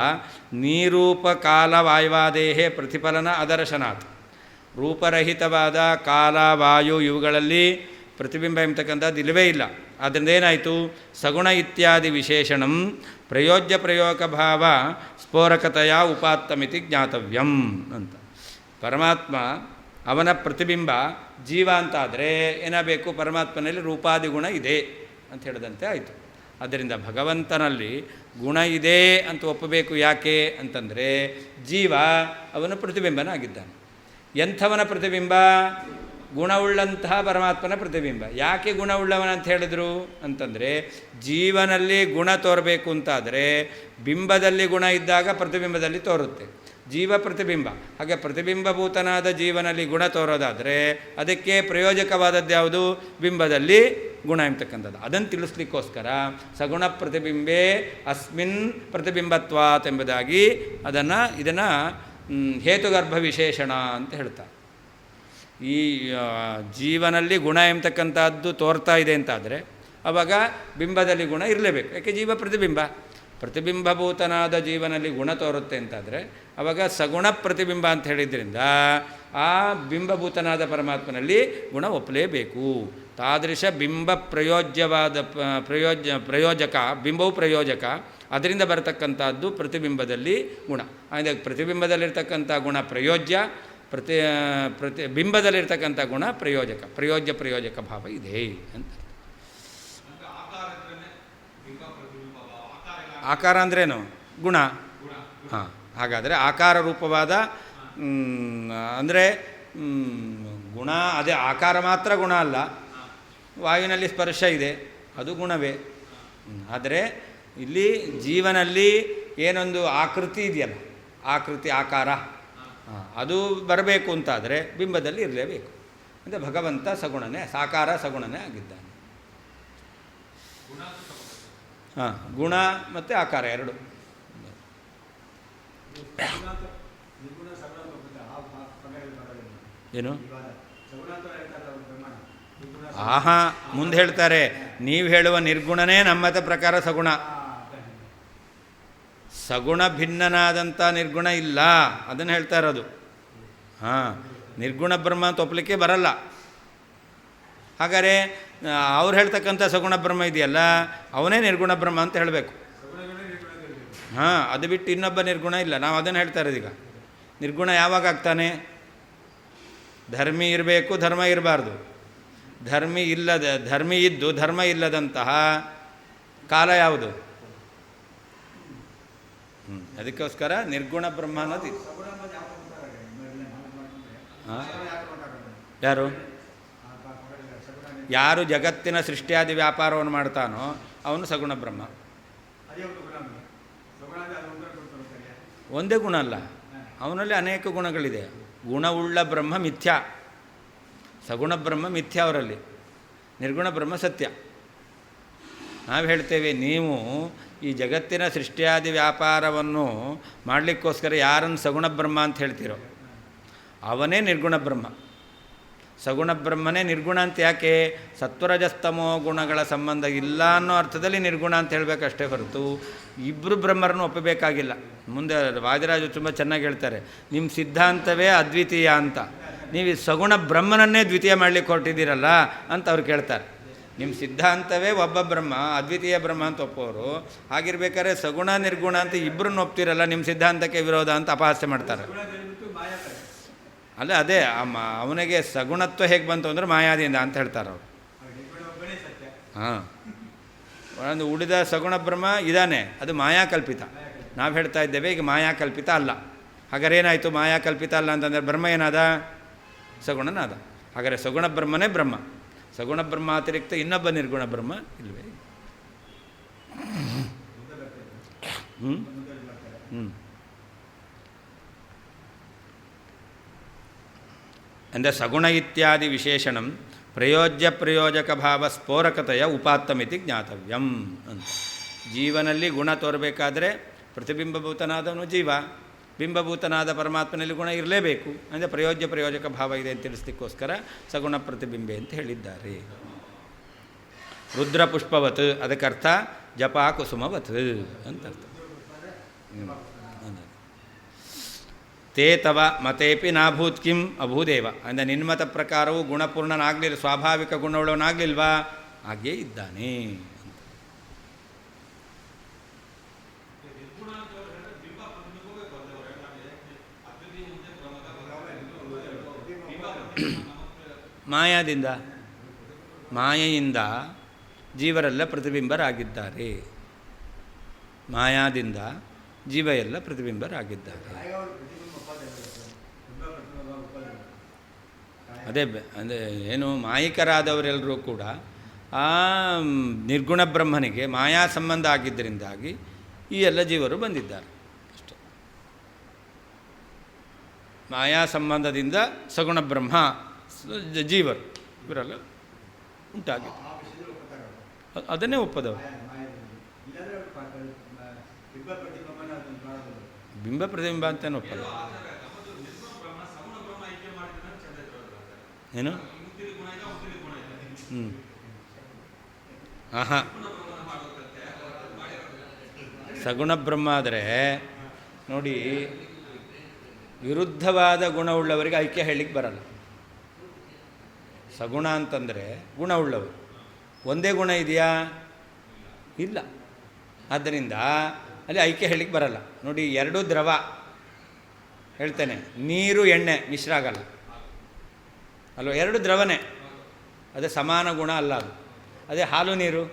ನೀರೂಪ ಕಾಲ ವಾಯುವಾದೇಹೇ ಪ್ರತಿಫಲನ ಅದರ್ಶನಾತ್. ರೂಪರಹಿತವಾದ ಕಾಲ ವಾಯು ಇವುಗಳಲ್ಲಿ ಪ್ರತಿಬಿಂಬ ಎಂಬತಕ್ಕಂಥದ್ದು ಇಲ್ಲವೇ ಇಲ್ಲ. ಆದ್ದರಿಂದ ಏನಾಯಿತು? ಸಗುಣ ಇತ್ಯಾದಿ ವಿಶೇಷಣಂ ಪ್ರಯೋಜ್ಯ ಪ್ರಯೋಗ ಭಾವ ಸ್ಫೋರಕತೆಯ ಉಪಾತ್ತಮಿತಿ ಜ್ಞಾತವ್ಯಂ ಅಂತ. ಪರಮಾತ್ಮ ಅವನ ಪ್ರತಿಬಿಂಬ ಜೀವ ಅಂತಾದರೆ ಏನಾಗಬೇಕು? ಪರಮಾತ್ಮನಲ್ಲಿ ರೂಪಾದಿ ಗುಣ ಇದೆ ಅಂತ ಹೇಳಿದಂತೆ ಆಯಿತು. ಆದ್ದರಿಂದ ಭಗವಂತನಲ್ಲಿ ಗುಣ ಇದೆ ಅಂತ ಒಪ್ಪಬೇಕು. ಯಾಕೆ ಅಂತಂದರೆ ಜೀವ ಅವನ ಪ್ರತಿಬಿಂಬನಾಗಿದ್ದಾನೆ. ಎಂಥವನ ಪ್ರತಿಬಿಂಬ? ಗುಣವುಳ್ಳಂತಹ ಪರಮಾತ್ಮನ ಪ್ರತಿಬಿಂಬ. ಯಾಕೆ ಗುಣವುಳ್ಳವನಂತ ಹೇಳಿದರು ಅಂತಂದರೆ ಜೀವನಲ್ಲಿ ಗುಣ ತೋರಬೇಕು ಅಂತಾದರೆ ಬಿಂಬದಲ್ಲಿ ಗುಣ ಇದ್ದಾಗ ಪ್ರತಿಬಿಂಬದಲ್ಲಿ ತೋರುತ್ತೆ. ಜೀವ ಪ್ರತಿಬಿಂಬ. ಹಾಗೆ ಪ್ರತಿಬಿಂಬಭೂತನಾದ ಜೀವನಲ್ಲಿ ಗುಣ ತೋರೋದಾದರೆ ಅದಕ್ಕೆ ಪ್ರಯೋಜಕವಾದದ್ದು ಯಾವುದು? ಬಿಂಬದಲ್ಲಿ ಗುಣ ಎಂಬತಕ್ಕಂಥದ್ದು. ಅದನ್ನು ತಿಳಿಸ್ಲಿಕ್ಕೋಸ್ಕರ ಸಗುಣ ಪ್ರತಿಬಿಂಬೆ ಅಸ್ಮಿನ್ ಪ್ರತಿಬಿಂಬತ್ವಾತ್ ಎಂಬುದಾಗಿ ಇದನ್ನು ಹೇತುಗರ್ಭ ವಿಶೇಷಣ ಅಂತ ಹೇಳ್ತಾರೆ. ಈ ಜೀವನಲ್ಲಿ ಗುಣ ಎಂಬತಕ್ಕಂಥದ್ದು ತೋರ್ತಾ ಇದೆ ಅಂತಾದರೆ ಆವಾಗ ಬಿಂಬದಲ್ಲಿ ಗುಣ ಇರಲೇಬೇಕು. ಯಾಕೆ? ಜೀವ ಪ್ರತಿಬಿಂಬ. ಪ್ರತಿಬಿಂಬಭೂತನಾದ ಜೀವನಲ್ಲಿ ಗುಣ ತೋರುತ್ತೆ ಅಂತಾದರೆ ಆವಾಗ ಸಗುಣ ಪ್ರತಿಬಿಂಬ ಅಂತ ಹೇಳಿದ್ರಿಂದ ಆ ಬಿಂಬಭೂತನಾದ ಪರಮಾತ್ಮನಲ್ಲಿ ಗುಣ ಒಪ್ಪಲೇಬೇಕು. ತಾದೃಶ ಬಿಂಬ ಪ್ರಯೋಜ್ಯವಾದ ಪ್ರಯೋಜಕ, ಬಿಂಬವು ಪ್ರಯೋಜಕ, ಅದರಿಂದ ಬರತಕ್ಕಂಥದ್ದು ಪ್ರತಿಬಿಂಬದಲ್ಲಿ ಗುಣ. ಅಂದರೆ ಪ್ರತಿಬಿಂಬದಲ್ಲಿರ್ತಕ್ಕಂಥ ಗುಣ ಪ್ರಯೋಜ್ಯ, ಬಿಂಬದಲ್ಲಿರ್ತಕ್ಕಂಥ ಗುಣ ಪ್ರಯೋಜಕ. ಪ್ರಯೋಜಕ ಭಾವ ಇದೆ ಅಂತ. ಆಕಾರ ಅಂದ್ರೇನು? ಗುಣ. ಹಾಂ, ಹಾಗಾದರೆ ಆಕಾರ ರೂಪವಾದ ಅಂದರೆ ಗುಣ ಅದೇ ಆಕಾರ ಮಾತ್ರ ಗುಣ ಅಲ್ಲ. ವಾಯುವಿನಲ್ಲಿ ಸ್ಪರ್ಶ ಇದೆ, ಅದು ಗುಣವೇ. ಆದರೆ ಇಲ್ಲಿ ಜೀವನಲ್ಲಿ ಏನೊಂದು ಆಕೃತಿ ಇದೆಯಲ್ಲ, ಆಕೃತಿ ಆಕಾರ ಅದು ಬರಬೇಕು ಅಂತಾದರೆ ಬಿಂಬದಲ್ಲಿ ಇರಲೇಬೇಕು. ಅಂದರೆ ಭಗವಂತ ಸಗುಣನೇ, ಸಾಕಾರ ಸಗುಣನೇ ಆಗಿದ್ದಾನೆ. ಹಾಂ, ಗುಣ ಮತ್ತು ಆಕಾರ ಎರಡು. ಏನು? ಆಹಾ, ಮುಂದೆ ಹೇಳ್ತಾರೆ ನೀವು ಹೇಳುವ ನಿರ್ಗುಣನೇ ನಮ್ಮತ ಪ್ರಕಾರ ಸಗುಣ. ಸಗುಣ ಭಿನ್ನನಾದಂಥ ನಿರ್ಗುಣ ಇಲ್ಲ, ಅದನ್ನು ಹೇಳ್ತಾ ಇರೋದು. ಹಾಂ, ನಿರ್ಗುಣ ಬ್ರಹ್ಮ ಅಂತ ಒಪ್ಪಲಿಕ್ಕೆ ಬರಲ್ಲ. ಹಾಗಾದರೆ ಅವ್ರು ಹೇಳ್ತಕ್ಕಂಥ ಸಗುಣ ಬ್ರಹ್ಮ ಇದೆಯಲ್ಲ ಅವನೇ ನಿರ್ಗುಣ ಬ್ರಹ್ಮ ಅಂತ ಹೇಳಬೇಕು. ಹಾಂ, ಅದು ಬಿಟ್ಟು ಇನ್ನೊಬ್ಬ ನಿರ್ಗುಣ ಇಲ್ಲ. ನಾವು ಅದನ್ನು ಹೇಳ್ತಾ ಇರೋದು. ಈಗ ನಿರ್ಗುಣ ಯಾವಾಗ ಆಗ್ತಾನೆ? ಧರ್ಮಿ ಇರಬೇಕು, ಧರ್ಮ ಇರಬಾರ್ದು. ಧರ್ಮಿ ಇದ್ದು ಧರ್ಮ ಇಲ್ಲದಂತಹ ಕಾಲ ಯಾವುದು? ಅದಕ್ಕೋಸ್ಕರ ನಿರ್ಗುಣ ಬ್ರಹ್ಮ ಅನ್ನೋದು. ಯಾರು ಜಗತ್ತಿನ ಸೃಷ್ಟಿಯಾದಿ ವ್ಯಾಪಾರವನ್ನು ಮಾಡ್ತಾನೋ ಅವನು ಸಗುಣ ಬ್ರಹ್ಮ. ಒಂದೇ ಗುಣ ಅಲ್ಲ, ಅವನಲ್ಲಿ ಅನೇಕ ಗುಣಗಳಿದೆ. ಗುಣವುಳ್ಳ ಬ್ರಹ್ಮ ಮಿಥ್ಯಾ, ಸಗುಣ ಬ್ರಹ್ಮ ಮಿಥ್ಯಾ ಅವರಲ್ಲಿ, ನಿರ್ಗುಣ ಬ್ರಹ್ಮ ಸತ್ಯ. ನಾವು ಹೇಳ್ತೇವೆ, ನೀವು ಈ ಜಗತ್ತಿನ ಸೃಷ್ಟಿಯಾದಿ ವ್ಯಾಪಾರವನ್ನು ಮಾಡಲಿಕ್ಕೋಸ್ಕರ ಯಾರನ್ನು ಸಗುಣ ಬ್ರಹ್ಮ ಅಂತ ಹೇಳ್ತೀರೋ ಅವನೇ ನಿರ್ಗುಣ ಬ್ರಹ್ಮ. ಸಗುಣ ಬ್ರಹ್ಮನೇ ನಿರ್ಗುಣ ಅಂತ ಯಾಕೆ? ಸತ್ವರಜಸ್ತಮೋ ಗುಣಗಳ ಸಂಬಂಧ ಇಲ್ಲ ಅನ್ನೋ ಅರ್ಥದಲ್ಲಿ ನಿರ್ಗುಣ ಅಂತ ಹೇಳಬೇಕಷ್ಟೇ ಹೊರತು ಇಬ್ಬರು ಬ್ರಹ್ಮರನ್ನು ಒಪ್ಪಬೇಕಾಗಿಲ್ಲ. ಮುಂದೆ ವಾದಿರಾಜು ತುಂಬ ಚೆನ್ನಾಗಿ ಹೇಳ್ತಾರೆ, ನಿಮ್ಮ ಸಿದ್ಧಾಂತವೇ ಅದ್ವಿತೀಯ ಅಂತ, ನೀವು ಸಗುಣ ಬ್ರಹ್ಮನನ್ನೇ ದ್ವಿತೀಯ ಮಾಡಲಿಕ್ಕೆ ಹೊರಟಿದ್ದೀರಲ್ಲ ಅಂತ ಅವ್ರು ಕೇಳ್ತಾರೆ. ನಿಮ್ಮ ಸಿದ್ಧಾಂತವೇ ಒಬ್ಬ ಬ್ರಹ್ಮ, ಅದ್ವಿತೀಯ ಬ್ರಹ್ಮ ಅಂತ ಒಪ್ಪೋರು. ಹಾಗಿರ್ಬೇಕಾದ್ರೆ ಸಗುಣ ನಿರ್ಗುಣ ಅಂತ ಇಬ್ಬರನ್ನ ಒಪ್ತಿರಲ್ಲ, ನಿಮ್ಮ ಸಿದ್ಧಾಂತಕ್ಕೆ ವಿರೋಧ ಅಂತ ಅಪಹಾಸ್ಯ ಮಾಡ್ತಾರೆ. ಅಲ್ಲ, ಅದೇ ಅವನಿಗೆ ಸಗುಣತ್ವ ಹೇಗೆ ಬಂತು ಅಂದರೆ ಮಾಯಾದಿಂದ ಅಂತ ಹೇಳ್ತಾರೆ ಅವರು. ಹಾಂ, ಒಂದು ಉಳಿದ ಸಗುಣ ಬ್ರಹ್ಮ ಇದ್ದಾನೆ, ಅದು ಮಾಯಾಕಲ್ಪಿತ. ನಾವು ಹೇಳ್ತಾ ಇದ್ದೇವೆ ಈಗ ಮಾಯಾಕಲ್ಪಿತ ಅಲ್ಲ. ಹಾಗಾದ್ರೆ ಏನಾಯಿತು? ಮಾಯಾಕಲ್ಪಿತ ಅಲ್ಲ ಅಂತಂದರೆ ಬ್ರಹ್ಮ ಏನಾದ? ಸಗುಣನಾದ. ಹಾಗಾದರೆ ಸಗುಣ ಬ್ರಹ್ಮನೇ ಬ್ರಹ್ಮ. ಸಗುಣ ಬ್ರಹ್ಮ ಅತಿರಿಕ್ತ ಇನ್ನೊಬ್ಬ ನಿರ್ಗುಣ ಬ್ರಹ್ಮ ಇಲ್ವೇ? ಅಂದರೆ ಸಗುಣ ಇತ್ಯಾದಿ ವಿಶೇಷಣಂ ಪ್ರಯೋಜ್ಯ ಪ್ರಯೋಜಕ ಭಾವ ಸ್ಫೋರಕತೆಯ ಉಪಾತ್ತಮಿತಿ ಜ್ಞಾತವ್ಯಂ ಅಂತ. ಜೀವನಲ್ಲಿ ಗುಣ ತೋರಬೇಕಾದ್ರೆ ಪ್ರತಿಬಿಂಬಭೂತನಾದವನು ಜೀವ, ಬಿಂಬಭೂತನಾದ ಪರಮಾತ್ಮನಲ್ಲಿ ಗುಣ ಇರಲೇಬೇಕು. ಅಂದರೆ ಪ್ರಯೋಜ್ಯ ಪ್ರಯೋಜಕ ಭಾವ ಇದೆ ಅಂತ ತಿಳಿಸ್ಲಿಕ್ಕೋಸ್ಕರ ಸಗುಣ ಪ್ರತಿಬಿಂಬೆ ಅಂತ ಹೇಳಿದ್ದಾರೆ. ರುದ್ರಪುಷ್ಪವತ್ ಅದಕ್ಕರ್ಥ ಜಪ ಕುಸುಮವತ್ ಅಂತ ಅರ್ಥ. ತೇ ತವ ಮತೇಪಿ ನಾಭೂತ್ ಕಿಂ ಅಭೂದೇವ. ಅಂದರೆ ನಿನ್ಮತ ಪ್ರಕಾರವು ಗುಣಪೂರ್ಣನಾಗಲಿಲ್ಲ, ಸ್ವಾಭಾವಿಕ ಗುಣವುಳ್ಳವನಾಗಲಿಲ್ವಾ? ಹಾಗೇ ಇದ್ದಾನೆ. ಮಾಯೆಯಿಂದ ಜೀವರೆಲ್ಲ ಪ್ರತಿಬಿಂಬರಾಗಿದ್ದಾರೆ. ಮಾಯಾದಿಂದ ಜೀವ ಎಲ್ಲ ಪ್ರತಿಬಿಂಬರಾಗಿದ್ದಾರೆ. ಅದೇ ಅಂದರೆ ಏನು, ಮಾಯಿಕರಾದವರೆಲ್ಲರೂ ಕೂಡ ಆ ನಿರ್ಗುಣ ಬ್ರಹ್ಮನಿಗೆ ಮಾಯಾ ಸಂಬಂಧ ಆಗಿದ್ದರಿಂದಾಗಿ ಈ ಎಲ್ಲ ಜೀವರು ಬಂದಿದ್ದಾರೆ ಅಷ್ಟೇ. ಮಾಯಾ ಸಂಬಂಧದಿಂದ ಸಗುಣ ಬ್ರಹ್ಮ ಜೀವರು ಇವರೆಲ್ಲ ಉಂಟಾಗಿದೆ. ಅದನ್ನೇ ಒಪ್ಪದವರು. ಬಿಂಬ ಪ್ರತಿಬಿಂಬ ಅಂತಲೇ ಒಪ್ಪಲ್ಲ. ಏನು? ಹಾಂ, ಸಗುಣ ಬ್ರಹ್ಮ ಆದರೆ ನೋಡಿ, ವಿರುದ್ಧವಾದ ಗುಣವುಳ್ಳವರಿಗೆ ಐಕ್ಯ ಹೇಳಲಿಕ್ಕೆ ಬರಲ್ಲ. ಸಗುಣ ಅಂತಂದರೆ ಗುಣವುಳ್ಳವರು. ಒಂದೇ ಗುಣ ಇದೆಯಾ? ಇಲ್ಲ. ಆದ್ದರಿಂದ ಅಲ್ಲಿ ಐಕ್ಯ ಹೇಳಲಿಕ್ಕೆ ಬರಲ್ಲ. ನೋಡಿ, ಎರಡೂ ದ್ರವ ಹೇಳ್ತೇನೆ, ನೀರು ಎಣ್ಣೆ ಮಿಶ್ರ ಆಗಲ್ಲ ಅಲ್ವ? ಎರಡು ದ್ರವನೇ, ಅದೇ ಸಮಾನ ಗುಣ ಅಲ್ಲ ಅದು. ಅದೇ ಹಾಲು ನೀರು,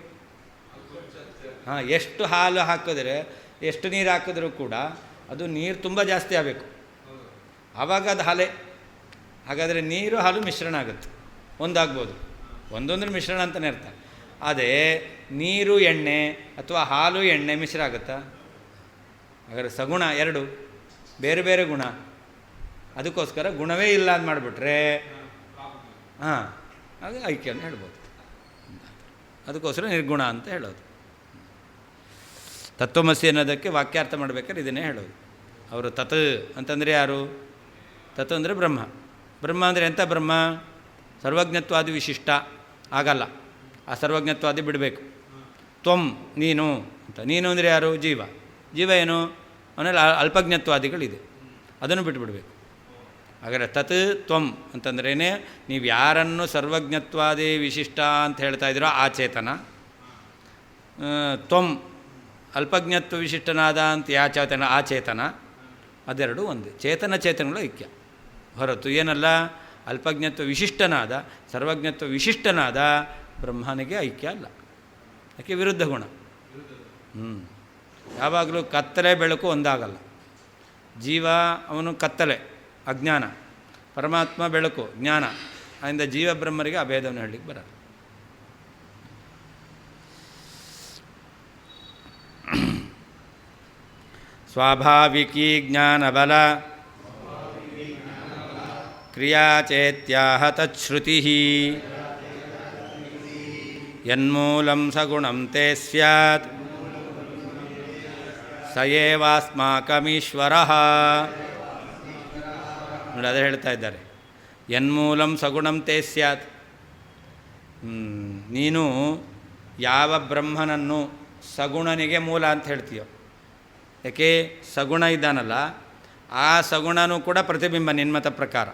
ಹಾಂ, ಎಷ್ಟು ಹಾಲು ಹಾಕಿದ್ರೆ ಎಷ್ಟು ನೀರು ಹಾಕಿದ್ರೂ ಕೂಡ ಅದು ನೀರು ತುಂಬ ಜಾಸ್ತಿ ಆಗಬೇಕು, ಆವಾಗ ಅದು ಹಾಲೇ. ಹಾಗಾದರೆ ನೀರು ಹಾಲು ಮಿಶ್ರಣ ಆಗುತ್ತೆ, ಒಂದಾಗ್ಬೋದು. ಒಂದೊಂದ್ರ ಮಿಶ್ರಣ ಅಂತಲೇ ಅರ್ಥ. ಅದೇ ನೀರು ಎಣ್ಣೆ ಅಥವಾ ಹಾಲು ಎಣ್ಣೆ ಮಿಶ್ರ ಆಗುತ್ತಾ? ಹಾಗಾದರೆ ಸಗುಣ ಎರಡು ಬೇರೆ ಬೇರೆ ಗುಣ. ಅದಕ್ಕೋಸ್ಕರ ಗುಣವೇ ಇಲ್ಲ ಅಂತ ಮಾಡಿಬಿಟ್ರೆ ಹಾಂ, ಆಗ ಐಕ್ಯ ಅಂತ ಹೇಳ್ಬೋದು. ಅದಕ್ಕೋಸ್ಕರ ನಿರ್ಗುಣ ಅಂತ ಹೇಳೋದು. ತತ್ವಮಸಿ ಅನ್ನೋದಕ್ಕೆ ವಾಕ್ಯಾರ್ಥ ಮಾಡಬೇಕಾದ್ರೆ ಇದನ್ನೇ ಹೇಳೋದು. ಅವರು ತತ್ ಅಂತಂದರೆ ಯಾರು? ತತ್ ಅಂದರೆ ಬ್ರಹ್ಮ. ಬ್ರಹ್ಮ ಅಂದರೆ ಎಂಥ ಬ್ರಹ್ಮ? ಸರ್ವಜ್ಞತ್ವಾದಿ ವಿಶಿಷ್ಟ ಆಗಲ್ಲ, ಆ ಸರ್ವಜ್ಞತ್ವಾದಿ ಬಿಡಬೇಕು. ತ್ವಂ ನೀನು ಅಂತ. ನೀನು ಅಂದರೆ ಯಾರು? ಜೀವ. ಜೀವ ಏನು? ಅವನಲ್ಲಿ ಅಲ್ಪಜ್ಞತ್ವಾದಿಗಳಿದೆ, ಅದನ್ನು ಬಿಟ್ಟುಬಿಡಬೇಕು. ಹಾಗಾದರೆ ತತ್ ತ್ವಂ ಅಂತಂದ್ರೇ ನೀವು ಯಾರನ್ನು ಸರ್ವಜ್ಞತ್ವಾದಿ ವಿಶಿಷ್ಟ ಅಂತ ಹೇಳ್ತಾ ಇದ್ದೀರೋ ಆ ಚೇತನ, ತ್ವಂ ಅಲ್ಪಜ್ಞತ್ವ ವಿಶಿಷ್ಟನಾದ ಅಂತ ಯಾ ಚೇತನ ಆ ಚೇತನ, ಅದೆರಡು ಒಂದೇ. ಚೇತನಗಳು ಐಕ್ಯ ಹೊರತು ಏನಲ್ಲ. ಅಲ್ಪಜ್ಞತ್ವ ವಿಶಿಷ್ಟನಾದ ಸರ್ವಜ್ಞತ್ವ ವಿಶಿಷ್ಟನಾದ ಬ್ರಹ್ಮನಿಗೆ ಐಕ್ಯ ಅಲ್ಲ, ಯಾಕೆ ವಿರುದ್ಧ ಗುಣ. ಯಾವಾಗಲೂ ಕತ್ತಲೆ ಬೆಳಕು ಒಂದಾಗಲ್ಲ. ಜೀವ ಅವನು ಕತ್ತಲೆ ಅಜ್ಞಾನ, ಪರಮಾತ್ಮ ಬೆಳಕು ಜ್ಞಾನ. ಅದರಿಂದ ಜೀವ ಬ್ರಹ್ಮರಿಗೆ ಅಭೇದವನ್ನು ಹೇಳಲಿಕ್ಕೆ ಬರಲ್ಲ. ಸ್ವಾಭಾವಿಕೀ ಜ್ಞಾನಬಲ ಕ್ರಿಯಾಚೇತ್ಯಾಹ ತಚ್ಛ್ರುತಿ ಯನ್ಮೂಲಂ ಸಗುಣಂ ತೇ ಸ್ಯಾತ್ ಸ ಏವಾಸ್ಮಾಕಮೀಶ್ವರಃ. ನೋಡಿ ಅದೇ ಹೇಳ್ತಾ ಇದ್ದಾರೆ. ಯನ್ಮೂಲಂ ಸಗುಣಂ ತೇ ಸ್ಯಾತ್. ನೀನು ಯಾವ ಬ್ರಹ್ಮನನ್ನು ಸಗುಣನಿಗೆ ಮೂಲ ಅಂತ ಹೇಳ್ತೀಯೋ, ಯಾಕೆ ಸಗುಣ ಇದ್ದಾನಲ್ಲ ಆ ಸಗುಣನೂ ಕೂಡ ಪ್ರತಿಬಿಂಬ ನಿನ್ಮತ ಪ್ರಕಾರ.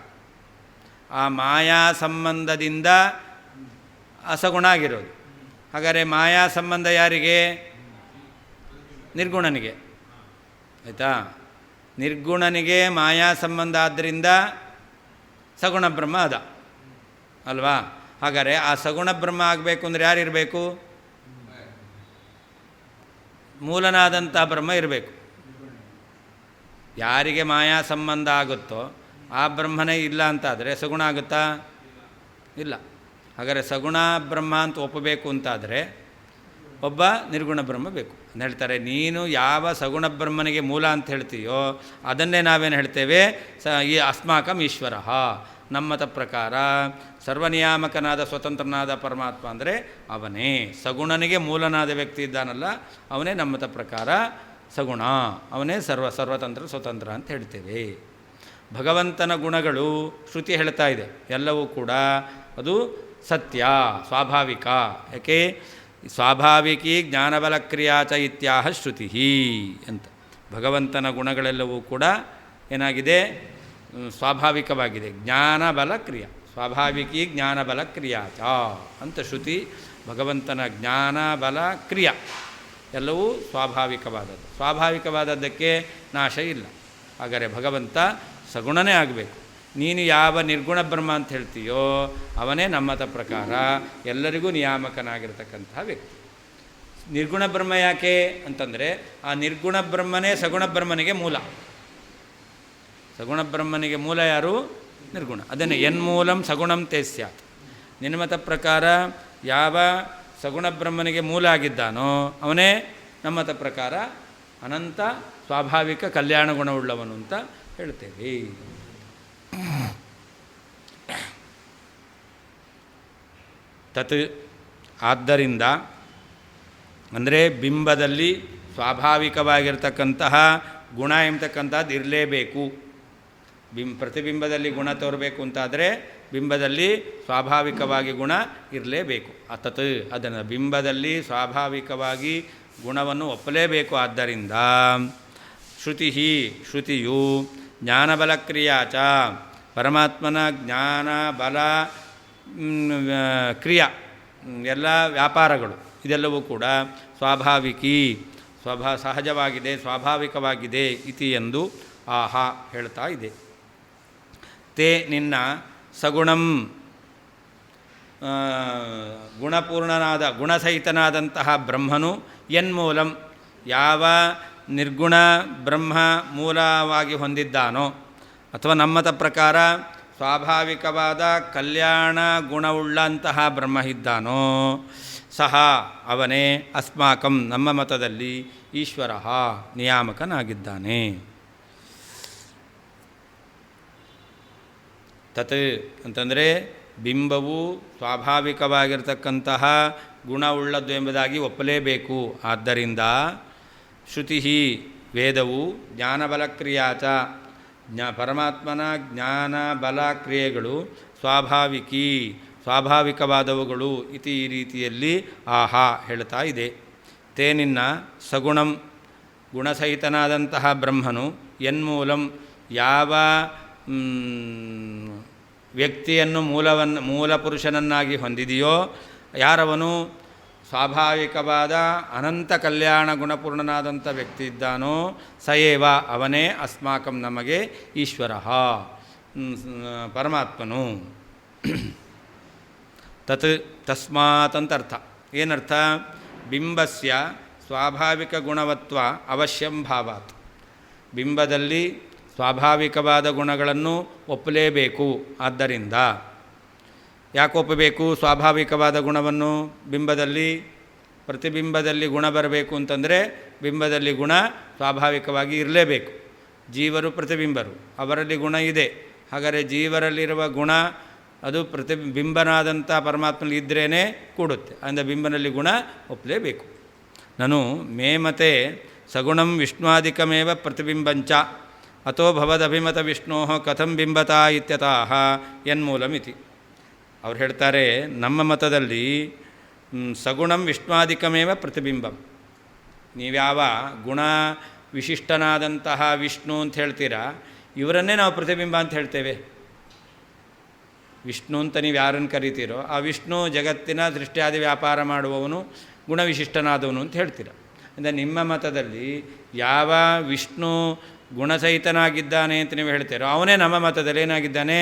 ಆ ಮಾಯಾ ಸಂಬಂಧದಿಂದ ಅಸಗುಣ ಆಗಿರೋದು. ಹಾಗಾದರೆ ಮಾಯಾ ಸಂಬಂಧ ಯಾರಿಗೆ? ನಿರ್ಗುಣನಿಗೆ. ಆಯಿತಾ? ನಿರ್ಗುಣನಿಗೆ ಮಾಯಾ ಸಂಬಂಧ ಆದ್ದರಿಂದ ಸಗುಣ ಬ್ರಹ್ಮ ಅದ ಅಲ್ವಾ? ಹಾಗಾದರೆ ಆ ಸಗುಣ ಬ್ರಹ್ಮ ಆಗಬೇಕು ಅಂದರೆ ಯಾರಿರಬೇಕು? ಮೂಲನಾದಂಥ ಬ್ರಹ್ಮ ಇರಬೇಕು. ಯಾರಿಗೆ ಮಾಯಾ ಸಂಬಂಧ ಆಗುತ್ತೋ ಆ ಬ್ರಹ್ಮನೇ ಇಲ್ಲ ಅಂತಾದರೆ ಸಗುಣ ಆಗುತ್ತಾ? ಇಲ್ಲ. ಹಾಗಾದರೆ ಸಗುಣ ಬ್ರಹ್ಮ ಅಂತ ಒಪ್ಪಬೇಕು ಅಂತಾದರೆ ಒಬ್ಬ ನಿರ್ಗುಣ ಬ್ರಹ್ಮ ಬೇಕು ಅಂತ ಹೇಳ್ತಾರೆ. ನೀನು ಯಾವ ಸಗುಣ ಬ್ರಹ್ಮನಿಗೆ ಮೂಲ ಅಂತ ಹೇಳ್ತೀಯೋ ಅದನ್ನೇ ನಾವೇನು ಹೇಳ್ತೇವೆ? ಈ ಅಸ್ಮಾಕಂ ಈಶ್ವರ. ನಮ್ಮತ ಪ್ರಕಾರ ಸರ್ವನಿಯಾಮಕನಾದ ಸ್ವತಂತ್ರನಾದ ಪರಮಾತ್ಮ ಅಂದರೆ ಅವನೇ. ಸಗುಣನಿಗೆ ಮೂಲನಾದ ವ್ಯಕ್ತಿ ಇದ್ದಾನಲ್ಲ ಅವನೇ ನಮ್ಮತ ಪ್ರಕಾರ ಸಗುಣ, ಅವನೇ ಸರ್ವತಂತ್ರ ಸ್ವತಂತ್ರ ಅಂತ ಹೇಳ್ತೇವೆ. ಭಗವಂತನ ಗುಣಗಳು ಶ್ರುತಿ ಹೇಳ್ತಾ ಇದೆ ಎಲ್ಲವೂ ಕೂಡ ಅದು ಸತ್ಯ, ಸ್ವಾಭಾವಿಕ. ಯಾಕೆ? ಸ್ವಾಭಾವಿಕಿ ಜ್ಞಾನಬಲ ಕ್ರಿಯಾಚ ಇತ್ಯಾಹ ಶ್ರುತಿ ಅಂತ. ಭಗವಂತನ ಗುಣಗಳೆಲ್ಲವೂ ಕೂಡ ಏನಾಗಿದೆ? ಸ್ವಾಭಾವಿಕವಾಗಿದೆ. ಜ್ಞಾನಬಲ ಕ್ರಿಯಾ, ಸ್ವಾಭಾವಿಕಿ ಜ್ಞಾನಬಲ ಕ್ರಿಯಾಚ ಅಂತ ಶ್ರುತಿ. ಭಗವಂತನ ಜ್ಞಾನ ಬಲ ಕ್ರಿಯಾ ಎಲ್ಲವೂ ಸ್ವಾಭಾವಿಕವಾದದ್ದು. ಸ್ವಾಭಾವಿಕವಾದದ್ದಕ್ಕೆ ನಾಶ ಇಲ್ಲ. ಹಾಗಾದರೆ ಭಗವಂತ ಸಗುಣನೇ ಆಗಬೇಕು. ನೀನು ಯಾವ ನಿರ್ಗುಣ ಬ್ರಹ್ಮ ಅಂತ ಹೇಳ್ತೀಯೋ ಅವನೇ ನಮ್ಮತ ಪ್ರಕಾರ ಎಲ್ಲರಿಗೂ ನಿಯಾಮಕನಾಗಿರ್ತಕ್ಕಂತಹ ವ್ಯಕ್ತಿ. ನಿರ್ಗುಣ ಬ್ರಹ್ಮ ಯಾಕೆ ಅಂತಂದರೆ ಆ ನಿರ್ಗುಣ ಬ್ರಹ್ಮನೇ ಸಗುಣ ಬ್ರಹ್ಮನಿಗೆ ಮೂಲ. ಸಗುಣ ಬ್ರಹ್ಮನಿಗೆ ಮೂಲ ಯಾರು? ನಿರ್ಗುಣ. ಅದನ್ನು ಯನ್ಮೂಲಂ ಸಗುಣಂ ತೇ ಸ್ಯಾತ್. ನಿನ್ಮತ ಪ್ರಕಾರ ಯಾವ ಸಗುಣ ಬ್ರಹ್ಮನಿಗೆ ಮೂಲ ಆಗಿದ್ದಾನೋ ಅವನೇ ನಮ್ಮತ ಪ್ರಕಾರ ಅನಂತ ಸ್ವಾಭಾವಿಕ ಕಲ್ಯಾಣ ಗುಣವುಳ್ಳವನು ಅಂತ ಹೇಳ್ತೇವೆ. ತತ್ ಆದ್ದರಿಂದ ಅಂದರೆ ಬಿಂಬದಲ್ಲಿ ಸ್ವಾಭಾವಿಕವಾಗಿರ್ತಕ್ಕಂತಹ ಗುಣ ಎಂಬತಕ್ಕಂಥದ್ದು ಇರಲೇಬೇಕು. ಪ್ರತಿಬಿಂಬದಲ್ಲಿ ಗುಣ ತೋರಬೇಕು ಅಂತಾದರೆ ಬಿಂಬದಲ್ಲಿ ಸ್ವಾಭಾವಿಕವಾಗಿ ಗುಣ ಇರಲೇಬೇಕು. ತತ್ ಅದನ್ನು ಬಿಂಬದಲ್ಲಿ ಸ್ವಾಭಾವಿಕವಾಗಿ ಗುಣವನ್ನು ಒಪ್ಪಲೇಬೇಕು. ಆದ್ದರಿಂದ ಶ್ರುತಿಯು ಜ್ಞಾನಬಲ ಕ್ರಿಯಾಚ, ಪರಮಾತ್ಮನ ಜ್ಞಾನ ಬಲ ಕ್ರಿಯಾ ಎಲ್ಲ ವ್ಯಾಪಾರಗಳು ಇದೆಲ್ಲವೂ ಕೂಡ ಸ್ವಾಭಾವಿಕಿ ಸಹಜವಾಗಿದೆ, ಸ್ವಾಭಾವಿಕವಾಗಿದೆ ಇತಿ ಎಂದು ಆಹಾ ಹೇಳ್ತಾ ಇದೆ. ತೇ ನಿನ್ನ ಸಗುಣಂ ಗುಣಪೂರ್ಣನಾದ ಗುಣಸಹಿತನಾದಂತಹ ಬ್ರಹ್ಮನು ಯನ್ಮೂಲಂ ಯಾವ ನಿರ್ಗುಣ ಬ್ರಹ್ಮ ಮೂಲವಾಗಿ ಹೊಂದಿದ್ದಾನೋ ಅಥವಾ ನಮ್ಮತ ಪ್ರಕಾರ ಸ್ವಾಭಾವಿಕವಾದ ಕಲ್ಯಾಣ ಗುಣವುಳ್ಳಂತಹ ಬ್ರಹ್ಮ ಇದ್ದಾನೋ ಸಹ ಅವನೇ ಅಸ್ಮಾಕಂ ನಮ್ಮ ಮತದಲ್ಲಿ ಈಶ್ವರ ನಿಯಾಮಕನಾಗಿದ್ದಾನೆ. ತತ್ ಅಂತಂದರೆ ಬಿಂಬವು ಸ್ವಾಭಾವಿಕವಾಗಿರ್ತಕ್ಕಂತಹ ಗುಣವುಳ್ಳದ್ದು ಎಂಬುದಾಗಿ ಒಪ್ಪಲೇಬೇಕು. ಆದ್ದರಿಂದ ಶ್ರುತಿ ವೇದವು ಜ್ಞಾನಬಲ ಕ್ರಿಯಾಚ ಪರಮಾತ್ಮನ ಜ್ಞಾನ ಬಲ ಕ್ರಿಯೆಗಳು ಸ್ವಾಭಾವಿಕವಾದವುಗಳು ಇತಿ ಈ ರೀತಿಯಲ್ಲಿ ಆಹಾ ಹೇಳ್ತಾ ಇದೆ. ತೇ ನಿನ್ನ ಸಗುಣಂ ಗುಣಸಹಿತನಾದಂತಹ ಬ್ರಹ್ಮನು ಯನ್ಮೂಲಂ ಯಾವ ವ್ಯಕ್ತಿಯನ್ನು ಮೂಲ ಪುರುಷನನ್ನಾಗಿ ಹೊಂದಿದೆಯೋ, ಯಾರವನು ಸ್ವಾಭಾವಿಕವಾದ ಅನಂತ ಕಲ್ಯಾಣ ಗುಣಪೂರ್ಣನಾದಂಥ ವ್ಯಕ್ತಿ ಇದ್ದಾನೋ, ಸಯೇವ ಅವನೇ ಅಸ್ಮಾಕಂ ನಮಗೆ ಈಶ್ವರ ಪರಮಾತ್ಮನು. ತಸ್ಮಾತ್ ಅಂತ ಅರ್ಥ. ಏನರ್ಥ? ಬಿಂಬಸ್ಯ ಸ್ವಾಭಾವಿಕ ಗುಣವತ್ವ ಅವಶ್ಯಂ ಭಾವಾತ್. ಬಿಂಬದಲ್ಲಿ ಸ್ವಾಭಾವಿಕವಾದ ಗುಣಗಳನ್ನು ಒಪ್ಪಲೇಬೇಕು. ಆದ್ದರಿಂದ ಯಾಕೆ ಒಪ್ಪಬೇಕು ಸ್ವಾಭಾವಿಕವಾದ ಗುಣವನ್ನು? ಬಿಂಬದಲ್ಲಿ ಪ್ರತಿಬಿಂಬದಲ್ಲಿ ಗುಣ ಬರಬೇಕು ಅಂತಂದರೆ ಬಿಂಬದಲ್ಲಿ ಗುಣ ಸ್ವಾಭಾವಿಕವಾಗಿ ಇರಲೇಬೇಕು. ಜೀವರು ಪ್ರತಿಬಿಂಬರು, ಅವರಲ್ಲಿ ಗುಣ ಇದೆ. ಹಾಗಾದರೆ ಜೀವರಲ್ಲಿರುವ ಗುಣ ಅದು ಪ್ರತಿಬಿಂಬನಾದಂಥ ಪರಮಾತ್ಮನಲ್ಲಿ ಇದ್ರೇ ಕೂಡುತ್ತೆ. ಅಂದರೆ ಬಿಂಬನಲ್ಲಿ ಗುಣ ಒಪ್ಪಲೇಬೇಕು. ನಾನು ಮೇಮತೆ ಸಗುಣಂ ವಿಷ್ಣುವಾದಿಕಮೇವ ಪ್ರತಿಬಿಂಬಂಚ ಅಥೋ ಭವದಭಿಮತ ವಿಷ್ಣೋ ಕಥಂ ಬಿಂಬತಾ ಇತ್ಯತಃ ಯನ್ಮೂಲಮಿತಿ. ಅವ್ರು ಹೇಳ್ತಾರೆ, ನಮ್ಮ ಮತದಲ್ಲಿ ಸಗುಣಂ ವಿಷ್ಣುವಾದಿಕಮೇವ ಪ್ರತಿಬಿಂಬಂ. ನೀವ್ಯಾವ ಗುಣ ವಿಶಿಷ್ಟನಾದಂತಹ ವಿಷ್ಣು ಅಂತ ಹೇಳ್ತೀರಾ, ಇವರನ್ನೇ ನಾವು ಪ್ರತಿಬಿಂಬ ಅಂತ ಹೇಳ್ತೇವೆ. ವಿಷ್ಣು ಅಂತ ನೀವು ಯಾರನ್ನು ಕರಿತೀರೋ ಆ ವಿಷ್ಣು ಜಗತ್ತಿನ ಸೃಷ್ಟಿಯಾದಿ ವ್ಯಾಪಾರ ಮಾಡುವವನು, ಗುಣವಿಶಿಷ್ಟನಾದವನು ಅಂತ ಹೇಳ್ತೀರ. ಅಂದರೆ ನಿಮ್ಮ ಮತದಲ್ಲಿ ಯಾವ ವಿಷ್ಣು ಗುಣಸಹಿತನಾಗಿದ್ದಾನೆ ಅಂತ ನೀವು ಹೇಳ್ತೀರೋ ಅವನೇ ನಮ್ಮ ಮತದಲ್ಲಿ ಏನಾಗಿದ್ದಾನೆ?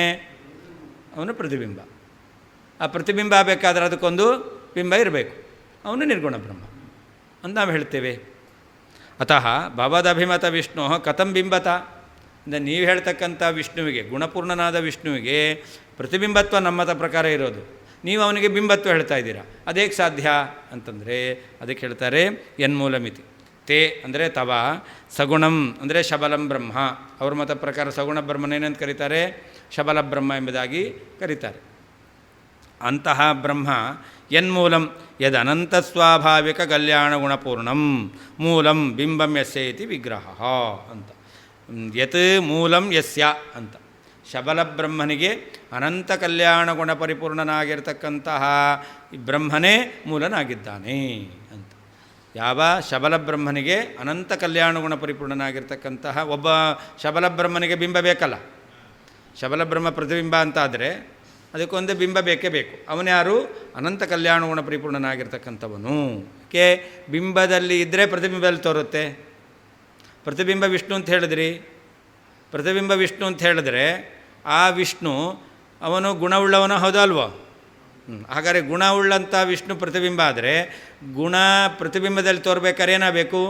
ಅವನು ಪ್ರತಿಬಿಂಬ. ಆ ಪ್ರತಿಬಿಂಬ ಬೇಕಾದರೆ ಅದಕ್ಕೊಂದು ಬಿಂಬ ಇರಬೇಕು. ಅವನು ನಿರ್ಗುಣ ಬ್ರಹ್ಮ ಅಂತ ನಾವು ಹೇಳ್ತೇವೆ. ಅತಃ ಭವದಭಿಮತ ವಿಷ್ಣು ಕಥಂ ಬಿಂಬತ. ಅಂದರೆ ನೀವು ಹೇಳ್ತಕ್ಕಂಥ ವಿಷ್ಣುವಿಗೆ, ಗುಣಪೂರ್ಣನಾದ ವಿಷ್ಣುವಿಗೆ ಪ್ರತಿಬಿಂಬತ್ವ ನಮ್ಮತ ಪ್ರಕಾರ ಇರೋದು, ನೀವು ಅವನಿಗೆ ಬಿಂಬತ್ವ ಹೇಳ್ತಾ ಇದ್ದೀರಾ. ಅದೇಗೆ ಸಾಧ್ಯ ಅಂತಂದರೆ ಅದಕ್ಕೆ ಹೇಳ್ತಾರೆ ಯನ್ಮೂಲಮಿತಿ. ತೇ ಅಂದರೆ ತವ, ಸಗುಣಂ ಅಂದರೆ ಶಬಲಂ ಬ್ರಹ್ಮ. ಅವ್ರ ಮತ ಪ್ರಕಾರ ಸಗುಣ ಬ್ರಹ್ಮನೇನಂತ ಕರೀತಾರೆ? ಶಬಲ ಬ್ರಹ್ಮ ಎಂಬುದಾಗಿ ಕರೀತಾರೆ. ಅಂತಹ ಬ್ರಹ್ಮ ಯನ್ಮೂಲಂ ಯದನಂತ ಸ್ವಾಭಾವಿಕ ಕಲ್ಯಾಣ ಗುಣಪೂರ್ಣಂ ಮೂಲಂ ಬಿಂಬಂ ಯಸ್ಯ ಇತಿ ವಿಗ್ರಹ ಅಂತ. ಯತ್ ಮೂಲಂ ಯಸ್ಯ ಅಂತ. ಶಬಲ ಬ್ರಹ್ಮನಿಗೆ ಅನಂತ ಕಲ್ಯಾಣ ಗುಣ ಪರಿಪೂರ್ಣನಾಗಿರ್ತಕ್ಕಂತಹ ಬ್ರಹ್ಮನೇ ಮೂಲನಾಗಿದ್ದಾನೆ ಅಂತ. ಯಾವ ಶಬಲ ಬ್ರಹ್ಮನಿಗೆ ಅನಂತ ಕಲ್ಯಾಣ ಗುಣ ಪರಿಪೂರ್ಣನಾಗಿರ್ತಕ್ಕಂತಹ ಒಬ್ಬ ಶಬಲ ಬ್ರಹ್ಮನಿಗೆ ಬಿಂಬ ಬೇಕಲ್ಲ. ಶಬಲ ಬ್ರಹ್ಮ ಪ್ರತಿಬಿಂಬ ಅಂತಾದರೆ ಅದಕ್ಕೊಂದು ಬಿಂಬ ಬೇಕೇ ಬೇಕು. ಅವನ್ಯಾರು? ಅನಂತ ಕಲ್ಯಾಣ ಗುಣ ಪರಿಪೂರ್ಣನಾಗಿರ್ತಕ್ಕಂಥವನು. ಕೆ ಬಿಂಬದಲ್ಲಿ ಇದ್ದರೆ ಪ್ರತಿಬಿಂಬದಲ್ಲಿ ತೋರುತ್ತೆ. ಪ್ರತಿಬಿಂಬ ವಿಷ್ಣು ಅಂತ ಹೇಳಿದ್ರಿ. ಪ್ರತಿಬಿಂಬ ವಿಷ್ಣು ಅಂತ ಹೇಳಿದ್ರೆ ಆ ವಿಷ್ಣು ಅವನು ಗುಣವುಳ್ಳವನು, ಹೌದಲ್ವೋ? ಹಾಗಾದರೆ ಗುಣವುಳ್ಳಂಥ ವಿಷ್ಣು ಪ್ರತಿಬಿಂಬ ಆದರೆ ಗುಣ ಪ್ರತಿಬಿಂಬದಲ್ಲಿ ತೋರ್ಬೇಕಾದ್ರೆ ಏನಾಗಬೇಕು?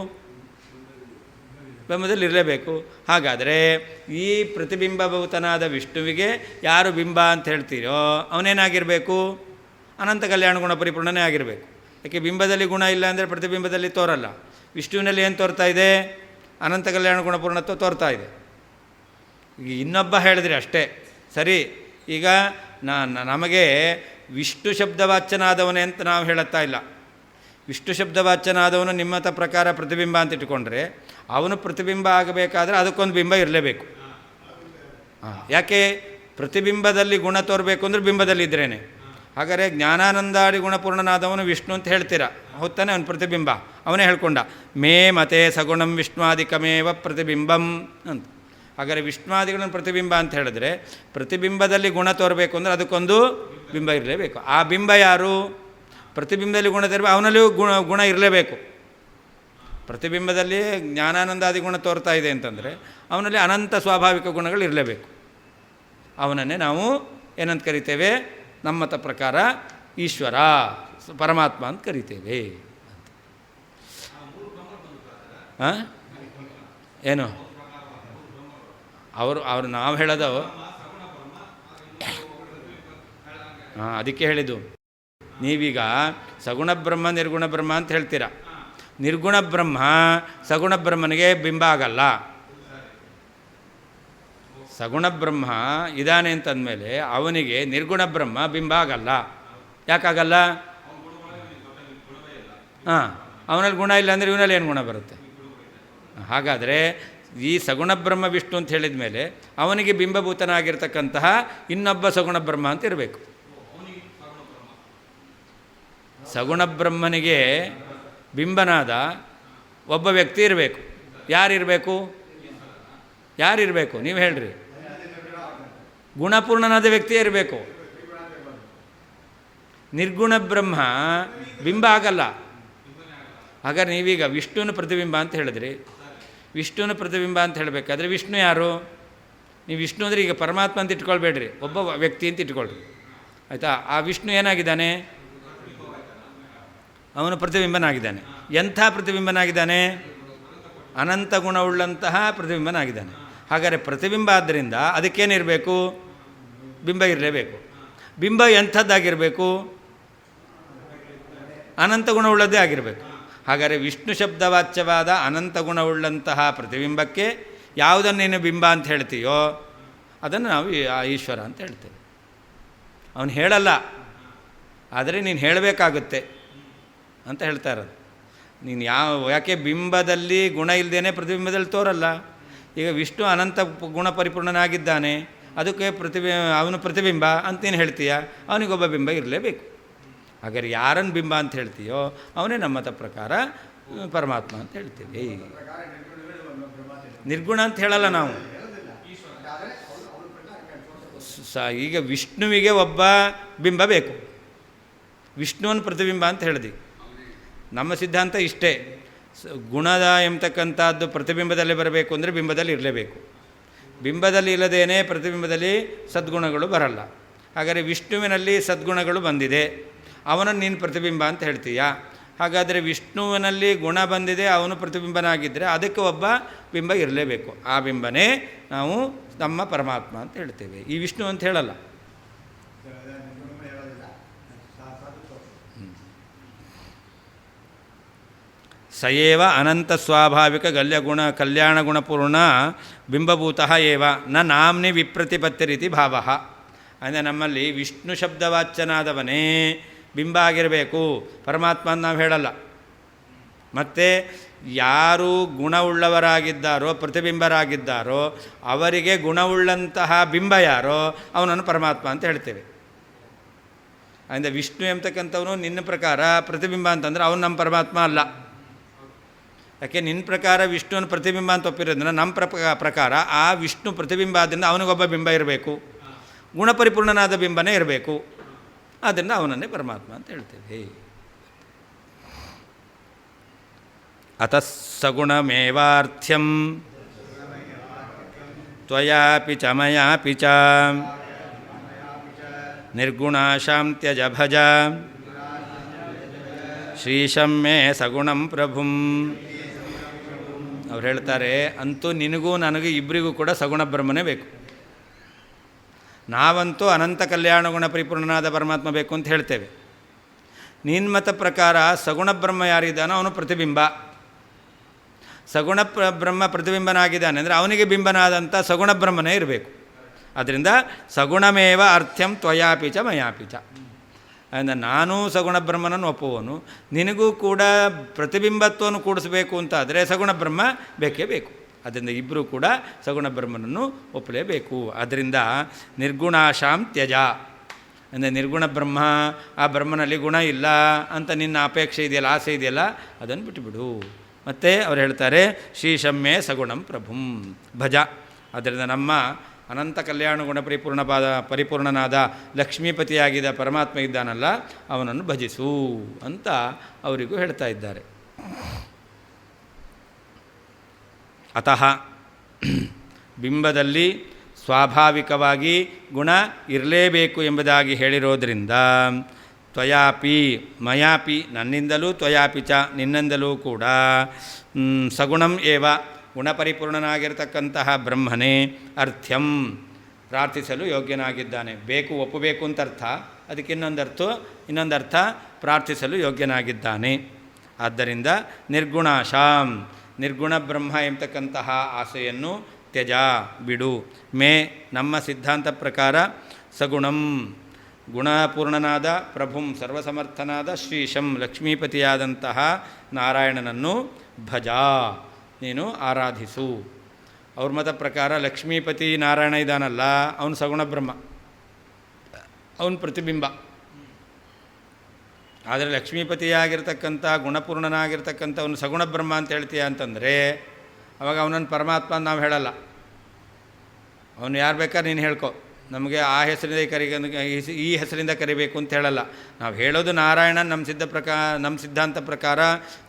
ಬಿಂಬದಲ್ಲಿ ಇರಲೇಬೇಕು. ಹಾಗಾದರೆ ಈ ಪ್ರತಿಬಿಂಬಭೂತನಾದ ವಿಷ್ಣುವಿಗೆ ಯಾರು ಬಿಂಬ ಅಂತ ಹೇಳ್ತೀರೋ ಅವನೇನಾಗಿರಬೇಕು? ಅನಂತ ಕಲ್ಯಾಣ ಗುಣ ಪರಿಪೂರ್ಣನೇ ಆಗಿರಬೇಕು. ಯಾಕೆ ಬಿಂಬದಲ್ಲಿ ಗುಣ ಇಲ್ಲ ಅಂದರೆ ಪ್ರತಿಬಿಂಬದಲ್ಲಿ ತೋರಲ್ಲ. ವಿಷ್ಣುವಿನಲ್ಲಿ ಏನು ತೋರ್ತಾ ಇದೆ? ಅನಂತ ಕಲ್ಯಾಣ ಗುಣಪೂರ್ಣತ್ವ ತೋರ್ತಾ ಇದೆ. ಈಗ ಇನ್ನೊಬ್ಬ ಹೇಳಿದ್ರಿ ಅಷ್ಟೇ ಸರಿ. ಈಗ ನಮಗೆ ವಿಷ್ಣು ಶಬ್ದವಾಚ್ಯನಾದವನೇ ಅಂತ ನಾವು ಹೇಳುತ್ತಾ ಇಲ್ಲ. ವಿಷ್ಣು ಶಬ್ದವಾಚ್ಯನಾದವನು ನಿಮ್ಮತ ಪ್ರಕಾರ ಪ್ರತಿಬಿಂಬ ಅಂತ ಇಟ್ಕೊಂಡ್ರೆ ಅವನು ಪ್ರತಿಬಿಂಬ ಆಗಬೇಕಾದ್ರೆ ಅದಕ್ಕೊಂದು ಬಿಂಬ ಇರಲೇಬೇಕು. ಯಾಕೆ? ಪ್ರತಿಬಿಂಬದಲ್ಲಿ ಗುಣ ತೋರಬೇಕು ಅಂದರೆ ಬಿಂಬದಲ್ಲಿ ಇದ್ರೇ. ಹಾಗಾದರೆ ಜ್ಞಾನಾನಂದಾಡಿ ಗುಣಪೂರ್ಣನಾದವನು ವಿಷ್ಣು ಅಂತ ಹೇಳ್ತೀರಾ, ಹೊತ್ತಾನೆ ಅವನು ಪ್ರತಿಬಿಂಬ. ಅವನೇ ಹೇಳ್ಕೊಂಡ ಮೇ ಮತೆ ಸಗುಣಂ ವಿಷ್ಣುವಾದಿಕಮೇವ ಪ್ರತಿಬಿಂಬಂ ಅಂತ. ಹಾಗಾದರೆ ವಿಷ್ಣುವಾದಿಗಳನ್ನು ಪ್ರತಿಬಿಂಬ ಅಂತ ಹೇಳಿದ್ರೆ ಪ್ರತಿಬಿಂಬದಲ್ಲಿ ಗುಣ ತೋರಬೇಕು ಅಂದರೆ ಅದಕ್ಕೊಂದು ಬಿಂಬ ಇರಲೇಬೇಕು. ಆ ಬಿಂಬ ಯಾರು? ಪ್ರತಿಬಿಂಬದಲ್ಲಿ ಗುಣ ತೋರಬೇಕು, ಅವನಲ್ಲಿಯೂ ಗುಣ ಇರಲೇಬೇಕು. ಪ್ರತಿಬಿಂಬದಲ್ಲಿ ಜ್ಞಾನಾನಂದಾದಿ ಗುಣ ತೋರ್ತಾ ಇದೆ ಅಂತಂದರೆ ಅವನಲ್ಲಿ ಅನಂತ ಸ್ವಾಭಾವಿಕ ಗುಣಗಳು ಇರಲೇಬೇಕು. ಅವನನ್ನೇ ನಾವು ಏನಂತ ಕರಿತೇವೆ? ನಮ್ಮತ ಪ್ರಕಾರ ಈಶ್ವರ ಪರಮಾತ್ಮ ಅಂತ ಕರಿತೇವೆ. ಏನು ಅವರು ನಾವು ಹೇಳೋದು ಅದಕ್ಕೆ ಹೇಳಿದ್ದು. ನೀವೀಗ ಸಗುಣ ಬ್ರಹ್ಮ ನಿರ್ಗುಣ ಬ್ರಹ್ಮ ಅಂತ ಹೇಳ್ತೀರ. ನಿರ್ಗುಣ ಬ್ರಹ್ಮ ಸಗುಣ ಬ್ರಹ್ಮನಿಗೆ ಬಿಂಬ ಆಗಲ್ಲ. ಸಗುಣ ಬ್ರಹ್ಮ ಇದ್ದಾನೆ ಅಂತಂದಮೇಲೆ ಅವನಿಗೆ ನಿರ್ಗುಣ ಬ್ರಹ್ಮ ಬಿಂಬ ಆಗಲ್ಲ. ಯಾಕಾಗಲ್ಲ? ಅವನಲ್ಲಿ ಗುಣ ಇಲ್ಲ ಅಂದರೆ ಇವನಲ್ಲಿ ಏನು ಗುಣ ಬರುತ್ತೆ? ಹಾಗಾದರೆ ಈ ಸಗುಣ ಬ್ರಹ್ಮ ವಿಷ್ಣು ಅಂತ ಹೇಳಿದ ಮೇಲೆ ಅವನಿಗೆ ಬಿಂಬಭೂತನಾಗಿರ್ತಕ್ಕಂತಹ ಇನ್ನೊಬ್ಬ ಸಗುಣ ಬ್ರಹ್ಮ ಅಂತ ಇರಬೇಕು. ಸಗುಣ ಬ್ರಹ್ಮನಿಗೆ ಬಿಂಬನಾದ ಒಬ್ಬ ವ್ಯಕ್ತಿ ಇರಬೇಕು. ಯಾರಿರಬೇಕು? ನೀವು ಹೇಳ್ರಿ. ಗುಣಪೂರ್ಣನಾದ ವ್ಯಕ್ತಿಯೇ ಇರಬೇಕು. ನಿರ್ಗುಣ ಬ್ರಹ್ಮ ಬಿಂಬ ಆಗಲ್ಲ. ಹಾಗಾದ್ರೆ ನೀವೀಗ ವಿಷ್ಣುವಿನ ಪ್ರತಿಬಿಂಬ ಅಂತ ಹೇಳಿದ್ರಿ. ವಿಷ್ಣುವಿನ ಪ್ರತಿಬಿಂಬ ಅಂತ ಹೇಳಬೇಕಾದ್ರೆ ವಿಷ್ಣು ಯಾರು? ನೀವು ವಿಷ್ಣು ಅಂದರೆ ಈಗ ಪರಮಾತ್ಮ ಅಂತ ಇಟ್ಕೊಳ್ಬೇಡ್ರಿ, ಒಬ್ಬ ವ್ಯಕ್ತಿ ಅಂತ ಇಟ್ಕೊಳ್ರಿ, ಆಯಿತಾ? ಆ ವಿಷ್ಣು ಏನಾಗಿದ್ದಾನೆ? ಅವನು ಪ್ರತಿಬಿಂಬನಾಗಿದ್ದಾನೆ. ಎಂಥ ಪ್ರತಿಬಿಂಬನಾಗಿದ್ದಾನೆ? ಅನಂತ ಗುಣವುಳ್ಳಂತಹ ಪ್ರತಿಬಿಂಬನಾಗಿದ್ದಾನೆ. ಹಾಗಾದರೆ ಪ್ರತಿಬಿಂಬ ಆದ್ದರಿಂದ ಅದಕ್ಕೇನಿರಬೇಕು? ಬಿಂಬ ಇರಲೇಬೇಕು. ಬಿಂಬ ಎಂಥದ್ದಾಗಿರಬೇಕು? ಅನಂತ ಗುಣವುಳ್ಳದ್ದೇ ಆಗಿರಬೇಕು. ಹಾಗಾದರೆ ವಿಷ್ಣು ಶಬ್ದವಾಚ್ಯವಾದ ಅನಂತ ಗುಣವುಳ್ಳಂತಹ ಪ್ರತಿಬಿಂಬಕ್ಕೆ ಯಾವುದನ್ನೇನು ಬಿಂಬ ಅಂತ ಹೇಳ್ತೀಯೋ ಅದನ್ನು ನಾವು ಈಶ್ವರ ಅಂತ ಹೇಳ್ತೇವೆ. ಅವನು ಹೇಳಲ್ಲ, ಆದರೆ ನೀನು ಹೇಳಬೇಕಾಗುತ್ತೆ ಅಂತ ಹೇಳ್ತಾ ಇರೋದು. ನೀನು ಯಾಕೆ ಬಿಂಬದಲ್ಲಿ ಗುಣ ಇಲ್ಲದೇನೆ ಪ್ರತಿಬಿಂಬದಲ್ಲಿ ತೋರಲ್ಲ? ಈಗ ವಿಷ್ಣು ಅನಂತ ಗುಣ ಪರಿಪೂರ್ಣನಾಗಿದ್ದಾನೆ, ಅದಕ್ಕೆ ಅವನು ಪ್ರತಿಬಿಂಬ ಅಂತ ನೀನು ಹೇಳ್ತೀಯ. ಅವನಿಗೊಬ್ಬ ಬಿಂಬ ಇರಲೇಬೇಕು. ಹಾಗಾದ್ರೆ ಯಾರನ್ನು ಬಿಂಬ ಅಂತ ಹೇಳ್ತೀಯೋ ಅವನೇ ನಮ್ಮ ಮತ ಪ್ರಕಾರ ಪರಮಾತ್ಮ ಅಂತ ಹೇಳ್ತೀವಿ. ನಿರ್ಗುಣ ಅಂತ ಹೇಳಲ್ಲ ನಾವು. ಈಗ ವಿಷ್ಣುವಿಗೆ ಒಬ್ಬ ಬಿಂಬ ಬೇಕು, ವಿಷ್ಣುವನ್ನು ಪ್ರತಿಬಿಂಬ ಅಂತ ಹೇಳಿದ್ವಿ. ನಮ್ಮ ಸಿದ್ಧಾಂತ ಇಷ್ಟೇ, ಗುಣದ ಎಂಬತಕ್ಕಂಥದ್ದು ಪ್ರತಿಬಿಂಬದಲ್ಲಿ ಬರಬೇಕು ಅಂದರೆ ಬಿಂಬದಲ್ಲಿ ಇರಲೇಬೇಕು. ಬಿಂಬದಲ್ಲಿ ಇಲ್ಲದೇನೆ ಪ್ರತಿಬಿಂಬದಲ್ಲಿ ಸದ್ಗುಣಗಳು ಬರಲ್ಲ. ಹಾಗಾದರೆ ವಿಷ್ಣುವಿನಲ್ಲಿ ಸದ್ಗುಣಗಳು ಬಂದಿದೆ, ಅವನನ್ನು ನೀನು ಪ್ರತಿಬಿಂಬ ಅಂತ ಹೇಳ್ತೀಯ. ಹಾಗಾದರೆ ವಿಷ್ಣುವಿನಲ್ಲಿ ಗುಣ ಬಂದಿದೆ, ಅವನು ಪ್ರತಿಬಿಂಬನಾಗಿದ್ದರೆ ಅದಕ್ಕೆ ಒಬ್ಬ ಬಿಂಬ ಇರಲೇಬೇಕು. ಆ ಬಿಂಬನೇ ನಾವು ನಮ್ಮ ಪರಮಾತ್ಮ ಅಂತ ಹೇಳ್ತೇವೆ, ಈ ವಿಷ್ಣು ಅಂತ ಹೇಳಲ್ಲ. ಸಯೇವ ಅನಂತ ಸ್ವಾಭಾವಿಕ ಕಲ್ಯಾಣ ಗುಣಪೂರ್ಣ ಬಿಂಬಭೂತಃ ಏವ ನ ನಾಮ್ನಿ ವಿಪ್ರತಿಪತ್ತಿರಿತಿ ಭಾವ. ಅಂದರೆ ನಮ್ಮಲ್ಲಿ ವಿಷ್ಣು ಶಬ್ದವಾಚ್ಯನಾದವನೇ ಬಿಂಬ ಆಗಿರಬೇಕು, ಪರಮಾತ್ಮ ಅಂತ ನಾವು ಹೇಳಲ್ಲ. ಮತ್ತು ಯಾರು ಗುಣವುಳ್ಳವರಾಗಿದ್ದಾರೋ ಪ್ರತಿಬಿಂಬರಾಗಿದ್ದಾರೋ ಅವರಿಗೆ ಗುಣವುಳ್ಳಂತಹ ಬಿಂಬ ಯಾರೋ ಅವನನ್ನು ಪರಮಾತ್ಮ ಅಂತ ಹೇಳ್ತೇವೆ. ಅಂದರೆ ವಿಷ್ಣು ಎಂಬತಕ್ಕಂಥವನು ನಿನ್ನ ಪ್ರಕಾರ ಪ್ರತಿಬಿಂಬ ಅಂತಂದರೆ ಅವನು ನಮ್ಮ ಪರಮಾತ್ಮ ಅಲ್ಲ. ಯಾಕೆ ನಿನ್ನ ಪ್ರಕಾರ ವಿಷ್ಣುವಿನ ಪ್ರತಿಬಿಂಬ ಅಂತ ಒಪ್ಪಿರೋದ್ರಿಂದ ನಮ್ಮ ಪ್ರಕಾರ ಆ ವಿಷ್ಣು ಪ್ರತಿಬಿಂಬ ಆದ್ದರಿಂದ ಅವನಿಗೊಬ್ಬ ಬಿಂಬ ಇರಬೇಕು, ಗುಣಪರಿಪೂರ್ಣನಾದ ಬಿಂಬನೇ ಇರಬೇಕು. ಆದ್ದರಿಂದ ಅವನನ್ನೇ ಪರಮಾತ್ಮ ಅಂತ ಹೇಳ್ತೇವೆ. ಅತಃ ಸಗುಣಮೇವಾರ್ಥ್ಯಂ ತ್ವಯಾಪಿ ಚ ಮಯಾಪಿ ಚ ನಿರ್ಗುಣಾಶಾಂ ತ್ಯಜ ಭಜ ಶ್ರೀಶಂ ಮೇ ಸಗುಣಂ ಪ್ರಭುಂ. ಅವ್ರು ಹೇಳ್ತಾರೆ, ಅಂತೂ ನಿನಗೂ ನನಗೂ ಇಬ್ಬರಿಗೂ ಕೂಡ ಸಗುಣ ಬ್ರಹ್ಮನೇ ಬೇಕು. ನಾವಂತೂ ಅನಂತ ಕಲ್ಯಾಣ ಗುಣ ಪರಿಪೂರ್ಣನಾದ ಪರಮಾತ್ಮ ಬೇಕು ಅಂತ ಹೇಳ್ತೇವೆ. ನಿನ್ನ ಮತ ಪ್ರಕಾರ ಸಗುಣ ಬ್ರಹ್ಮ ಯಾರಿದ್ದಾನೋ ಅವನು ಪ್ರತಿಬಿಂಬ. ಸಗುಣ ಬ್ರಹ್ಮ ಪ್ರತಿಬಿಂಬನಾಗಿದ್ದಾನೆ ಅಂದರೆ ಅವನಿಗೆ ಬಿಂಬನಾದಂಥ ಸಗುಣ ಬ್ರಹ್ಮನೇ ಇರಬೇಕು. ಆದ್ದರಿಂದ ಸಗುಣಮೇವ ಅರ್ಥ್ಯಂ ತ್ವಯಾಪಿ ಚ ಮಯಾಪಿ ಚ. ಅಂದರೆ ನಾನೂ ಸಗುಣ ಬ್ರಹ್ಮನನ್ನು ಒಪ್ಪುವನು, ನಿನಗೂ ಕೂಡ ಪ್ರತಿಬಿಂಬತ್ವವನ್ನು ಕೂಡಿಸಬೇಕು ಅಂತಾದರೆ ಸಗುಣ ಬ್ರಹ್ಮ ಬೇಕೇ ಬೇಕು. ಅದರಿಂದ ಇಬ್ಬರೂ ಕೂಡ ಸಗುಣ ಬ್ರಹ್ಮನನ್ನು ಒಪ್ಪಲೇಬೇಕು. ಅದರಿಂದ ನಿರ್ಗುಣಾಶಾಂ ತ್ಯಜ ಅಂದರೆ ನಿರ್ಗುಣ ಬ್ರಹ್ಮ, ಆ ಬ್ರಹ್ಮನಲ್ಲಿ ಗುಣ ಇಲ್ಲ ಅಂತ ನಿನ್ನ ಅಪೇಕ್ಷೆ ಇದೆಯಲ್ಲ, ಆಸೆ ಇದೆಯಲ್ಲ, ಅದನ್ನು ಬಿಟ್ಟುಬಿಡು. ಮತ್ತು ಅವ್ರು ಹೇಳ್ತಾರೆ, ಶ್ರೀಶಮ್ಮೆ ಸಗುಣಂ ಪ್ರಭುಂ ಭಜ. ಅದರಿಂದ ನಮ್ಮ ಅನಂತ ಕಲ್ಯಾಣ ಗುಣ ಪರಿಪೂರ್ಣನಾದ ಲಕ್ಷ್ಮೀಪತಿಯಾಗಿದ್ದ ಪರಮಾತ್ಮ ಇದ್ದಾನಲ್ಲ, ಅವನನ್ನು ಭಜಿಸು ಅಂತ ಅವರಿಗೂ ಹೇಳ್ತಾ ಇದ್ದಾರೆ. ಅತಃ ಬಿಂಬದಲ್ಲಿ ಸ್ವಾಭಾವಿಕವಾಗಿ ಗುಣ ಇರಲೇಬೇಕು ಎಂಬುದಾಗಿ ಹೇಳಿರೋದ್ರಿಂದ ತ್ವಯಾಪಿ ಮಯಾಪಿ ನನ್ನಿಂದಲೂ ತ್ವಯಾಪಿ ಚ ನಿನ್ನಿಂದಲೂ ಕೂಡ ಸಗುಣಂ ಏವ ಗುಣಪರಿಪೂರ್ಣನಾಗಿರ್ತಕ್ಕಂತಹ ಬ್ರಹ್ಮನೇ ಅರ್ಥ್ಯಂ ಪ್ರಾರ್ಥಿಸಲು ಯೋಗ್ಯನಾಗಿದ್ದಾನೆ. ಬೇಕು ಒಪ್ಪಬೇಕು ಅಂತ ಅರ್ಥ, ಅದಕ್ಕೆ ಇನ್ನೊಂದು ಅರ್ಥ ಪ್ರಾರ್ಥಿಸಲು ಯೋಗ್ಯನಾಗಿದ್ದಾನೆ. ಆದ್ದರಿಂದ ನಿರ್ಗುಣಾಶಾಂ ನಿರ್ಗುಣ ಬ್ರಹ್ಮ ಎಂಬತಕ್ಕಂತಹ ಆಸೆಯನ್ನು ತ್ಯಜ ಬಿಡು. ಮೇ ನಮ್ಮ ಸಿದ್ಧಾಂತ ಪ್ರಕಾರ ಸಗುಣಂ ಗುಣಪೂರ್ಣನಾದ ಪ್ರಭುಂ ಸರ್ವಸಮರ್ಥನಾದ ಶ್ರೀಶಂ ಲಕ್ಷ್ಮೀಪತಿಯಾದಂತಹ ನಾರಾಯಣನನ್ನು ಭಜ ನೀನು ಆರಾಧಿಸು. ಅವ್ರ ಮತ ಪ್ರಕಾರ ಲಕ್ಷ್ಮೀಪತಿ ನಾರಾಯಣ ಇದ್ದಾನಲ್ಲ, ಅವನು ಸಗುಣ ಬ್ರಹ್ಮ, ಅವನು ಪ್ರತಿಬಿಂಬ. ಆದರೆ ಲಕ್ಷ್ಮೀಪತಿಯಾಗಿರ್ತಕ್ಕಂಥ ಗುಣಪೂರ್ಣನಾಗಿರ್ತಕ್ಕಂಥ ಅವನು ಸಗುಣ ಬ್ರಹ್ಮ ಅಂತ ಹೇಳ್ತೀಯ ಅಂತಂದರೆ ಅವಾಗ ಅವನನ್ನು ಪರಮಾತ್ಮ ಅಂತ ನಾವು ಹೇಳಲ್ಲ. ಅವನು ಯಾರು ಬೇಕಾದ್ರೆ ನೀನು ಹೇಳ್ಕೊ, ನಮಗೆ ಆ ಹೆಸರಿಂದ ಈ ಹೆಸರಿಂದ ಕರಿಬೇಕು ಅಂತ ಹೇಳಲ್ಲ. ನಾವು ಹೇಳೋದು ನಾರಾಯಣನ್ ನಮ್ಮ ಸಿದ್ಧಾಂತ ಪ್ರಕಾರ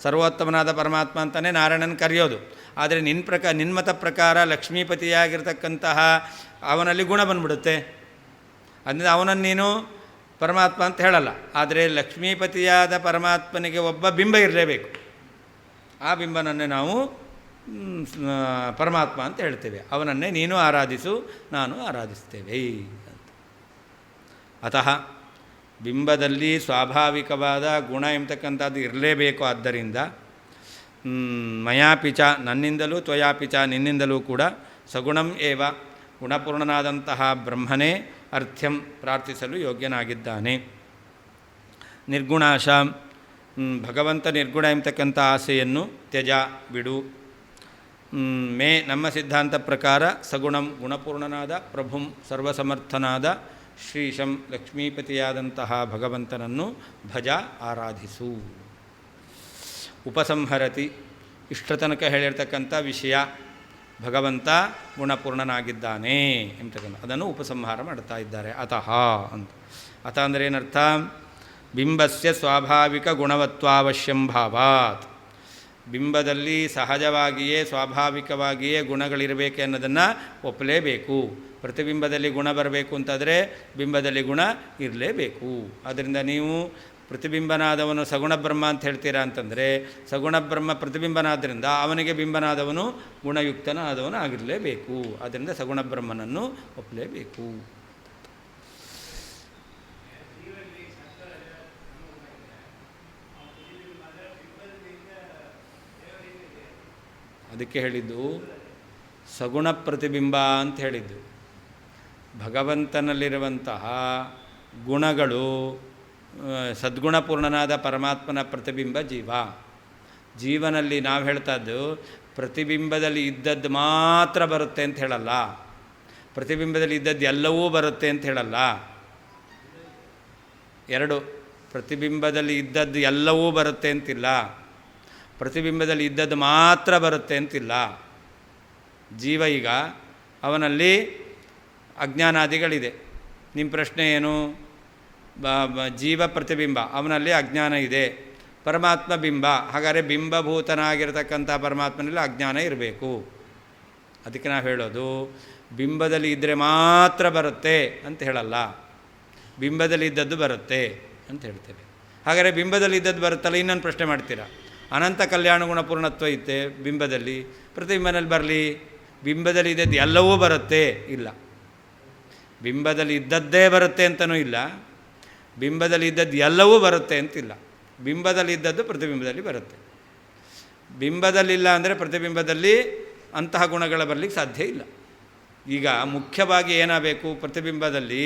ಸರ್ವೋತ್ತಮನಾದ ಪರಮಾತ್ಮ ಅಂತಲೇ ನಾರಾಯಣನ ಕರೆಯೋದು. ಆದರೆ ನಿನ್ನ ಮತ ಪ್ರಕಾರ ಲಕ್ಷ್ಮೀಪತಿಯಾಗಿರ್ತಕ್ಕಂತಹ ಅವನಲ್ಲಿ ಗುಣ ಬಂದ್ಬಿಡುತ್ತೆ. ಅಂದರೆ ಅವನನ್ನು ನೀನು ಪರಮಾತ್ಮ ಅಂತ ಹೇಳಲ್ಲ. ಆದರೆ ಲಕ್ಷ್ಮೀಪತಿಯಾದ ಪರಮಾತ್ಮನಿಗೆ ಒಬ್ಬ ಬಿಂಬ ಇರಲೇಬೇಕು. ಆ ಬಿಂಬನನ್ನೇ ನಾವು ಪರಮಾತ್ಮ ಅಂತ ಹೇಳ್ತೇವೆ. ಅವನನ್ನೇ ನೀನು ಆರಾಧಿಸು, ನಾನು ಆರಾಧಿಸ್ತೇವೆ ಅಂತ. ಅತಃ ಬಿಂಬದಲ್ಲಿ ಸ್ವಾಭಾವಿಕವಾದ ಗುಣ ಎಂಬತಕ್ಕಂಥದ್ದು ಇರಲೇಬೇಕು. ಆದ್ದರಿಂದ ಮಯಾಪಿಚ ನನ್ನಿಂದಲೂ, ತ್ವಯಾಪಿಚ ನಿನ್ನಿಂದಲೂ ಕೂಡ ಸಗುಣಂ ಏವ ಗುಣಪೂರ್ಣನಾದಂತಹ ಬ್ರಹ್ಮನೇ ಅರ್ಥ್ಯಂ ಪ್ರಾರ್ಥಿಸಲು ಯೋಗ್ಯನಾಗಿದ್ದಾನೆ. ನಿರ್ಗುಣಾಶ ಭಗವಂತ ನಿರ್ಗುಣ ಎಂಬತಕ್ಕಂಥ ಆಸೆಯನ್ನು ತ್ಯಜ ಬಿಡು. ನಮ್ಮ ಸಿದ್ಧಾಂತ ಪ್ರಕಾರ ಸಗುಣಂ ಗುಣಪೂರ್ಣನಾದ ಪ್ರಭುಂ ಸರ್ವಸಮರ್ಥನಾದ ಶ್ರೀಶಂ ಲಕ್ಷ್ಮೀಪತಿಯಾದಂತಹ ಭಗವಂತನನ್ನು ಭಜ ಆರಾಧಿಸು. ಉಪಸಂಹರತಿ ಇಷ್ಟತನಕ ಹೇಳಿರ್ತಕ್ಕಂಥ ವಿಷಯ ಭಗವಂತ ಗುಣಪೂರ್ಣನಾಗಿದ್ದಾನೆ ಎಂಬತಕ್ಕಂಥ ಅದನ್ನು ಉಪಸಂಹಾರ ಮಾಡ್ತಾ ಇದ್ದಾರೆ. ಅತಃ ಅಂತ. ಅಥ ಅಂದರೆ ಏನರ್ಥ? ಬಿಂಬಸ್ಯ ಸ್ವಾಭಾವಿಕ ಗುಣವತ್ವಾವಶ್ಯಂ ಭಾವಾತ್. ಬಿಂಬದಲ್ಲಿ ಸಹಜವಾಗಿಯೇ ಸ್ವಾಭಾವಿಕವಾಗಿಯೇ ಗುಣಗಳಿರಬೇಕು ಅನ್ನೋದನ್ನು ಒಪ್ಪಲೇಬೇಕು. ಪ್ರತಿಬಿಂಬದಲ್ಲಿ ಗುಣ ಬರಬೇಕು ಅಂತಾದರೆ ಬಿಂಬದಲ್ಲಿ ಗುಣ ಇರಲೇಬೇಕು. ಆದ್ದರಿಂದ ನೀವು ಪ್ರತಿಬಿಂಬನಾದವನು ಸಗುಣ ಬ್ರಹ್ಮ ಅಂತ ಹೇಳ್ತೀರಾ ಅಂತಂದರೆ ಸಗುಣ ಬ್ರಹ್ಮ ಪ್ರತಿಬಿಂಬನಾದ್ದರಿಂದ ಅವನಿಗೆ ಬಿಂಬನಾದವನು ಗುಣಯುಕ್ತನಾದವನು ಆಗಿರಲೇಬೇಕು. ಆದ್ದರಿಂದ ಸಗುಣ ಬ್ರಹ್ಮನನ್ನು ಒಪ್ಪಲೇಬೇಕು. ಅದಕ್ಕೆ ಹೇಳಿದ್ದು ಸಗುಣ ಪ್ರತಿಬಿಂಬ ಅಂತ ಹೇಳಿದ್ದು. ಭಗವಂತನಲ್ಲಿರುವಂತಹ ಗುಣಗಳು ಸದ್ಗುಣಪೂರ್ಣನಾದ ಪರಮಾತ್ಮನ ಪ್ರತಿಬಿಂಬ ಜೀವ. ಜೀವನಲ್ಲಿ ನಾವು ಹೇಳ್ತಾದ್ದು ಪ್ರತಿಬಿಂಬದಲ್ಲಿ ಇದ್ದದ್ದು ಮಾತ್ರ ಬರುತ್ತೆ ಅಂತ ಹೇಳಲ್ಲ, ಪ್ರತಿಬಿಂಬದಲ್ಲಿ ಇದ್ದದ್ದು ಎಲ್ಲವೂ ಬರುತ್ತೆ ಅಂತ ಹೇಳಲ್ಲ. ಎರಡು, ಪ್ರತಿಬಿಂಬದಲ್ಲಿ ಇದ್ದದ್ದು ಎಲ್ಲವೂ ಬರುತ್ತೆ ಅಂತಿಲ್ಲ, ಪ್ರತಿಬಿಂಬದಲ್ಲಿ ಇದ್ದದ್ದು ಮಾತ್ರ ಬರುತ್ತೆ ಅಂತಿಲ್ಲ. ಜೀವ ಈಗ ಅವನಲ್ಲಿ ಅಜ್ಞಾನಾದಿಗಳಿದೆ. ನಿಮ್ಮ ಪ್ರಶ್ನೆ ಏನು? ಜೀವ ಪ್ರತಿಬಿಂಬ, ಅವನಲ್ಲಿ ಅಜ್ಞಾನ ಇದೆ. ಪರಮಾತ್ಮ ಬಿಂಬ, ಹಾಗಾದರೆ ಬಿಂಬಭೂತನಾಗಿರ್ತಕ್ಕಂಥ ಪರಮಾತ್ಮನಲ್ಲಿ ಅಜ್ಞಾನ ಇರಬೇಕು. ಅದಕ್ಕೆ ನಾವು ಹೇಳೋದು ಬಿಂಬದಲ್ಲಿ ಇದ್ದರೆ ಮಾತ್ರ ಬರುತ್ತೆ ಅಂತ ಹೇಳಲ್ಲ, ಬಿಂಬದಲ್ಲಿ ಇದ್ದದ್ದು ಬರುತ್ತೆ ಅಂತ ಹೇಳ್ತೇವೆ. ಹಾಗಾದರೆ ಬಿಂಬದಲ್ಲಿ ಇದ್ದದ್ದು ಬರುತ್ತಲ್ಲ, ಇನ್ನೊಂದು ಪ್ರಶ್ನೆ ಮಾಡ್ತೀರಾ, ಅನಂತ ಕಲ್ಯಾಣ ಗುಣಪೂರ್ಣತ್ವ ಇತ್ತೆ ಬಿಂಬದಲ್ಲಿ, ಪ್ರತಿಬಿಂಬನಲ್ಲಿ ಬರಲಿ, ಬಿಂಬದಲ್ಲಿ ಇದ್ದದ್ದು ಎಲ್ಲವೂ ಬರುತ್ತೆ ಇಲ್ಲ. ಬಿಂಬದಲ್ಲಿ ಇದ್ದದ್ದೇ ಬರುತ್ತೆ ಅಂತನೂ ಇಲ್ಲ, ಬಿಂಬದಲ್ಲಿ ಇದ್ದದ್ದು ಎಲ್ಲವೂ ಬರುತ್ತೆ ಅಂತಿಲ್ಲ. ಬಿಂಬದಲ್ಲಿ ಇದ್ದದ್ದು ಪ್ರತಿಬಿಂಬದಲ್ಲಿ ಬರುತ್ತೆ. ಬಿಂಬದಲ್ಲಿಲ್ಲ ಅಂದರೆ ಪ್ರತಿಬಿಂಬದಲ್ಲಿ ಅಂತಹ ಗುಣಗಳ ಬರಲಿಕ್ಕೆ ಸಾಧ್ಯ ಇಲ್ಲ. ಈಗ ಮುಖ್ಯವಾಗಿ ಏನಾಗಬೇಕು? ಪ್ರತಿಬಿಂಬದಲ್ಲಿ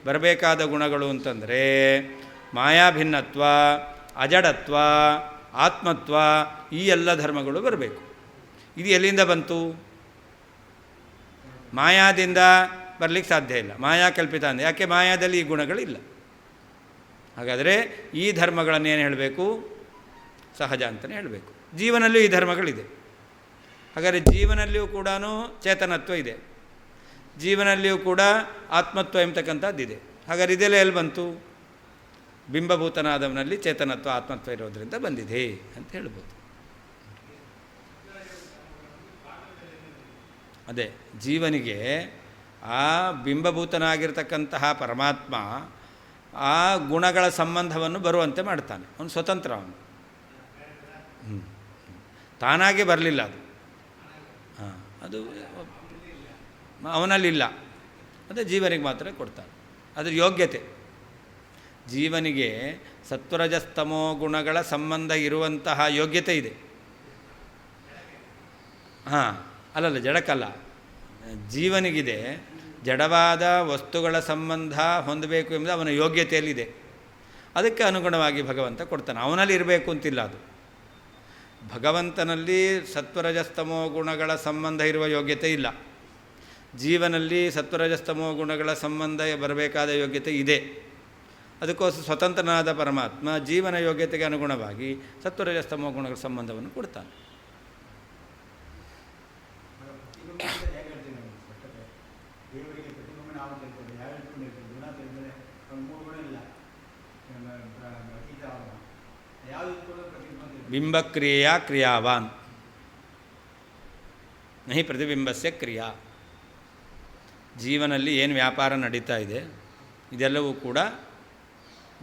ಬರಬೇಕಾದ ಗುಣಗಳು ಅಂತಂದರೆ ಮಾಯಾಭಿನ್ನತ್ವ, ಅಜಡತ್ವ, ಆತ್ಮತ್ವ, ಈ ಎಲ್ಲ ಧರ್ಮಗಳು ಬರಬೇಕು. ಇದು ಎಲ್ಲಿಂದ ಬಂತು? ಮಾಯಾದಿಂದ ಬರಲಿಕ್ಕೆ ಸಾಧ್ಯ ಇಲ್ಲ, ಮಾಯಾ ಕಲ್ಪಿತ ಅಂದರೆ. ಯಾಕೆ? ಮಾಯಾದಲ್ಲಿ ಈ ಗುಣಗಳಿಲ್ಲ. ಹಾಗಾದರೆ ಈ ಧರ್ಮಗಳನ್ನೇನು ಹೇಳಬೇಕು? ಸಹಜ ಅಂತಲೇ ಹೇಳಬೇಕು. ಜೀವನಲ್ಲೂ ಈ ಧರ್ಮಗಳಿದೆ. ಹಾಗಾದರೆ ಜೀವನಲ್ಲಿಯೂ ಕೂಡ ಚೇತನತ್ವ ಇದೆ, ಜೀವನಲ್ಲಿಯೂ ಕೂಡ ಆತ್ಮತ್ವ ಎಂಬತಕ್ಕಂಥದ್ದಿದೆ. ಹಾಗಾದರೆ ಇದೆಲ್ಲ ಎಲ್ಲಿ ಬಂತು? ಬಿಂಬಭೂತನಾದವನಲ್ಲಿ ಚೇತನತ್ವ ಆತ್ಮತ್ವ ಇರೋದರಿಂದ ಬಂದಿದೆ ಅಂತ ಹೇಳ್ಬೋದು. ಅದೇ ಜೀವನಿಗೆ ಆ ಬಿಂಬಭೂತನಾಗಿರ್ತಕ್ಕಂತಹ ಪರಮಾತ್ಮ ಆ ಗುಣಗಳ ಸಂಬಂಧವನ್ನು ಬರುವಂತೆ ಮಾಡ್ತಾನೆ. ಅವನು ಸ್ವತಂತ್ರ, ಅವನು ತಾನಾಗೆ ಬರಲಿಲ್ಲ. ಅದು ಅವನಲ್ಲಿಲ್ಲ, ಅದು ಜೀವನಿಗೆ ಮಾತ್ರ ಕೊಡ್ತಾನೆ. ಅದರ ಯೋಗ್ಯತೆ ಜೀವನಿಗೆ ಸತ್ವರಜಸ್ತಮೋ ಗುಣಗಳ ಸಂಬಂಧ ಇರುವಂತಹ ಯೋಗ್ಯತೆ ಇದೆ. ಅಲ್ಲಲ್ಲ, ಜಡಕ್ಕಲ್ಲ, ಜೀವನಿಗಿದೆ. ಜಡವಾದ ವಸ್ತುಗಳ ಸಂಬಂಧ ಹೊಂದಬೇಕು ಎಂಬುದು ಅವನ ಯೋಗ್ಯತೆಯಲ್ಲಿದೆ. ಅದಕ್ಕೆ ಅನುಗುಣವಾಗಿ ಭಗವಂತ ಕೊಡ್ತಾನೆ. ಅವನಲ್ಲಿ ಇರಬೇಕು ಅಂತಿಲ್ಲ. ಅದು ಭಗವಂತನಲ್ಲಿ ಸತ್ವರಜಸ್ತಮೋ ಗುಣಗಳ ಸಂಬಂಧ ಇರುವ ಯೋಗ್ಯತೆ ಇಲ್ಲ. ಜೀವನಲ್ಲಿ ಸತ್ವರಜಸ್ತಮೋ ಗುಣಗಳ ಸಂಬಂಧ ಬರಬೇಕಾದ ಯೋಗ್ಯತೆ ಇದೆ. ಅದಕ್ಕೋಸ್ಕರ ಸ್ವತಂತ್ರನಾದ ಪರಮಾತ್ಮ ಜೀವನ ಯೋಗ್ಯತೆಗೆ ಅನುಗುಣವಾಗಿ ಸತ್ವರಜಸ್ತಮೋ ಗುಣಗಳ ಸಂಬಂಧವನ್ನು ಕೊಡ್ತಾನೆ. ಬಿಂಬಕ್ರಿಯೆಯ ಕ್ರಿಯಾವಾನ್ ನಹಿ ಪ್ರತಿಬಿಂಬಸ್ಯ ಕ್ರಿಯಾ. ಜೀವನಲ್ಲಿ ಏನು ವ್ಯಾಪಾರ ನಡೀತಾ ಇದೆ ಇದೆಲ್ಲವೂ ಕೂಡ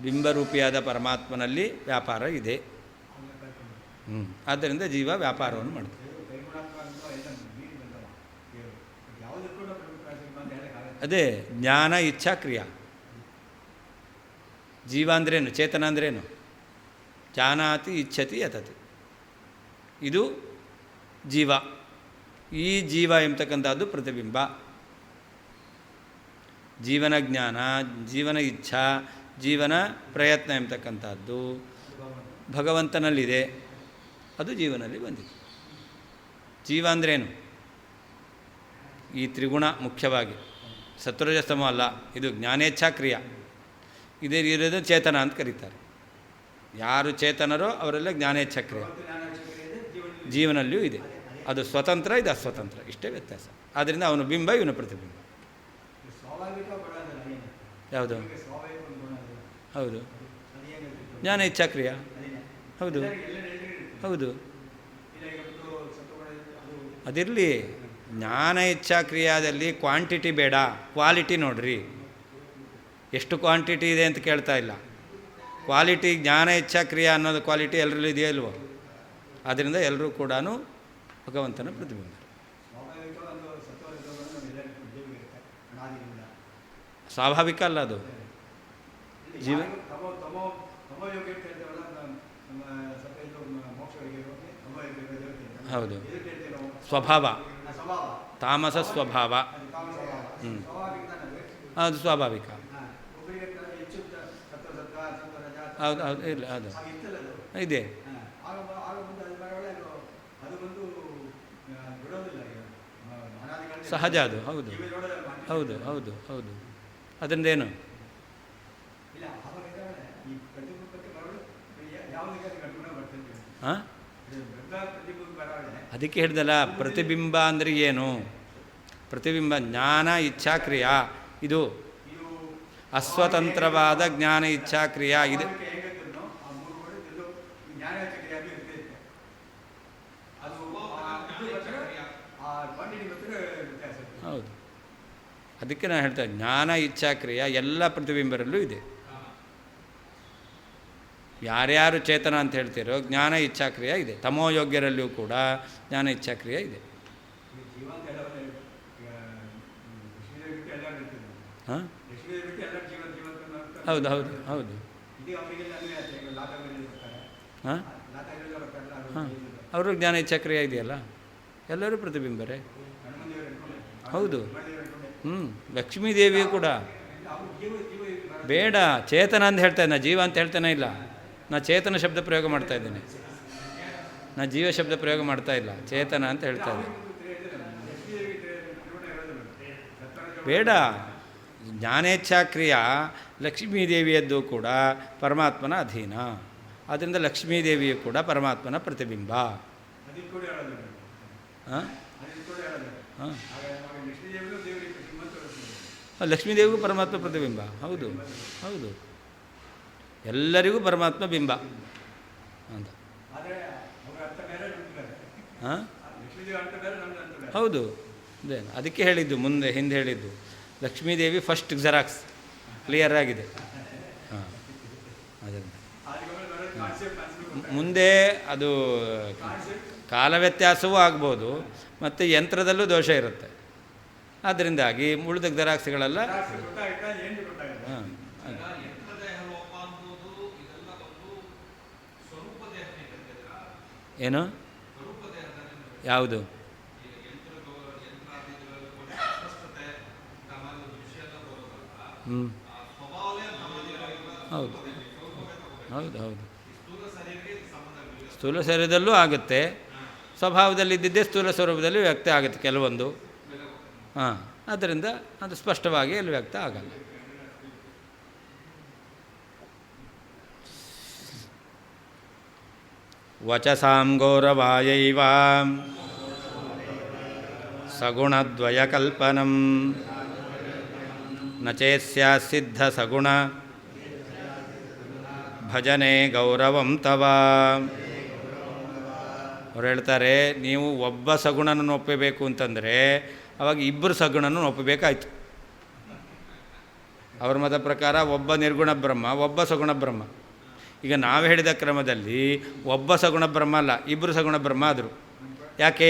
ಬಿಂಬರೂಪಿಯಾದ ಪರಮಾತ್ಮನಲ್ಲಿ ವ್ಯಾಪಾರ ಇದೆ. ಆದ್ದರಿಂದ ಜೀವ ವ್ಯಾಪಾರವನ್ನು ಮಾಡ್ತಾರೆ. ಅದೇ ಜ್ಞಾನ ಇಚ್ಛಾ ಕ್ರಿಯಾ. ಜೀವ ಅಂದ್ರೇನು? ಚೇತನ ಅಂದ್ರೇನು? ಜಾನಾತಿ ಇಚ್ಛತಿ ಯತತಿ. ಇದು ಜೀವ. ಈ ಜೀವ ಎಂಬತಕ್ಕಂಥದ್ದು ಪ್ರತಿಬಿಂಬ. ಜೀವನ ಜ್ಞಾನ, ಜೀವನ ಇಚ್ಛಾ, ಜೀವನ ಪ್ರಯತ್ನ ಎಂಬತಕ್ಕಂಥದ್ದು ಭಗವಂತನಲ್ಲಿದೆ, ಅದು ಜೀವನಲ್ಲಿ ಬಂದಿದೆ. ಜೀವ ಅಂದ್ರೇನು? ಈ ತ್ರಿಗುಣ ಮುಖ್ಯವಾಗಿ ಸತ್ವರಜಸ್ತಮ ಅಲ್ಲ, ಇದು ಜ್ಞಾನೇಚ್ಛಾ ಕ್ರಿಯಾ. ಇದೇ ಇರೋದು ಚೇತನ ಅಂತ ಕರೀತಾರೆ. ಯಾರು ಚೇತನರೋ ಅವರೆಲ್ಲ ಜ್ಞಾನೇಚ್ಛಾ ಕ್ರಿಯೆ ಜೀವನಲ್ಲಿಯೂ ಇದೆ. ಅದು ಸ್ವತಂತ್ರ, ಇದು ಅಸ್ವತಂತ್ರ, ಇಷ್ಟೇ ವ್ಯತ್ಯಾಸ. ಆದ್ದರಿಂದ ಅವನು ಬಿಂಬ, ಇವನು ಪ್ರತಿಬಿಂಬ. ಯಾವುದು? ಹೌದು, ಜ್ಞಾನ ಇಚ್ಛಾ ಕ್ರಿಯಾ. ಹೌದು ಹೌದು, ಅದಿರಲಿ. ಜ್ಞಾನ ಇಚ್ಛಾ ಕ್ರಿಯಾದಲ್ಲಿ ಕ್ವಾಂಟಿಟಿ ಬೇಡ, ಕ್ವಾಲಿಟಿ ನೋಡ್ರಿ. ಎಷ್ಟು ಕ್ವಾಂಟಿಟಿ ಇದೆ ಅಂತ ಕೇಳ್ತಾ ಇಲ್ಲ. ಕ್ವಾಲಿಟಿ, ಜ್ಞಾನ ಇಚ್ಛಾ ಕ್ರಿಯಾ ಅನ್ನೋದು ಕ್ವಾಲಿಟಿ ಎಲ್ಲರಲ್ಲೂ ಇದೆಯೋ ಇಲ್ವೋ? ಆದ್ದರಿಂದ ಎಲ್ಲರೂ ಕೂಡ ಭಗವಂತನ ಪ್ರತಿಬಿಂಬ. ಸ್ವಾಭಾವಿಕ ಅಲ್ಲ ಅದು. ಜೀವ ಹೌದು, ಸ್ವಭಾವ, ತಾಮಸ ಸ್ವಭಾವ. ಅದು ಸ್ವಾಭಾವಿಕ. ಹೌದು ಹೌದು, ಇಲ್ಲ ಅದು ಇದೆ. ಸಹಜ ಅದು. ಹೌದು ಹೌದು ಹೌದು ಹೌದು. ಅದರಿಂದೇನು? ಹಾಂ, ಅದಕ್ಕೆ ಹೇಳಿದಲ್ಲ ಪ್ರತಿಬಿಂಬ ಅಂದರೆ ಏನು? ಪ್ರತಿಬಿಂಬ ಜ್ಞಾನ ಇಚ್ಛಾ ಕ್ರಿಯಾ. ಇದು ಅಸ್ವತಂತ್ರವಾದ ಜ್ಞಾನ ಇಚ್ಛಾ ಕ್ರಿಯಾ. ಇದು ಹೌದು. ಅದಕ್ಕೆ ನಾನು ಹೇಳ್ತೇನೆ, ಜ್ಞಾನ ಇಚ್ಛಾ ಕ್ರಿಯಾ ಎಲ್ಲ ಪ್ರತಿಬಿಂಬರಲ್ಲೂ ಇದೆ. ಯಾರ್ಯಾರು ಚೇತನ ಅಂತ ಹೇಳ್ತೀರೋ ಜ್ಞಾನ ಇಚ್ಛಾ ಕ್ರಿಯೆ ಇದೆ. ತಮೋಯೋಗ್ಯರಲ್ಲಿಯೂ ಕೂಡ ಜ್ಞಾನ ಇಚ್ಛಾ ಕ್ರಿಯೆ ಇದೆ. ಹಾಂ, ಹೌದು ಹೌದು ಹೌದು. ಹಾಂ ಹಾಂ, ಅವರು ಜ್ಞಾನ ಇಚ್ಛಾ ಕ್ರಿಯೆ ಇದೆಯಲ್ಲ, ಎಲ್ಲರೂ ಪ್ರತಿಬಿಂಬರೇ. ಹೌದು. ಲಕ್ಷ್ಮೀದೇವಿಯು ಕೂಡ ಬೇಡ, ಚೇತನ ಅಂತ ಹೇಳ್ತಾನೆ, ನಾ ಜೀವ ಅಂತ ಹೇಳ್ತಾನೆ ಇಲ್ಲ. ನಾ ಚೇತನ ಶಬ್ದ ಪ್ರಯೋಗ ಮಾಡ್ತಾ ಇದ್ದೇನೆ, ನಾ ಜೀವ ಶಬ್ದ ಪ್ರಯೋಗ ಮಾಡ್ತಾ ಇಲ್ಲ, ಚೇತನ ಅಂತ ಹೇಳ್ತಾ ಇದ್ದೇನೆ. ಬೇಡ, ಜ್ಞಾನೇಚ್ಛಾ ಕ್ರಿಯಾ ಲಕ್ಷ್ಮೀದೇವಿಯದ್ದು ಕೂಡ ಪರಮಾತ್ಮನ ಅಧೀನ. ಆದ್ದರಿಂದ ಲಕ್ಷ್ಮೀದೇವಿಯು ಕೂಡ ಪರಮಾತ್ಮನ ಪ್ರತಿಬಿಂಬ. ಹಾಂ ಹಾಂ, ಲಕ್ಷ್ಮೀದೇವಿಗೂ ಪರಮಾತ್ಮ ಪ್ರತಿಬಿಂಬ. ಹೌದು ಹೌದು, ಎಲ್ಲರಿಗೂ ಪರಮಾತ್ಮ ಬಿಂಬ ಅಂತ. ಹಾಂ, ಹೌದು. ಅದೇ ಅದಕ್ಕೆ ಹೇಳಿದ್ದು, ಮುಂದೆ ಹಿಂದೆ ಹೇಳಿದ್ದು, ಲಕ್ಷ್ಮೀದೇವಿ ಫಸ್ಟ್ ಜೆರಾಕ್ಸ್ ಕ್ಲಿಯರ್ ಆಗಿದೆ. ಹಾಂ, ಅದರಿಂದ ಮುಂದೆ ಅದು ಕಾಲ ವ್ಯತ್ಯಾಸವೂ ಆಗ್ಬೋದು, ಮತ್ತು ಯಂತ್ರದಲ್ಲೂ ದೋಷ ಇರುತ್ತೆ. ಅದರಿಂದಾಗಿ ಉಳಿದ ಜೆರಾಕ್ಸ್ಗಳೆಲ್ಲ ಹಾಂ ಏನು ಯಾವುದು? ಹ್ಞೂ, ಹೌದು ಹೌದು ಹೌದು. ಸ್ಥೂಲ ಶರೀರದಲ್ಲೂ ಆಗುತ್ತೆ, ಸ್ವಭಾವದಲ್ಲಿದ್ದಿದ್ದೇ ಸ್ಥೂಲ ಸ್ವರೂಪದಲ್ಲಿ ವ್ಯಕ್ತ ಆಗುತ್ತೆ ಕೆಲವೊಂದು. ಹಾಂ, ಆದ್ದರಿಂದ ಅದು ಸ್ಪಷ್ಟವಾಗಿ ಅಲ್ಲಿ ವ್ಯಕ್ತ ಆಗಲ್ಲ. ವಚಸಾಂ ಗೌರವಾಯೈವ ಸಗುಣದ್ವಯಕಲ್ಪನಂ ನ ಚೇತ್ಸ್ಯಾತ್ಸಿದ್ಧ ಸಗುಣ ಭಜನೆ ಗೌರವಂ ತವ. ಅವ್ರು ಹೇಳ್ತಾರೆ, ನೀವು ಒಬ್ಬ ಸಗುಣನನ್ನು ಒಪ್ಪಬೇಕು ಅಂತಂದರೆ ಅವಾಗ ಇಬ್ಬರು ಸಗುಣನನ್ನು ಒಪ್ಪಬೇಕಾಯ್ತು. ಅವ್ರ ಮತ ಪ್ರಕಾರ ಒಬ್ಬ ನಿರ್ಗುಣ ಬ್ರಹ್ಮ, ಒಬ್ಬ ಸಗುಣ ಬ್ರಹ್ಮ. ಈಗ ನಾವು ಹೇಳಿದ ಕ್ರಮದಲ್ಲಿ ಒಬ್ಬ ಸಗುಣ ಬ್ರಹ್ಮ ಅಲ್ಲ, ಇಬ್ಬರು ಸಗುಣ ಬ್ರಹ್ಮ ಆದರು. ಯಾಕೆ?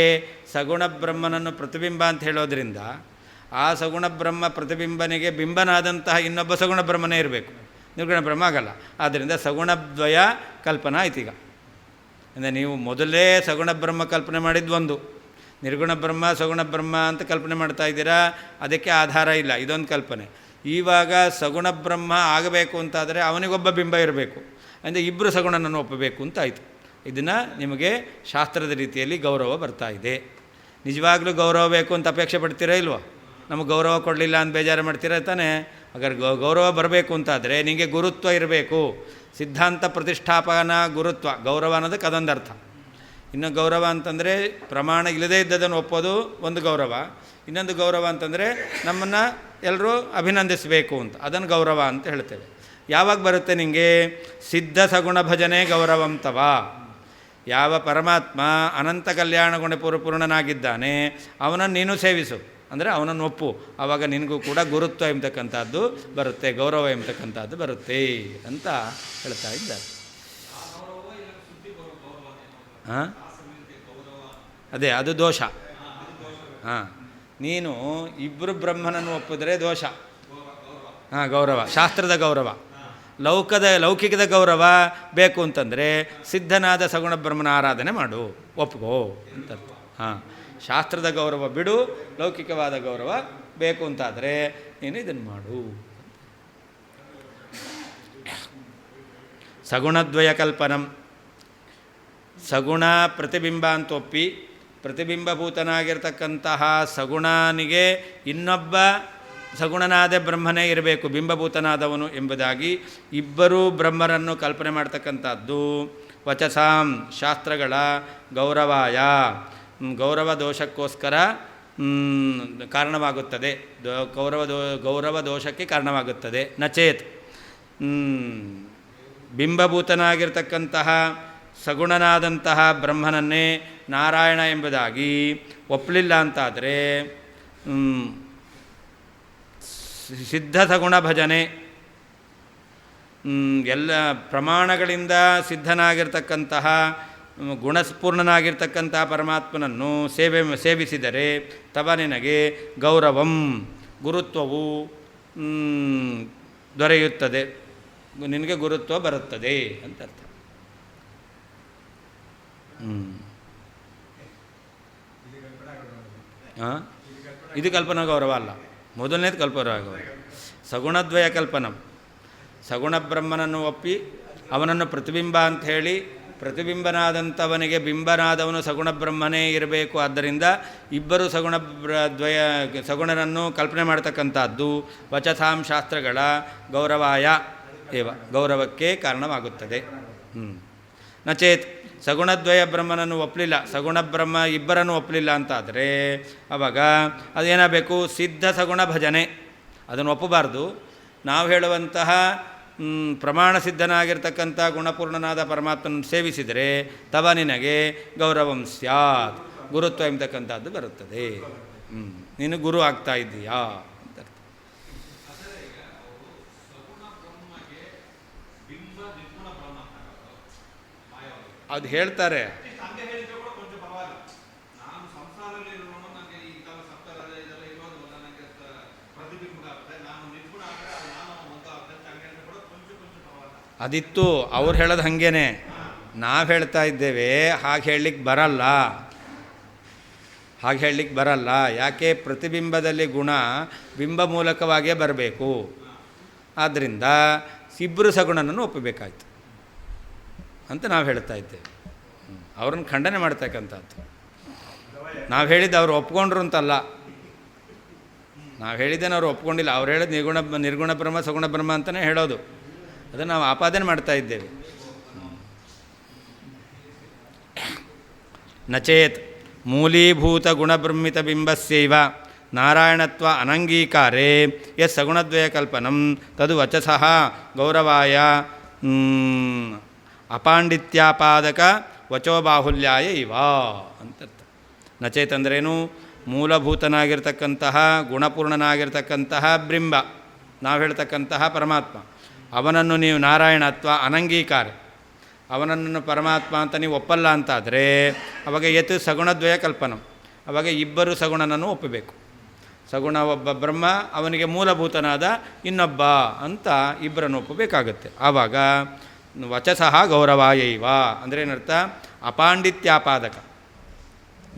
ಸಗುಣ ಬ್ರಹ್ಮನನ್ನು ಪ್ರತಿಬಿಂಬ ಅಂತ ಹೇಳೋದ್ರಿಂದ ಆ ಸಗುಣ ಬ್ರಹ್ಮ ಪ್ರತಿಬಿಂಬನಿಗೆ ಬಿಂಬನಾದಂತಹ ಇನ್ನೊಬ್ಬ ಸಗುಣ ಬ್ರಹ್ಮನೇ ಇರಬೇಕು, ನಿರ್ಗುಣ ಬ್ರಹ್ಮ ಆಗಲ್ಲ. ಆದ್ದರಿಂದ ಸಗುಣದ್ವಯ ಕಲ್ಪನಾ ಆಯ್ತು. ಈಗ ಅಂದರೆ ನೀವು ಮೊದಲೇ ಸಗುಣ ಬ್ರಹ್ಮ ಕಲ್ಪನೆ ಮಾಡಿದ್ದು ಒಂದು, ನಿರ್ಗುಣ ಬ್ರಹ್ಮ ಸಗುಣ ಬ್ರಹ್ಮ ಅಂತ ಕಲ್ಪನೆ ಮಾಡ್ತಾ ಇದ್ದೀರಾ, ಅದಕ್ಕೆ ಆಧಾರ ಇಲ್ಲ, ಇದೊಂದು ಕಲ್ಪನೆ. ಇವಾಗ ಸಗುಣ ಬ್ರಹ್ಮ ಆಗಬೇಕು ಅಂತಾದರೆ ಅವನಿಗೊಬ್ಬ ಬಿಂಬ ಇರಬೇಕು, ಅಂದರೆ ಇಬ್ಬರು ಸಗುಣನನ್ನು ಒಪ್ಪಬೇಕು ಅಂತ ಆಯಿತು. ಇದನ್ನು ನಿಮಗೆ ಶಾಸ್ತ್ರದ ರೀತಿಯಲ್ಲಿ ಗೌರವ ಬರ್ತಾ ಇದೆ. ನಿಜವಾಗ್ಲೂ ಗೌರವ ಬೇಕು ಅಂತ ಅಪೇಕ್ಷೆ ಪಡ್ತೀರಾ ಇಲ್ವೋ? ನಮಗೆ ಗೌರವ ಕೊಡಲಿಲ್ಲ ಅಂತ ಬೇಜಾರು ಮಾಡ್ತೀರಾ ತಾನೇ? ಹಾಗಾದ್ರೆ ಗೌರವ ಬರಬೇಕು ಅಂತಾದರೆ ನಿಮಗೆ ಗುರುತ್ವ ಇರಬೇಕು. ಸಿದ್ಧಾಂತ ಪ್ರತಿಷ್ಠಾಪನಾ ಗುರುತ್ವ, ಗೌರವ ಅನ್ನೋದಕ್ಕೆ ಅದೊಂದು ಅರ್ಥ. ಇನ್ನು ಗೌರವ ಅಂತಂದರೆ ಪ್ರಮಾಣ ಇಲ್ಲದೇ ಇದ್ದದನ್ನು ಒಪ್ಪೋದು ಒಂದು ಗೌರವ. ಇನ್ನೊಂದು ಗೌರವ ಅಂತಂದರೆ ನಮ್ಮನ್ನು ಎಲ್ಲರೂ ಅಭಿನಂದಿಸಬೇಕು ಅಂತ, ಅದನ್ನು ಗೌರವ ಅಂತ ಹೇಳ್ತೇವೆ. ಯಾವಾಗ ಬರುತ್ತೆ ನಿಮಗೆ? ಸಿದ್ಧ ಸಗುಣ ಭಜನೆ ಗೌರವಂತವ. ಯಾವ ಪರಮಾತ್ಮ ಅನಂತ ಕಲ್ಯಾಣ ಗುಣಪೂರ್ಣನಾಗಿದ್ದಾನೆ ಅವನನ್ನು ನೀನು ಸೇವಿಸು, ಅಂದರೆ ಅವನನ್ನು ಒಪ್ಪು, ಆವಾಗ ನಿನಗೂ ಕೂಡ ಗುರುತ್ವ ಎಂಬತಕ್ಕಂಥದ್ದು ಬರುತ್ತೆ, ಗೌರವ ಎಂಬತಕ್ಕಂಥದ್ದು ಬರುತ್ತೆ ಅಂತ ಹೇಳ್ತಾ ಇದ್ದಾರೆ. ಹಾಂ, ಅದೇ ಅದು ದೋಷ. ಹಾಂ, ನೀನು ಇಬ್ಬರು ಬ್ರಹ್ಮನನ್ನು ಒಪ್ಪಿದ್ರೆ ದೋಷ. ಹಾಂ, ಗೌರವ, ಶಾಸ್ತ್ರದ ಗೌರವ. ಲೌಕಿಕದ ಗೌರವ ಬೇಕು ಅಂತಂದರೆ ಸಿದ್ಧನಾದ ಸಗುಣ ಬ್ರಹ್ಮನ ಆರಾಧನೆ ಮಾಡು, ಒಪ್ಕೋ ಅಂತ. ಹಾಂ, ಶಾಸ್ತ್ರದ ಗೌರವ ಬಿಡು, ಲೌಕಿಕವಾದ ಗೌರವ ಬೇಕು ಅಂತಾದರೆ ನೀನು ಇದನ್ನು ಮಾಡು. ಸಗುಣದ್ವಯ ಕಲ್ಪನಂ, ಸಗುಣ ಪ್ರತಿಬಿಂಬ ಅಂತ ಒಪ್ಪಿ ಪ್ರತಿಬಿಂಬಭೂತನಾಗಿರ್ತಕ್ಕಂತಹ ಸಗುಣನಿಗೆ ಇನ್ನೊಬ್ಬ ಸಗುಣನಾದ ಬ್ರಹ್ಮನೇ ಇರಬೇಕು, ಬಿಂಬಭೂತನಾದವನು ಎಂಬುದಾಗಿ ಇಬ್ಬರೂ ಬ್ರಹ್ಮರನ್ನು ಕಲ್ಪನೆ ಮಾಡ್ತಕ್ಕಂಥದ್ದು ವಚಸಾಂ ಶಾಸ್ತ್ರಗಳ ಗೌರವಾಯ, ಗೌರವ ದೋಷಕ್ಕೋಸ್ಕರ ಕಾರಣವಾಗುತ್ತದೆ, ಗೌರವ ದೋಷಕ್ಕೆ ಕಾರಣವಾಗುತ್ತದೆ. ನಚೇತ್ ಬಿಂಬಭೂತನಾಗಿರ್ತಕ್ಕಂತಹ ಸಗುಣನಾದಂತಹ ಬ್ರಹ್ಮನನ್ನೇ ನಾರಾಯಣ ಎಂಬುದಾಗಿ ಒಪ್ಪಲಿಲ್ಲ ಅಂತಾದರೆ ಸಿದ್ಧ ಸಗುಣ ಭಜನೆ, ಎಲ್ಲ ಪ್ರಮಾಣಗಳಿಂದ ಸಿದ್ಧನಾಗಿರ್ತಕ್ಕಂತಹ ಗುಣಸ್ಪೂರ್ಣನಾಗಿರ್ತಕ್ಕಂತಹ ಪರಮಾತ್ಮನನ್ನು ಸೇವಿಸಿದರೆ ತವ ನಿನಗೆ ಗೌರವಂ ಗುರುತ್ವವು ದೊರೆಯುತ್ತದೆ, ನಿನಗೆ ಗುರುತ್ವ ಬರುತ್ತದೆ ಅಂತ ಅರ್ಥ. ಇದು ಕಲ್ಪನಾ ಗೌರವ ಅಲ್ಲ, ಮೊದಲನೇದು ಕಲ್ಪನಾ ಗೌರವ. ಸಗುಣದ್ವಯ ಕಲ್ಪನಂ, ಸಗುಣ ಬ್ರಹ್ಮನನ್ನು ಒಪ್ಪಿ ಅವನನ್ನು ಪ್ರತಿಬಿಂಬ ಅಂತ ಹೇಳಿ ಪ್ರತಿಬಿಂಬನಾದಂಥವನಿಗೆ ಬಿಂಬನಾದವನು ಸಗುಣ ಬ್ರಹ್ಮನೇ ಇರಬೇಕು. ಆದ್ದರಿಂದ ಇಬ್ಬರು ಸಗುಣನನ್ನು ಕಲ್ಪನೆ ಮಾಡ್ತಕ್ಕಂಥದ್ದು ವಚಸಾಂ ಶಾಸ್ತ್ರಗಳ ಗೌರವಾಯ ಏವ, ಗೌರವಕ್ಕೆ ಕಾರಣವಾಗುತ್ತದೆ. ನಚೇತ್ ಸಗುಣದ್ವಯ ಬ್ರಹ್ಮನನ್ನು ಒಪ್ಪಲಿಲ್ಲ, ಸಗುಣ ಬ್ರಹ್ಮ ಇಬ್ಬರನ್ನು ಒಪ್ಪಲಿಲ್ಲ ಅಂತಾದರೆ ಆವಾಗ ಅದೇನಾಗಬೇಕು? ಸಿದ್ಧ ಸಗುಣ ಭಜನೆ, ಅದನ್ನು ಒಪ್ಪಬಾರ್ದು. ನಾವು ಹೇಳುವಂತಹ ಪ್ರಮಾಣ ಸಿದ್ಧನಾಗಿರ್ತಕ್ಕಂಥ ಗುಣಪೂರ್ಣನಾದ ಪರಮಾತ್ಮನ ಸೇವಿಸಿದರೆ ತವ ನಿನಗೆ ಗೌರವಂ ಸ್ಯಾತ್, ಗುರುತ್ವ ಎಂಬತಕ್ಕಂಥದ್ದು ಬರುತ್ತದೆ. ನೀನು ಗುರು ಆಗ್ತಾ ಇದ್ದೀಯಾ ಅಂತ ಅರ್ಥ. ಅದು ಹೇಳ್ತಾರೆ. ಅದಿತ್ತು, ಅವ್ರು ಹೇಳೋದು ಹಾಗೇನೆ, ನಾವು ಹೇಳ್ತಾ ಇದ್ದೇವೆ ಹಾಗೆ ಹೇಳಲಿಕ್ಕೆ ಬರಲ್ಲ, ಹಾಗೆ ಹೇಳಲಿಕ್ಕೆ ಬರಲ್ಲ. ಯಾಕೆ? ಪ್ರತಿಬಿಂಬದಲ್ಲಿ ಗುಣ ಬಿಂಬ ಮೂಲಕವಾಗಿಯೇ ಬರಬೇಕು. ಆದ್ದರಿಂದ ಇಬ್ಬರು ಸಗುಣನನ್ನು ಒಪ್ಪಬೇಕಾಯ್ತು ಅಂತ ನಾವು ಹೇಳ್ತಾ ಇದ್ದೇವೆ. ಅವ್ರನ್ನ ಖಂಡನೆ ಮಾಡ್ತಕ್ಕಂಥದ್ದು. ನಾವು ಹೇಳಿದ್ದು ಅವರು ಒಪ್ಕೊಂಡ್ರು ಅಂತಲ್ಲ, ನಾವು ಹೇಳಿದ್ದೇನೆ ಅವರು ಒಪ್ಕೊಂಡಿಲ್ಲ. ಅವ್ರು ಹೇಳೋದು ನಿರ್ಗುಣ ಬ್ರಹ್ಮ ಸಗುಣ ಬ್ರಹ್ಮ ಅಂತಲೇ ಹೇಳೋದು, ಅದನ್ನು ನಾವು ಆಪಾದನೆ ಮಾಡ್ತಾ ಇದ್ದೇವೆ. ನಚೇತ್ ಮೂಲೀಭೂತ ಗುಣಬ್ರಹ್ಮಿತ ಬಿಂಬಸ್ಯೈವ ನಾರಾಯಣತ್ವ ಅನಂಗೀಕಾರೇ ಯತ್ ಸಗುಣದ್ವಯ ಕಲ್ಪನಂ ತದು ವಚಸಃ ಗೌರವಾಯ ಅಪಾಂಡಿತ್ಯಾಪಾದಕ ವಚೋ ಬಾಹುಲ್ಯಾಯ ಇವ ಅಂತರ್ಥ. ನಚೇತ್ ಅಂದ್ರೇನು? ಮೂಲಭೂತನಾಗಿರ್ತಕ್ಕಂತಹ ಗುಣಪೂರ್ಣನಾಗಿರ್ತಕ್ಕಂತಹ ಬ್ರಿಂಬ, ನಾವು ಹೇಳ್ತಕ್ಕಂತಹ ಪರಮಾತ್ಮ, ಅವನನ್ನು ನೀವು ನಾರಾಯಣ ಅಥವಾ ಅನಂಗೀಕಾರ, ಅವನನ್ನು ಪರಮಾತ್ಮ ಅಂತ ನೀವು ಒಪ್ಪಲ್ಲ ಅಂತಾದರೆ ಅವಾಗ ಯತ್ ಸಗುಣದ್ವಯ ಕಲ್ಪನಂ, ಅವಾಗ ಇಬ್ಬರು ಸಗುಣನನ್ನು ಒಪ್ಪಬೇಕು. ಸಗುಣ ಒಬ್ಬ ಬ್ರಹ್ಮ, ಅವನಿಗೆ ಮೂಲಭೂತನಾದ ಇನ್ನೊಬ್ಬ ಅಂತ ಇಬ್ಬರನ್ನು ಒಪ್ಪಬೇಕಾಗತ್ತೆ. ಆವಾಗ ವಚಸಃ ಗೌರವಾಯೈವ ಅಂದರೆ ಏನರ್ಥ? ಅಪಾಂಡಿತ್ಯಾಪಾದಕ,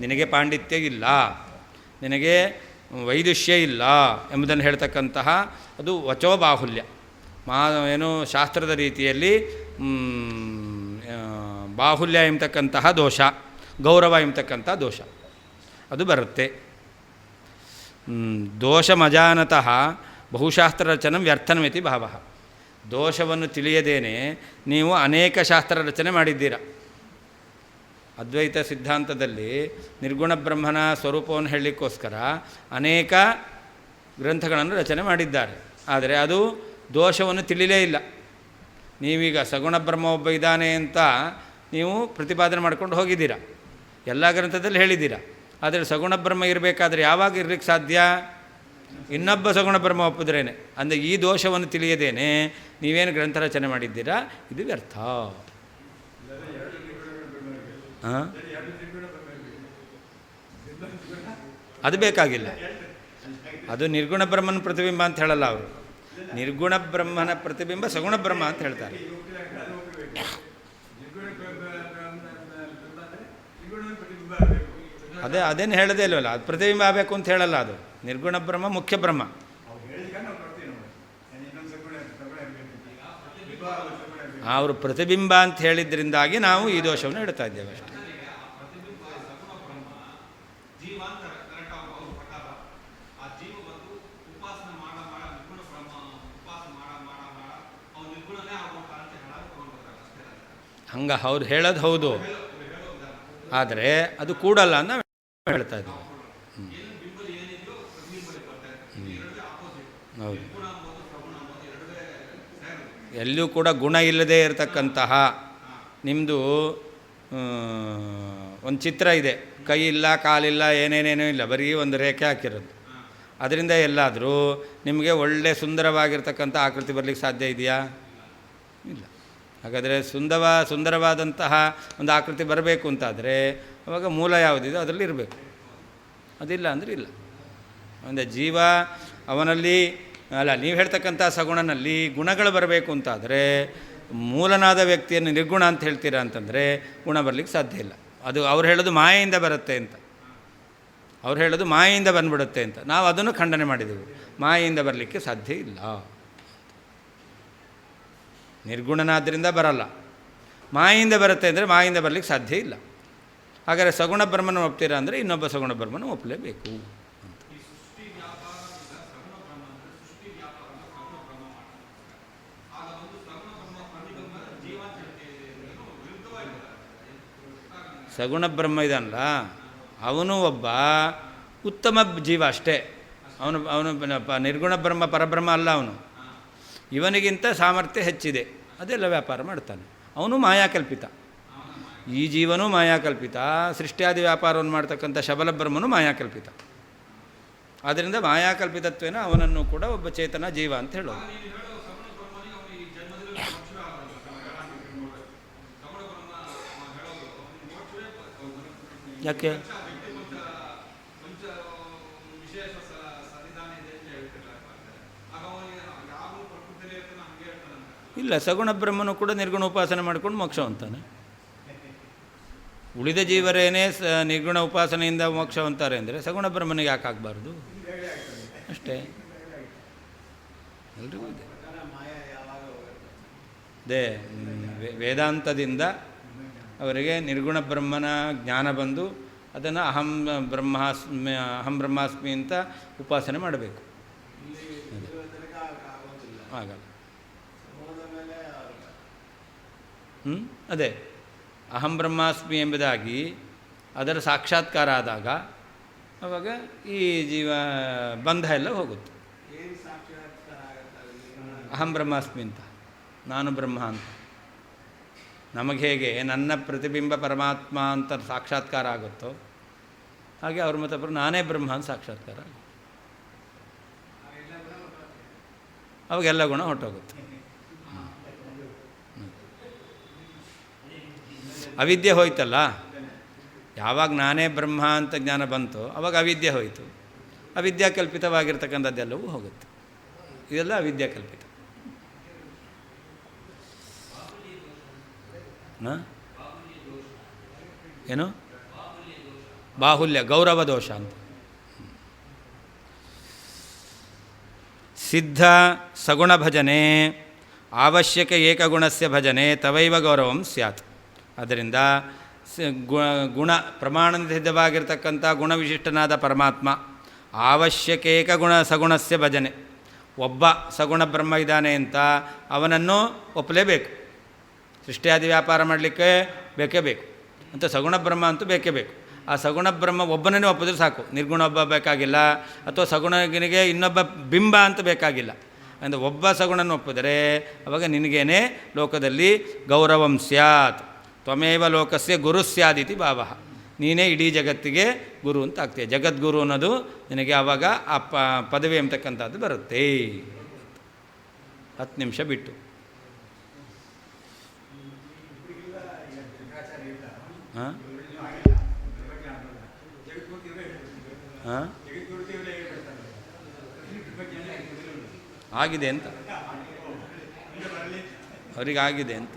ನಿನಗೆ ಪಾಂಡಿತ್ಯ ಇಲ್ಲ, ನಿನಗೆ ವೈದುಷ್ಯ ಇಲ್ಲ ಎಂಬುದನ್ನು ಹೇಳ್ತಕ್ಕಂತಹ ಅದು ವಚೋ ಬಾಹುಲ್ಯ. ಏನು ಶಾಸ್ತ್ರದ ರೀತಿಯಲ್ಲಿ ಬಾಹುಲ್ಯ ಎಂಬತಕ್ಕಂತಹ ದೋಷ, ಗೌರವ ಎಂಬತಕ್ಕಂಥ ದೋಷ ಅದು ಬರುತ್ತೆ. ದೋಷಮಜಾನತಃ ಬಹುಶಾಸ್ತ್ರ ರಚನೆ ವ್ಯರ್ಥನಮಿತಿ ಭಾವ. ದೋಷವನ್ನು ತಿಳಿಯದೇನೆ ನೀವು ಅನೇಕ ಶಾಸ್ತ್ರ ರಚನೆ ಮಾಡಿದ್ದೀರ. ಅದ್ವೈತ ಸಿದ್ಧಾಂತದಲ್ಲಿ ನಿರ್ಗುಣ ಬ್ರಹ್ಮನ ಸ್ವರೂಪವನ್ನು ಹೇಳಲಿಕ್ಕೋಸ್ಕರ ಅನೇಕ ಗ್ರಂಥಗಳನ್ನು ರಚನೆ ಮಾಡಿದ್ದಾರೆ. ಆದರೆ ಅದು ದೋಷವನ್ನು ತಿಳಿಲೇ ಇಲ್ಲ. ನೀವೀಗ ಸಗುಣ ಬ್ರಹ್ಮ ಒಬ್ಬ ಇದ್ದಾನೆ ಅಂತ ನೀವು ಪ್ರತಿಪಾದನೆ ಮಾಡ್ಕೊಂಡು ಹೋಗಿದ್ದೀರ, ಎಲ್ಲ ಗ್ರಂಥದಲ್ಲಿ ಹೇಳಿದ್ದೀರ. ಆದರೆ ಸಗುಣ ಬ್ರಹ್ಮ ಇರಬೇಕಾದ್ರೆ ಯಾವಾಗ ಇರಲಿಕ್ಕೆ ಸಾಧ್ಯ? ಇನ್ನೊಬ್ಬ ಸಗುಣ ಬ್ರಹ್ಮ ಒಪ್ಪಿದ್ರೇನೆ. ಅಂದರೆ ಈ ದೋಷವನ್ನು ತಿಳಿಯದೇನೆ ನೀವೇನು ಗ್ರಂಥ ರಚನೆ ಮಾಡಿದ್ದೀರಾ, ಇದು ವ್ಯರ್ಥ. ಅದು ಬೇಕಾಗಿಲ್ಲ. ಅದು ನಿರ್ಗುಣ ಬ್ರಹ್ಮನ ಪ್ರತಿಬಿಂಬ ಅಂತ ಹೇಳಲ್ಲ ಅವರು. ನಿರ್ಗುಣ ಬ್ರಹ್ಮನ ಪ್ರತಿಬಿಂಬ ಸಗುಣ ಬ್ರಹ್ಮ ಅಂತ ಹೇಳ್ತಾರೆ. ಅದೇನು ಹೇಳದೇ ಇಲ್ವಲ್ಲ, ಅದು ಪ್ರತಿಬಿಂಬ ಆಗಬೇಕು ಅಂತ ಹೇಳಲ್ಲ. ಅದು ನಿರ್ಗುಣ ಬ್ರಹ್ಮ ಮುಖ್ಯ ಬ್ರಹ್ಮ. ಅವರು ಪ್ರತಿಬಿಂಬ ಅಂತ ಹೇಳಿದ್ರಿಂದಾಗಿ ನಾವು ಈ ದೋಷವನ್ನು ಹೇಳ್ತಾ ಇದ್ದೇವೆ ಅಷ್ಟೇ. ಹಂಗೆ ಅವ್ರು ಹೇಳೋದು ಹೌದು, ಆದರೆ ಅದು ಕೂಡಲ್ಲ ಅಂತ ನಾವು ಹೇಳ್ತಾ ಇದ್ದೀವಿ. ಹೌದು, ಎಲ್ಲೂ ಕೂಡ ಗುಣ ಇಲ್ಲದೆ ಇರತಕ್ಕಂತಹ ನಿಮ್ಮದು ಒಂದು ಚಿತ್ರ ಇದೆ, ಕೈ ಇಲ್ಲ, ಕಾಲಿಲ್ಲ, ಏನೇನೇನೂ ಇಲ್ಲ, ಬರೀ ಒಂದು ರೇಖೆ ಹಾಕಿರೋದು. ಅದರಿಂದ ಎಲ್ಲಾದರೂ ನಿಮಗೆ ಒಳ್ಳೆ ಸುಂದರವಾಗಿರ್ತಕ್ಕಂಥ ಆಕೃತಿ ಬರಲಿಕ್ಕೆ ಸಾಧ್ಯ ಇದೆಯಾ? ಇಲ್ಲ. ಹಾಗಾದರೆ ಸುಂದರವಾದಂತಹ ಒಂದು ಆಕೃತಿ ಬರಬೇಕು ಅಂತಾದರೆ ಅವಾಗ ಮೂಲ ಯಾವುದಿದೆ ಅದರಲ್ಲಿ ಇರಬೇಕು. ಅದಿಲ್ಲ ಅಂದರೆ ಇಲ್ಲ. ಒಂದು ಜೀವ ಅವನಲ್ಲಿ ಅಲ್ಲ, ನೀವು ಹೇಳ್ತಕ್ಕಂಥ ಸಗುಣನಲ್ಲಿ ಗುಣಗಳು ಬರಬೇಕು ಅಂತಾದರೆ ಮೂಲನಾದ ವ್ಯಕ್ತಿಯನ್ನು ನಿರ್ಗುಣ ಅಂತ ಹೇಳ್ತೀರಾ ಅಂತಂದರೆ ಗುಣ ಬರಲಿಕ್ಕೆ ಸಾಧ್ಯ ಇಲ್ಲ. ಅದು ಅವ್ರು ಹೇಳೋದು ಮಾಯೆಯಿಂದ ಬರುತ್ತೆ ಅಂತ, ಅವ್ರು ಹೇಳೋದು ಮಾಯೆಯಿಂದ ಬಂದ್ಬಿಡುತ್ತೆ ಅಂತ. ನಾವು ಅದನ್ನು ಖಂಡನೆ ಮಾಡಿದೆವು. ಮಾಯೆಯಿಂದ ಬರಲಿಕ್ಕೆ ಸಾಧ್ಯ ಇಲ್ಲ. ನಿರ್ಗುಣನಾದ್ದರಿಂದ ಬರಲ್ಲ, ಮಾಯೆಯಿಂದ ಬರುತ್ತೆ ಅಂದರೆ ಮಾಯೆಯಿಂದ ಬರಲಿಕ್ಕೆ ಸಾಧ್ಯ ಇಲ್ಲ. ಹಾಗಾದರೆ ಸಗುಣ ಬ್ರಹ್ಮನ ಒಪ್ತೀರಾ ಅಂದರೆ ಇನ್ನೊಬ್ಬ ಸಗುಣ ಬ್ರಹ್ಮನ ಒಪ್ಪಲೇಬೇಕು ಅಂತ. ಸಗುಣ ಬ್ರಹ್ಮ ಇದಲ್ಲ, ಅವನು ಒಬ್ಬ ಉತ್ತಮ ಜೀವ ಅಷ್ಟೇ. ಅವನು ನಿರ್ಗುಣ ಬ್ರಹ್ಮ ಪರಬ್ರಹ್ಮ ಅಲ್ಲ. ಅವನು ಇವನಿಗಿಂತ ಸಾಮರ್ಥ್ಯ ಹೆಚ್ಚಿದೆ, ಅದೆಲ್ಲ ವ್ಯಾಪಾರ ಮಾಡ್ತಾನೆ. ಅವನು ಮಾಯಾಕಲ್ಪಿತ. ಈ ಜೀವನೂ ಮಾಯಾಕಲ್ಪಿತ, ಸೃಷ್ಟಿಯಾದಿ ವ್ಯಾಪಾರವನ್ನು ಮಾಡ್ತಕ್ಕಂಥ ಶಬಲ ಬ್ರಹ್ಮನು ಮಾಯಾಕಲ್ಪಿತ. ಆದ್ದರಿಂದ ಮಾಯಾಕಲ್ಪಿತತ್ವೇನ ಅವನನ್ನು ಕೂಡ ಒಬ್ಬ ಚೇತನ ಜೀವ ಅಂತ ಹೇಳೋದು. ಯಾಕೆ? ಇಲ್ಲ, ಸಗುಣ ಬ್ರಹ್ಮನು ಕೂಡ ನಿರ್ಗುಣ ಉಪಾಸನೆ ಮಾಡ್ಕೊಂಡು ಮೋಕ್ಷ ಅಂತಾನೆ. ಉಳಿದ ಜೀವರೇನೇ ನಿರ್ಗುಣ ಉಪಾಸನೆಯಿಂದ ಮೋಕ್ಷ ಅಂತಾರೆ ಅಂದರೆ ಸಗುಣ ಬ್ರಹ್ಮನಿಗೆ ಯಾಕೆ ಆಗಬಾರ್ದು? ಅಷ್ಟೇ. ಎಲ್ರಿಗೂ ಇದೆ. ಅದೇ ವೇದಾಂತದಿಂದ ಅವರಿಗೆ ನಿರ್ಗುಣ ಬ್ರಹ್ಮನ ಜ್ಞಾನ ಬಂದು ಅದನ್ನು ಅಹಂ ಬ್ರಹ್ಮಾಸ್ಮಿ ಅಂತ ಉಪಾಸನೆ ಮಾಡಬೇಕು. ಆಗಲ್ಲ. ಅದೇ ಅಹಂ ಬ್ರಹ್ಮಾಸ್ಮಿ ಎಂಬುದಾಗಿ ಅದರ ಸಾಕ್ಷಾತ್ಕಾರ ಆದಾಗ ಆವಾಗ ಈ ಜೀವ ಬಂಧ ಎಲ್ಲ ಹೋಗುತ್ತೆ. ಅಹಂ ಬ್ರಹ್ಮಾಸ್ಮಿ ಅಂತ, ನಾನು ಬ್ರಹ್ಮ ಅಂತ. ನಮಗೆ ಹೇಗೆ ನನ್ನ ಪ್ರತಿಬಿಂಬ ಪರಮಾತ್ಮ ಅಂತ ಸಾಕ್ಷಾತ್ಕಾರ ಆಗುತ್ತೋ ಹಾಗೆ ಅವ್ರ ಮತ್ತೊಬ್ಬರು ನಾನೇ ಬ್ರಹ್ಮ ಅಂತ ಸಾಕ್ಷಾತ್ಕಾರ ಆಗುತ್ತೆ. ಅವಾಗೆಲ್ಲ ಗುಣ ಹೊರಟೋಗುತ್ತೆ. ಅವಿದ್ಯೆ ಹೋಯ್ತಲ್ಲ, ಯಾವಾಗ ನಾನೇ ಬ್ರಹ್ಮ ಅಂತ ಜ್ಞಾನ ಬಂತು ಅವಾಗ ಅವಿದ್ಯೆ ಹೋಯಿತು. ಅವಿದ್ಯಾಕಲ್ಪಿತವಾಗಿರ್ತಕ್ಕಂಥದ್ದೆಲ್ಲವೂ ಹೋಗುತ್ತೆ. ಇದೆಲ್ಲ ಅವಿದ್ಯಾಕಲ್ಪಿತ. ಏನು ಬಾಹುಲ್ಯ, ಗೌರವ ದೋಷ ಅಂತ. ಸಿದ್ಧ ಸಗುಣ ಭಜನೆ ಅವಶ್ಯಕ ಏಕಗುಣಸ್ಯ ಭಜನೆ ತವೈವ ಗೌರವಂ ಸ್ಯಾತ್. ಅದರಿಂದ ಗುಣ ಪ್ರಮಾಣದಿಂದ ಸಿದ್ಧವಾಗಿರ್ತಕ್ಕಂಥ ಗುಣವಿಶಿಷ್ಟನಾದ ಪರಮಾತ್ಮ ಅವಶ್ಯಕೇಕ ಸಗುಣಸ್ಯ ಭಜನೆ. ಒಬ್ಬ ಸಗುಣ ಬ್ರಹ್ಮ ಇದ್ದಾನೆ ಅಂತ ಅವನನ್ನು ಒಪ್ಪಲೇಬೇಕು. ಸೃಷ್ಟಿಯಾದಿ ವ್ಯಾಪಾರ ಮಾಡಲಿಕ್ಕೆ ಬೇಕೇ ಬೇಕು ಅಂತ ಸಗುಣ ಬ್ರಹ್ಮ ಅಂತೂ ಬೇಕೇ ಬೇಕು. ಆ ಸಗುಣ ಬ್ರಹ್ಮ ಒಬ್ಬನನ್ನೇ ಒಪ್ಪಿದ್ರೆ ಸಾಕು. ನಿರ್ಗುಣ ಒಬ್ಬ ಬೇಕಾಗಿಲ್ಲ, ಅಥವಾ ಸಗುಣನಿಗೆ ಇನ್ನೊಬ್ಬ ಬಿಂಬ ಅಂತ ಬೇಕಾಗಿಲ್ಲ. ಅಂದರೆ ಒಬ್ಬ ಸಗುಣನ ಒಪ್ಪಿದರೆ ಅವಾಗ ನಿನಗೇನೆ ಲೋಕದಲ್ಲಿ ಗೌರವಂ ಸ್ಯಾತ್. ತ್ವಮೇವ ಲೋಕಸ್ಯ ಗುರು ಸ್ಯಾದಿತಿ ಭಾವಃ. ನೀನೇ ಇಡೀ ಜಗತ್ತಿಗೆ ಗುರು ಅಂತ ಆಗ್ತೀಯ. ಜಗದ್ಗುರು ಅನ್ನೋದು ನಿನಗೆ ಆವಾಗ ಆ ಪದವಿ ಅಂತಕ್ಕಂಥದ್ದು ಬರುತ್ತೆ. 10 ನಿಮಿಷ ಬಿಟ್ಟು. ಹಾಂ ಹಾಂ ಆಗಿದೆ ಅಂತ, ಅವರಿಗಾಗಿದೆ ಅಂತ.